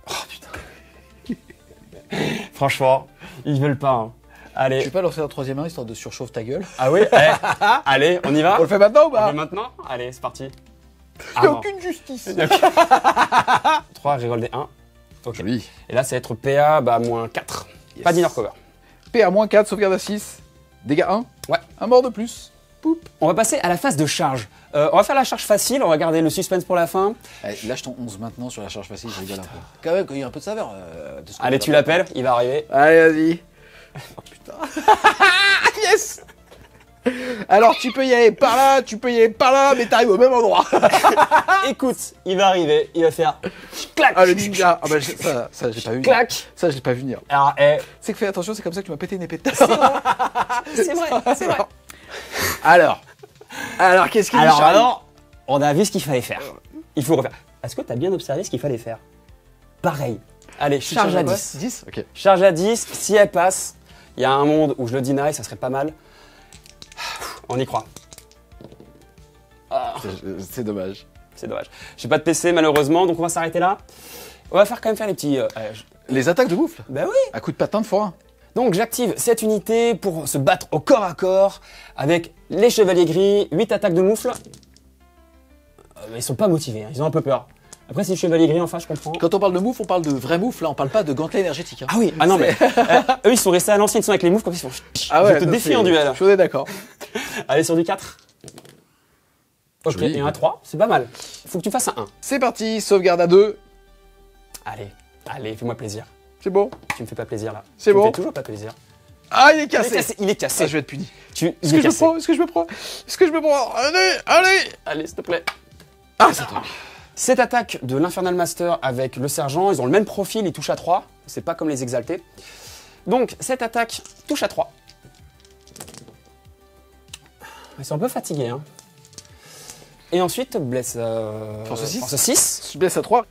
Oh putain. Franchement, ils veulent pas. Hein. Allez. Tu peux pas leur faire un troisième main histoire de surchauffe ta gueule? Ah oui. Allez, on y va. On le fait maintenant ou On pas? le fait maintenant. Allez, c'est parti. Il n'y a aucune justice. 3, reroll des 1. Ok. Joli. Et là, ça va être PA, bah, moins 4. Yes. Pas d'inner cover. PA moins 4, sauvegarde à 6. Dégâts 1. Ouais. Un mort de plus. Poup. On va passer à la phase de charge. On va faire la charge facile, on va garder le suspense pour la fin. Allez, lâche ton 11 maintenant sur la charge facile, je rigole un peu. Quand même, qu'il y a un peu de saveur. De ce qu'on Allez, va tu faire. l'appelles, il va arriver. Allez, vas-y. Oh putain. Yes. Alors, tu peux y aller par là, tu peux y aller par là, mais t'arrives au même endroit. Écoute, il va arriver, il va faire clac. Ah, le ninja. Ah, bah, ça j'ai pas vu. Clac. Ça, je l'ai pas vu venir. Alors, C'est que fais attention, c'est comme ça que tu m'as pété une épée de terre. c'est vrai, c'est vrai. Alors, qu'est-ce qu'il dit, Alors, Charlie? on a vu ce qu'il fallait faire. Il faut refaire. Est-ce que tu as bien observé ce qu'il fallait faire? Pareil. Allez, charge à 10. 10. Ok. Charge à 10, si elle passe, il y a un monde où je le deny, ça serait pas mal. On y croit. C'est dommage. C'est dommage. J'ai pas de PC malheureusement, donc on va s'arrêter là. On va faire quand même faire les petits... Les attaques de moufle. Bah oui. À coup de patin de forain. Donc j'active cette unité pour se battre au corps à corps avec les chevaliers gris, 8 attaques de moufle. Ils sont pas motivés, hein, ils ont un peu peur. Après si le chevalier gris en face, je comprends. Quand on parle de moufle, on parle de vrai moufle, là on parle pas de gantelet énergétique. Hein. Ah oui, ah non mais eux ils sont restés à l'ancienne, ils sont avec les moufles comme ils font. Ah ouais, je te défie en duel. Je suis d'accord. Allez sur du 4. Ok, Joli. et un 3, c'est pas mal. Faut que tu fasses un 1. C'est parti, sauvegarde à 2. Allez, fais-moi plaisir. C'est bon. Tu me fais pas plaisir là. C'est bon. Tu me fais toujours pas plaisir. Ah, il est cassé. Il est cassé. Ah, je vais être puni. Il Est-ce est que je me cassé. prends Est-ce que je me prends Est-ce que je me prends Allez. Allez, s'il te plaît. Ah, c'est toi. Cette attaque de l'Infernal Master avec le sergent, ils ont le même profil, ils touchent à 3. C'est pas comme les exaltés. Donc, cette attaque touche à 3. Ils sont un peu fatigués. Hein. Et ensuite, blesse Force 6. Force 6. Je blesse à 3.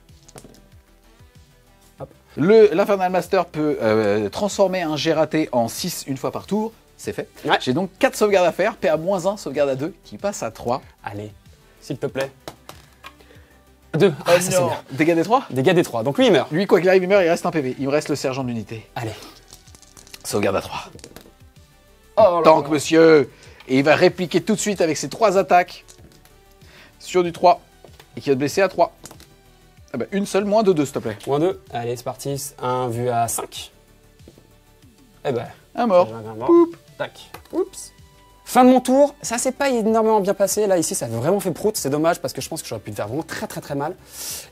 Hop. L'Infernal Master peut transformer un jet raté en 6 une fois par tour. C'est fait. Ouais. J'ai donc 4 sauvegardes à faire. PA-1, sauvegarde à 2, qui passe à 3. Allez, s'il te plaît. 2. Ah, ça, c'est non. bien. Dégâts des 3. Dégâts des 3. Donc lui, il meurt. Lui, quoi qu'il arrive, il meurt, il reste un PV. Il me reste le sergent d'unité. Allez. Sauvegarde à 3. Oh là Tank, là. monsieur. Et il va répliquer tout de suite avec ses 3 attaques sur du 3. Et qui va te blesser à 3. Ah bah, une seule, moins de 2, s'il te plaît. Moins 2. Allez, c'est parti. Un vu à 5. Eh ben. Un mort. j'ai un mort. Poup. Tac. Oups. Fin de mon tour. Ça s'est pas énormément bien passé. Là, ici, ça a vraiment fait prout. C'est dommage parce que je pense que j'aurais pu le faire vraiment très mal.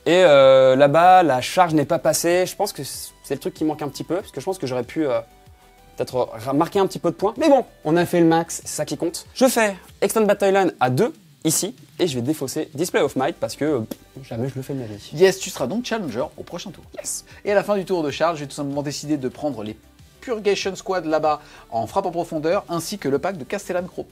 Et là-bas, la charge n'est pas passée. Je pense que c'est le truc qui manque un petit peu. Parce que je pense que j'aurais pu peut-être marquer un petit peu de points. Mais bon, on a fait le max. C'est ça qui compte. Je fais Extend Battle Line à 2 ici. Et je vais défausser Display of Might parce que jamais je le fais de ma vie. Yes, tu seras donc challenger au prochain tour. Yes. Et à la fin du tour de charge, j'ai tout simplement décidé de prendre les Purgation Squad là-bas en frappe en profondeur, ainsi que le pack de Castellan Crow.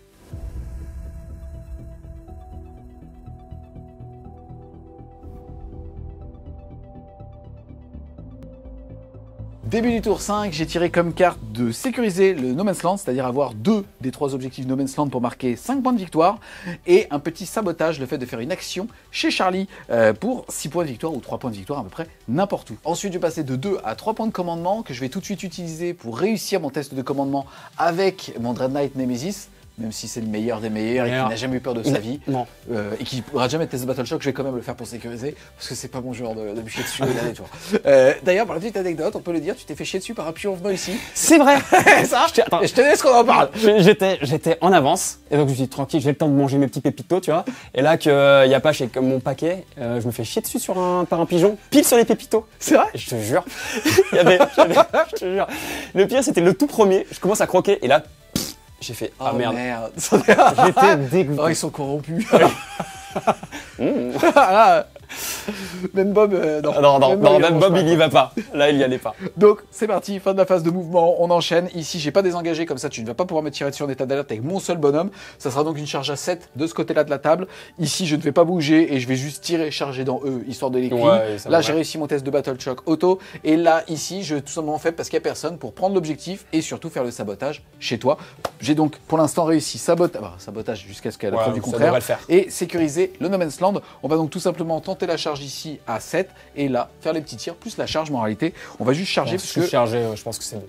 Début du tour 5, j'ai tiré comme carte de sécuriser le No Man's Land, c'est-à-dire avoir 2 des 3 objectifs No Man's Land pour marquer 5 points de victoire, et un petit sabotage, le fait de faire une action chez Charlie pour 6 points de victoire ou 3 points de victoire à peu près n'importe où. Ensuite, je vais passer de 2 à 3 points de commandement que je vais tout de suite utiliser pour réussir mon test de commandement avec mon Dread Knight Nemesis. Même si c'est le meilleur des meilleurs et qui n'a jamais eu peur de sa vie, Non. et qui pourra jamais tester Battle Shock, je vais quand même le faire pour sécuriser, parce que c'est pas mon genre de bûcher dessus et d'aller, tu vois. D'ailleurs, par la petite anecdote, on peut le dire, tu t'es fait chier dessus par un pion venant ici. C'est vrai. Ça, Attends. et je te laisse qu'on en parle. J'étais en avance, et donc je me suis dit tranquille, j'ai le temps de manger mes petits pépitos, tu vois. Et là qu'il n'y a pas chez comme mon paquet, je me fais chier dessus par un pigeon, pile sur les pépitos. C'est vrai? Et je te jure, je te jure. Le pire, c'était le tout premier, je commence à croquer, et là, j'ai fait ah Oh, merde. J'étais dégoûté. Oh, ils sont corrompus. Ah, même Bob, non. Même Bob, il y va pas. Là, il y allait pas. Donc, c'est parti, fin de la phase de mouvement, on enchaîne. Ici, j'ai pas désengagé, comme ça, tu ne vas pas pouvoir me tirer dessus en état d'alerte avec mon seul bonhomme. Ça sera donc une charge à 7 de ce côté-là de la table. Ici, je ne vais pas bouger et je vais juste tirer, charger dans eux, histoire de les clean. Ouais, ça là, va. j'ai réussi mon test de Battle Shock auto. Et là, ici, je tout simplement fait parce qu'il n'y a personne pour prendre l'objectif et surtout faire le sabotage chez toi. J'ai donc, pour l'instant, réussi sabotage jusqu'à ce qu'elle Ouais, preuve du ça contraire. devrait le faire. Et sécuriser le No Man's Land. On va donc tout simplement tenter la charge ici à 7 et là faire les petits tirs plus la charge, mais en réalité on va juste charger parce que chargé, je pense que c'est bon.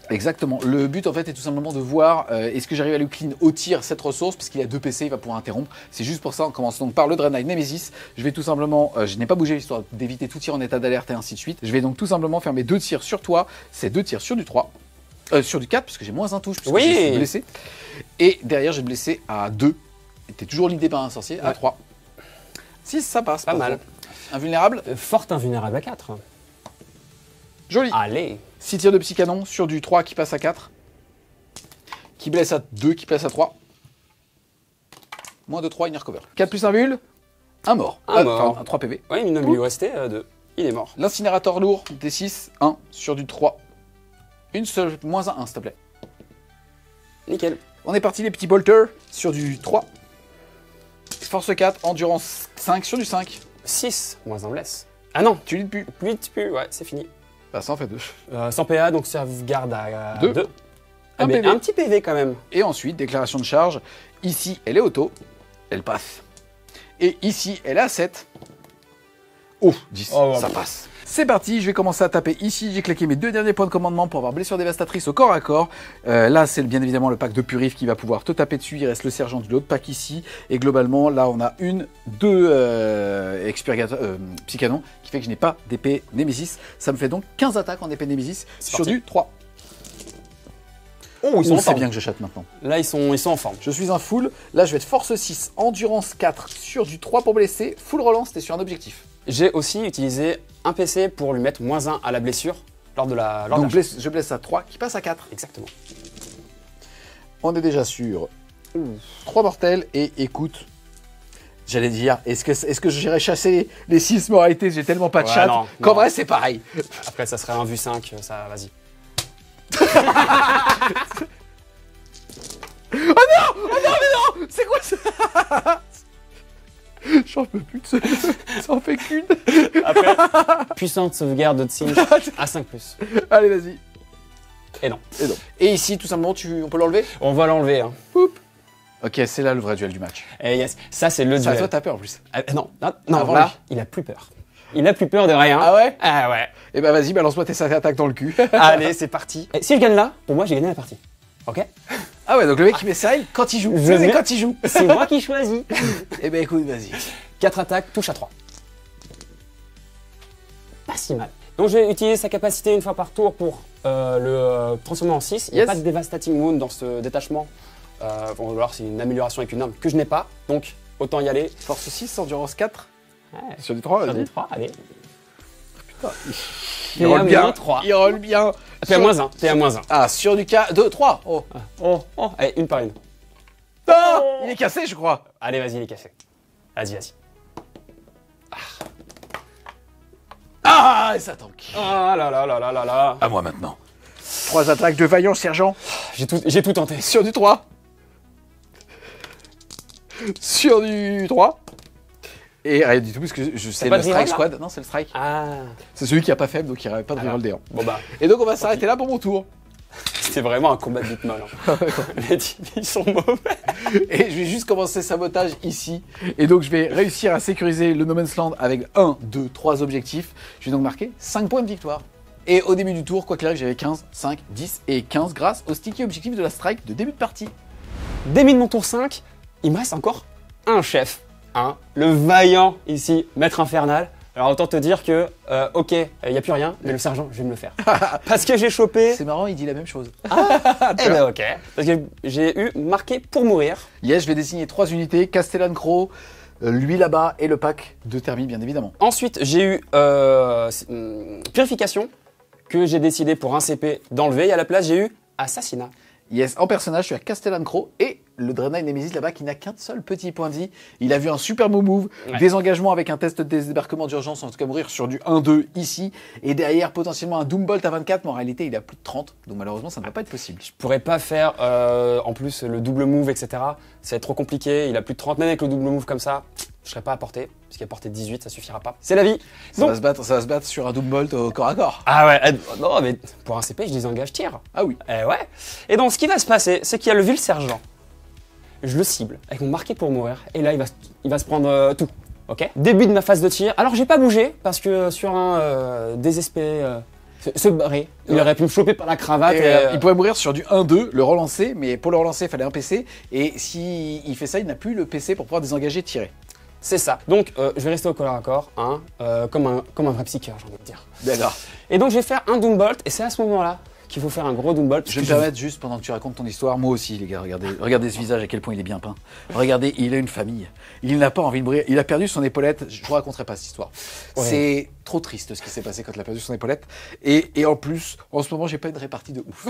exactement, le but en fait est tout simplement de voir est-ce que j'arrive à lui clean au tir cette ressource parce qu'il a 2 PC, il va pouvoir interrompre. C'est juste pour ça, on commence donc par le Dread Knight Nemesis. Je vais tout simplement, je n'ai pas bougé histoire d'éviter tout tir en état d'alerte et ainsi de suite. Je vais donc tout simplement faire mes 2 tirs sur toi, ces 2 tirs sur du 3. Sur du 4 parce que j'ai moins un touche puisque Oui. je suis blessé. Et derrière j'ai blessé à 2. T'es toujours l'idée par un sorcier, à 3. 6, ça passe. Pas mal. toi. Invulnérable. Forte invulnérable à 4. Joli. Allez. 6 tirs de psy-canon sur du 3 qui passe à 4. Qui blesse à 2, qui blesse à 3. Moins de 3, il recover. 4 plus un vul, un mort. Un mort. Enfin, un 3 PV. Oui, mais il lui restait 2. Il est mort. L'incinérateur lourd, D6, 1 sur du 3. Une seule, moins un 1, s'il te plaît. Nickel. On est parti les petits bolters sur du 3. Force 4, endurance 5 sur du 5. 6, moins un blesse. Ah non, Tu lis plus. 8 plus, ouais, c'est fini. Bah ça en fait 2. Sans PA, donc sauvegarde à Deux. 2. Un PV. Un petit PV quand même. Et ensuite, déclaration de charge. Ici, elle est auto. Elle passe. Et ici, elle est à 7. Oh, 10, Oh, ça bon. passe. C'est parti, je vais commencer à taper ici. J'ai claqué mes 2 derniers points de commandement pour avoir blessure dévastatrice au corps à corps. Là, c'est bien évidemment le pack de Purif qui va pouvoir te taper dessus. Il reste le sergent de l'autre pack ici. Et globalement, là, on a 2 Psycanon qui fait que je n'ai pas d'épée Némésis. Ça me fait donc 15 attaques en épée Némésis sur parti. du 3. Oh, ils sont en C'est forme. bien que je chatte maintenant. Là, ils sont en forme. Je suis un full. Là, je vais être force 6, endurance 4 sur du 3 pour blesser. Full relance, t'es sur un objectif. J'ai aussi utilisé un PC pour lui mettre -1 à la blessure lors de la. Donc je blesse à 3 qui passe à 4. Exactement. On est déjà sur 3 mortels et écoute, j'allais dire, est-ce que j'irais chasser les 6 moralités? J'ai tellement pas de Ouais, chat non, qu'en non. vrai c'est pareil. Après, ça serait un vu 5, ça, vas-y. C'est quoi ça? J'en peux plus de ce ça en fait qu'une. Après, puissante sauvegarde de Tsinch à 5+. Allez vas-y. Et non. Et ici tout simplement on peut l'enlever. On va l'enlever. Hein. Ok, c'est là le vrai duel du match. Et yes, ça c'est le Ça, duel. toi t'as peur en plus. Non, Avant là, lui. il a plus peur. Il a plus peur de rien. Ah ouais? Ah ouais. Et bah vas-y, balance-moi tes 5 attaques dans le cul. Allez, c'est parti. Et si je gagne là, pour moi, j'ai gagné la partie. Ok? Ah ouais, donc le mec il met sérieux quand il joue. Je C'est vais- quand il joue. C'est moi qui choisis. Et ben écoute, vas-y. 4 attaques, touche à 3. Pas si mal. Donc je vais utiliser sa capacité une fois par tour pour le transformer en 6. Il n'y a Yes. pas de Devastating Wound dans ce détachement. On va voir, c'est une amélioration avec une arme que je n'ai pas. Donc autant y aller. Force 6, endurance 4. Ouais, Sur du 3, sur vas-y. du 3, allez. Il roule bien. 3. Il roule bien. T'es à -1. T'es à -1. Ah, sur du K. 2, 3. Oh. Oh, oh. Allez, une par une. Ah, il est cassé, je crois. Allez, vas-y, les cafés. Vas-y, vas-y. Ah, et ça tank. Ah là là là là là là. À moi maintenant. 3 attaques de vaillant, sergent. J'ai tout tenté. Sur du 3. Sur du 3. Et rien du tout, parce que c'est pas le de strike reroll, là squad. Non, c'est le strike. Ah. C'est celui qui a pas faible, donc il n'y aurait pas de reroll des 1. Bon bah, Et donc on va s'arrêter là pour mon tour. c'était vraiment un combat de bitmol. Hein. Les types, ils sont mauvais. Et je vais juste commencer sabotage ici. Et donc je vais réussir à sécuriser le No Man's Land avec 1, 2, 3 objectifs. Je vais donc marquer 5 points de victoire. Et au début du tour, quoi qu'il arrive, j'avais 15, 5, 10 et 15 grâce au sticky objectif de la strike de début de partie. Début de mon tour 5, il me reste encore un chef. Le vaillant ici, maître infernal. Alors autant te dire que, ok, il n'y a plus rien, mais le sergent, je vais me le faire. Parce que j'ai chopé... C'est marrant, il dit la même chose. Eh ben ok. Parce que j'ai eu marqué pour mourir. Yes, je vais désigner 3 unités, Castellan Crow, lui là-bas et le pack de Thermie bien évidemment. Ensuite, j'ai eu purification, que j'ai décidé pour un CP d'enlever. Et à la place, j'ai eu assassinat. Yes, en personnage, je suis à Castellan Crow et le Draenei Nemesis là-bas qui n'a qu'un seul petit point de vie. Il a vu un super move, Ouais. désengagement avec un test de débarquement d'urgence, en tout cas mourir sur du 1-2 ici. Et derrière, potentiellement un Doombolt à 24, mais en réalité, il a plus de 30. Donc malheureusement, ça ne va pas être possible. Je pourrais pas faire en plus le double move, etc. Ça va être trop compliqué. Il a plus de 30. Même avec le double move comme ça, je serais pas à portée. Parce qu'à portée de 18, ça suffira pas. C'est la vie. Ça Donc- va se battre sur un Doombolt au corps à corps. Ah ouais, non, mais pour un CP, je désengage tir. Ah oui. Eh ouais. Et donc, ce qui va se passer, c'est qu'il y a le vil sergent. Je le cible avec mon marqué pour mourir. Et là, il va se prendre tout. Ok. Début de ma phase de tir. Alors, j'ai pas bougé parce que sur un désespéré se barrer, il aurait pu me choper par la cravate. Et, Et, il pourrait mourir sur du 1-2, le relancer, mais pour le relancer, il fallait un PC. Et si il fait ça, il n'a plus le PC pour pouvoir désengager et tirer. C'est ça. Donc, je vais rester au corps à corps, hein, comme un vrai psycheur, j'ai envie de dire. D'accord. Et donc, je vais faire un Doombolt. Et c'est à ce moment-là qu'il faut faire un gros Doombolt. Je vais me permettre juste pendant que tu racontes ton histoire, moi aussi les gars, regardez ce visage à quel point il est bien peint. Regardez, il a une famille. Il n'a pas envie de mourir. Il a perdu son épaulette. Je vous raconterai pas cette histoire. Ouais. C'est trop triste ce qui s'est passé quand il a perdu son épaulette. Et en plus, en ce moment, j'ai pas une répartie de ouf.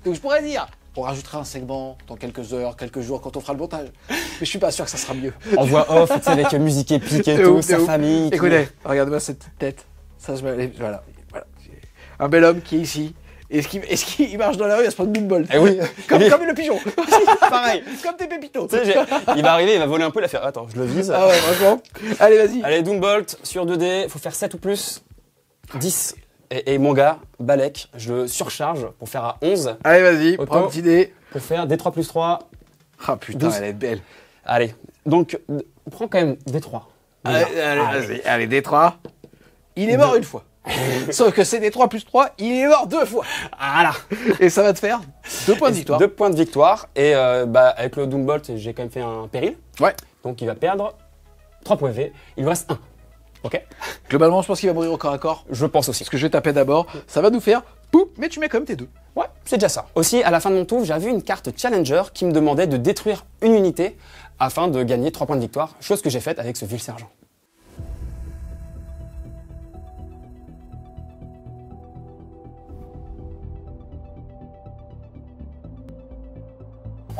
Donc je pourrais dire, on rajoutera un segment dans quelques heures, quelques jours quand on fera le montage. Mais je suis pas sûr que ça sera mieux. En voix off, tu sais, avec musique épique et De tout, ouf, de sa ouf. famille. Écoutez, regardez-moi cette petite tête. Ça, voilà. Un bel homme qui est ici. Est-ce qu'il marche dans la rue, il va se prendre une boule. Eh oui. Comme le pigeon. Pareil. Comme tes pépitos. Tu sais, il va arriver, il va voler un peu, il va faire attends, je le vise. Ah ouais, franchement. Allez, vas-y. Allez, Doombolt sur 2D, faut faire 7 ou plus. 10. Et mon gars, Balek, je le surcharge pour faire à 11. Allez, vas-y, Autant. prends un petit dé. Pour faire D3 plus 3. Ah putain, 12. elle est belle. Allez, donc on prend quand même D3. Allez, D3. Il est mort une fois. Sauf que c'est D3 plus 3, il est mort 2 fois. Voilà. Et ça va te faire 2 points de victoire. 2 points de victoire. Et avec le Doombolt, j'ai quand même fait un péril. Ouais. Donc il va perdre 3 points V. Il lui reste 1. Ok. Globalement, je pense qu'il va mourir au corps à corps. Je pense aussi. Ce que je vais taper d'abord, ça va nous faire pouf, mais tu mets quand même tes 2. Ouais, c'est déjà ça. Aussi, à la fin de mon tour, j'avais vu une carte Challenger qui me demandait de détruire une unité afin de gagner 3 points de victoire, chose que j'ai faite avec ce vil sergent.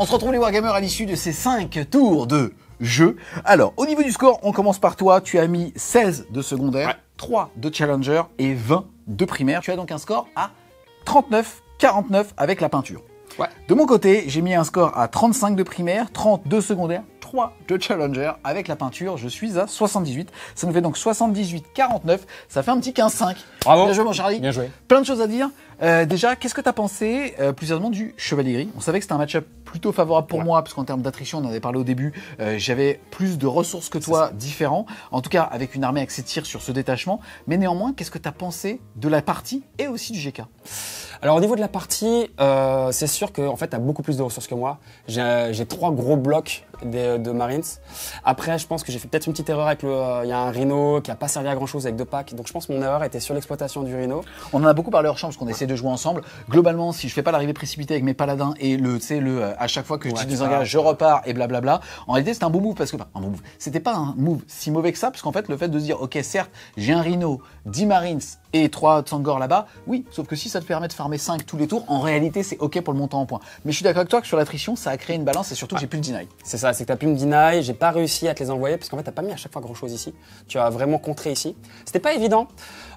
On se retrouve les Wargamers à l'issue de ces 5 tours de jeu. Alors, au niveau du score, on commence par toi. Tu as mis 16 de secondaire, 3 de challenger et 20 de primaire. Tu as donc un score à 39-49 avec la peinture. Ouais. De mon côté, j'ai mis un score à 35 de primaire, 30 de secondaire, 3 de challenger. Avec la peinture, je suis à 78. Ça nous fait donc 78-49. Ça fait un petit 15-5. Bravo. Bien joué, mon Charlie. Bien joué. Plein de choses à dire. Déjà, qu'est-ce que tu as pensé plus sérieusement du Chevalier Gris? On savait que c'était un match-up plutôt favorable pour moi, parce qu'en termes d'attrition, on en avait parlé au début, j'avais plus de ressources que toi, différents. En tout cas, avec une armée axée tir sur ce détachement. Mais néanmoins, qu'est-ce que tu as pensé de la partie et aussi du GK? Alors au niveau de la partie, c'est sûr que en fait, tu as beaucoup plus de ressources que moi. J'ai 3 gros blocs de Marines. Après, je pense que j'ai fait peut-être une petite erreur avec il y a un Rhino qui a pas servi à grand chose avec 2 packs. Donc je pense que mon erreur était sur l'exploitation du Rhino. On en a beaucoup parlé hors champ parce qu'on essaie de jouer ensemble. Globalement, si je fais pas l'arrivée précipitée avec mes paladins et à chaque fois que je désengage, je repars et blablabla. En réalité, c'était un bon move parce que, un bon move. C'était pas un move si mauvais que ça, parce qu'en fait, le fait de se dire, ok, certes, j'ai un Rhino, 10 Marines et 3 Tsangor là-bas, oui, sauf que si ça te permet de farmer 5 tous les tours, en réalité, c'est ok pour le montant en points. Mais je suis d'accord avec toi que sur l'attrition, ça a créé une balance et surtout, j'ai plus le deny. C'est ça, c'est que t'as plus me deny, j'ai pas réussi à te les envoyer parce qu'en fait t'as pas mis à chaque fois grand chose ici. Tu as vraiment contré ici. C'était pas évident.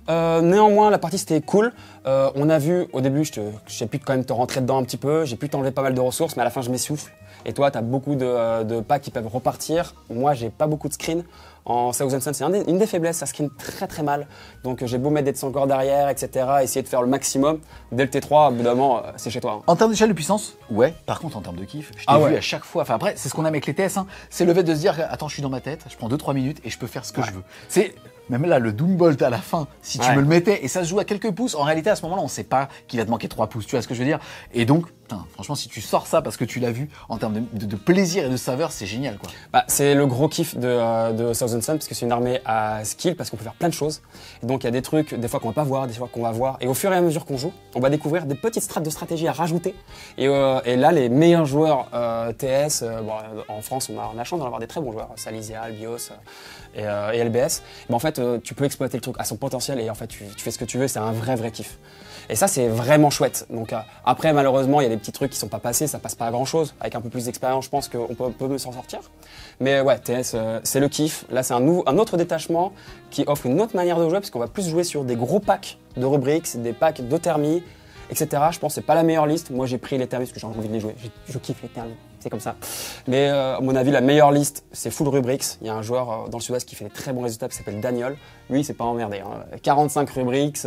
Néanmoins, la partie c'était cool. On a vu au début, j'ai pu quand même te rentrer dedans un petit peu, j'ai pu t'enlever pas mal de ressources, mais à la fin je m'essouffle. Et toi, tu as beaucoup de packs qui peuvent repartir. Moi, j'ai pas beaucoup de screen. En Thousand Sun, c'est une des faiblesses, ça screen très très mal. Donc j'ai beau mettre des encore derrière, etc., essayer de faire le maximum. Dès le T3, au bout d'un moment, c'est chez toi. Hein. En termes d'échelle de puissance, ouais. Par contre, en termes de kiff, je t'ai vu à chaque fois. Enfin après, c'est ce qu'on a avec les TS. Hein. C'est le fait de se dire, attends, je suis dans ma tête, je prends 2-3 minutes et je peux faire ce que je veux. C'est même là, le Doombolt à la fin, si tu me le mettais, et ça se joue à quelques pouces, en réalité, à ce moment-là, on sait pas qu'il va te manquer 3 pouces, tu vois ce que je veux dire? Et donc, putain, franchement, si tu sors ça parce que tu l'as vu, en termes de plaisir et de saveur, c'est génial, quoi. Bah, c'est le gros kiff de Thousand Sun, parce que c'est une armée à skill, parce qu'on peut faire plein de choses. Et donc, il y a des trucs, des fois qu'on va pas voir, des fois qu'on va voir. Et au fur et à mesure qu'on joue, on va découvrir des petites strates de stratégie à rajouter. Et là, les meilleurs joueurs TS, en France, on a la chance d'en avoir des très bons joueurs, Salisial, Bios et LBS. Mais en fait, tu peux exploiter le truc à son potentiel et en fait, tu fais ce que tu veux, c'est un vrai kiff. Et ça, c'est vraiment chouette. Donc après, malheureusement, il y a des petits trucs qui sont pas passés, ça passe pas à grand chose. Avec un peu plus d'expérience, je pense qu'on peut s'en sortir. Mais ouais, TS, c'est le kiff. Là, c'est un autre détachement qui offre une autre manière de jouer parce qu'on va plus jouer sur des gros packs de rubrics, des packs de thermie, etc. Je pense que c'est pas la meilleure liste. Moi, j'ai pris les thermies parce que j'ai envie de les jouer. Je kiffe les thermies. C'est comme ça. Mais à mon avis, la meilleure liste, c'est full rubrics. Il y a un joueur dans le sud-ouest qui fait des très bons résultats qui s'appelle Daniel. Lui, il s'est pas emmerdé. Hein. 45 rubrics,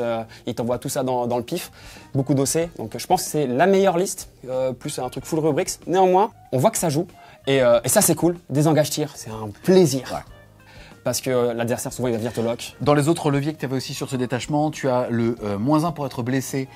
il t'envoie tout ça dans le pif. Beaucoup d'OC. Donc je pense que c'est la meilleure liste, plus un truc full rubrics. Néanmoins, on voit que ça joue. Et ça, c'est cool. Désengage tir, c'est un plaisir. Ouais. Parce que l'adversaire, souvent, il va venir te lock. Dans les autres leviers que tu avais aussi sur ce détachement, tu as le -1 pour être blessé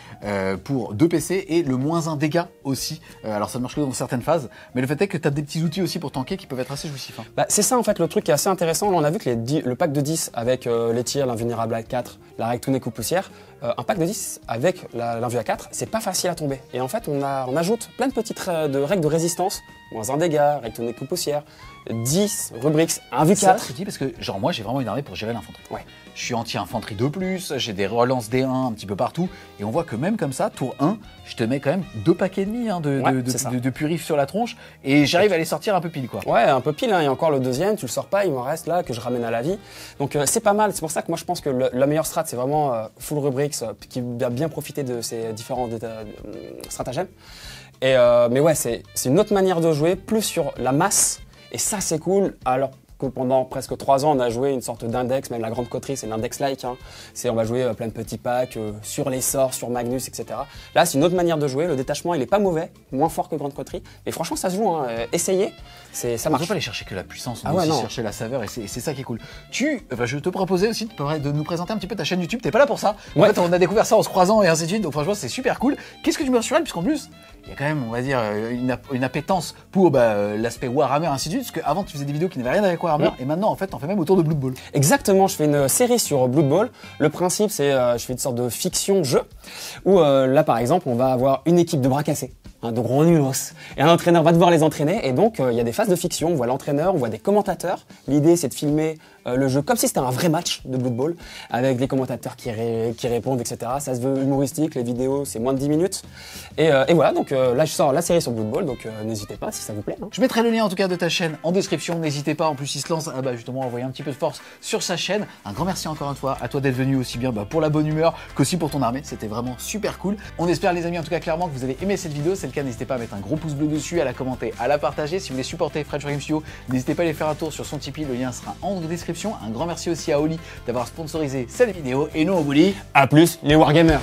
pour 2 PC et le -1 dégâts aussi. Alors ça ne marche que dans certaines phases, mais le fait est que tu as des petits outils aussi pour tanker qui peuvent être assez jouissifs. Hein. Bah, c'est ça en fait le truc qui est assez intéressant. Là, on a vu que le pack de 10 avec les tirs, l'invulnérable à 4, la règle tout coup poussière, un pack de 10 avec l'invu à 4, c'est pas facile à tomber. Et en fait, on ajoute plein de petites règles de résistance, -1 dégâts, règle tout coup poussière, 10 rubrics, 1 C'est ça V4. que je dis parce que genre moi j'ai vraiment une armée pour gérer l'infanterie. Ouais. Je suis anti-infanterie 2+, j'ai des relances D1 un petit peu partout, et on voit que même comme ça, tour 1, je te mets quand même 2 paquets et demi de purif sur la tronche, et j'arrive à les sortir un peu pile quoi. Ouais, un peu pile, hein. Il y a encore le deuxième, tu le sors pas, il m'en reste là que je ramène à la vie. Donc c'est pas mal, c'est pour ça que moi je pense que la meilleure strat c'est vraiment full rubrics qui va bien profiter de ces différents stratagèmes. Mais ouais, c'est une autre manière de jouer, plus sur la masse, et ça c'est cool. Alors que pendant presque 3 ans, on a joué une sorte d'index, même la grande coterie, c'est l'index-like. Hein. On va jouer plein de petits packs sur les sorts, sur Magnus, etc. Là, c'est une autre manière de jouer. Le détachement, il est pas mauvais, moins fort que grande coterie. Mais franchement, ça se joue. Hein. Essayez, ça On ne marche. peut pas aller chercher que la puissance, on Ah doit ouais, aussi non. chercher la saveur et c'est ça qui est cool. Je te proposais aussi de nous présenter un petit peu ta chaîne YouTube. T'es pas là pour ça. En Ouais. fait, on a découvert ça en se croisant et ainsi de suite. Donc franchement, c'est super cool. Qu'est-ce que tu me dis sur elle? Puisqu'en plus, il y a quand même, on va dire, une appétence pour l'aspect Warhammer, ainsi de suite. Parce qu'avant, tu faisais des vidéos qui n'avaient rien avec Warhammer. Et maintenant, en fait, t'en fais même autour de Blood Bowl. Exactement, je fais une série sur Blood Bowl. Le principe, c'est je fais une sorte de fiction-jeu où là, par exemple, on va avoir une équipe de bras cassés, hein, de gros nulos, et un entraîneur va devoir les entraîner. Et donc, il y a des phases de fiction. On voit l'entraîneur, on voit des commentateurs. L'idée, c'est de filmer le jeu comme si c'était un vrai match de Blood Bowl avec des commentateurs qui répondent, etc. Ça se veut humoristique. Les vidéos, c'est moins de 10 minutes. Et voilà, donc là, je sors la série sur Blood Bowl. Donc, n'hésitez pas si ça vous plaît. Hein. Je mettrai le lien en tout cas de ta chaîne en description. N'hésitez pas. En plus, il se lance justement à envoyer un petit peu de force sur sa chaîne. Un grand merci encore une fois à toi d'être venu aussi bien pour la bonne humeur qu'aussi pour ton armée. C'était vraiment super cool. On espère les amis en tout cas clairement que vous avez aimé cette vidéo. Si c'est le cas, n'hésitez pas à mettre un gros pouce bleu dessus, à la commenter, à la partager. Si vous voulez supporter French War Games Studio, n'hésitez pas à aller faire un tour sur son Tipeee. Le lien sera en description. Un grand merci aussi à Oli d'avoir sponsorisé cette vidéo. Et nous on vous dit À plus, les Wargamers.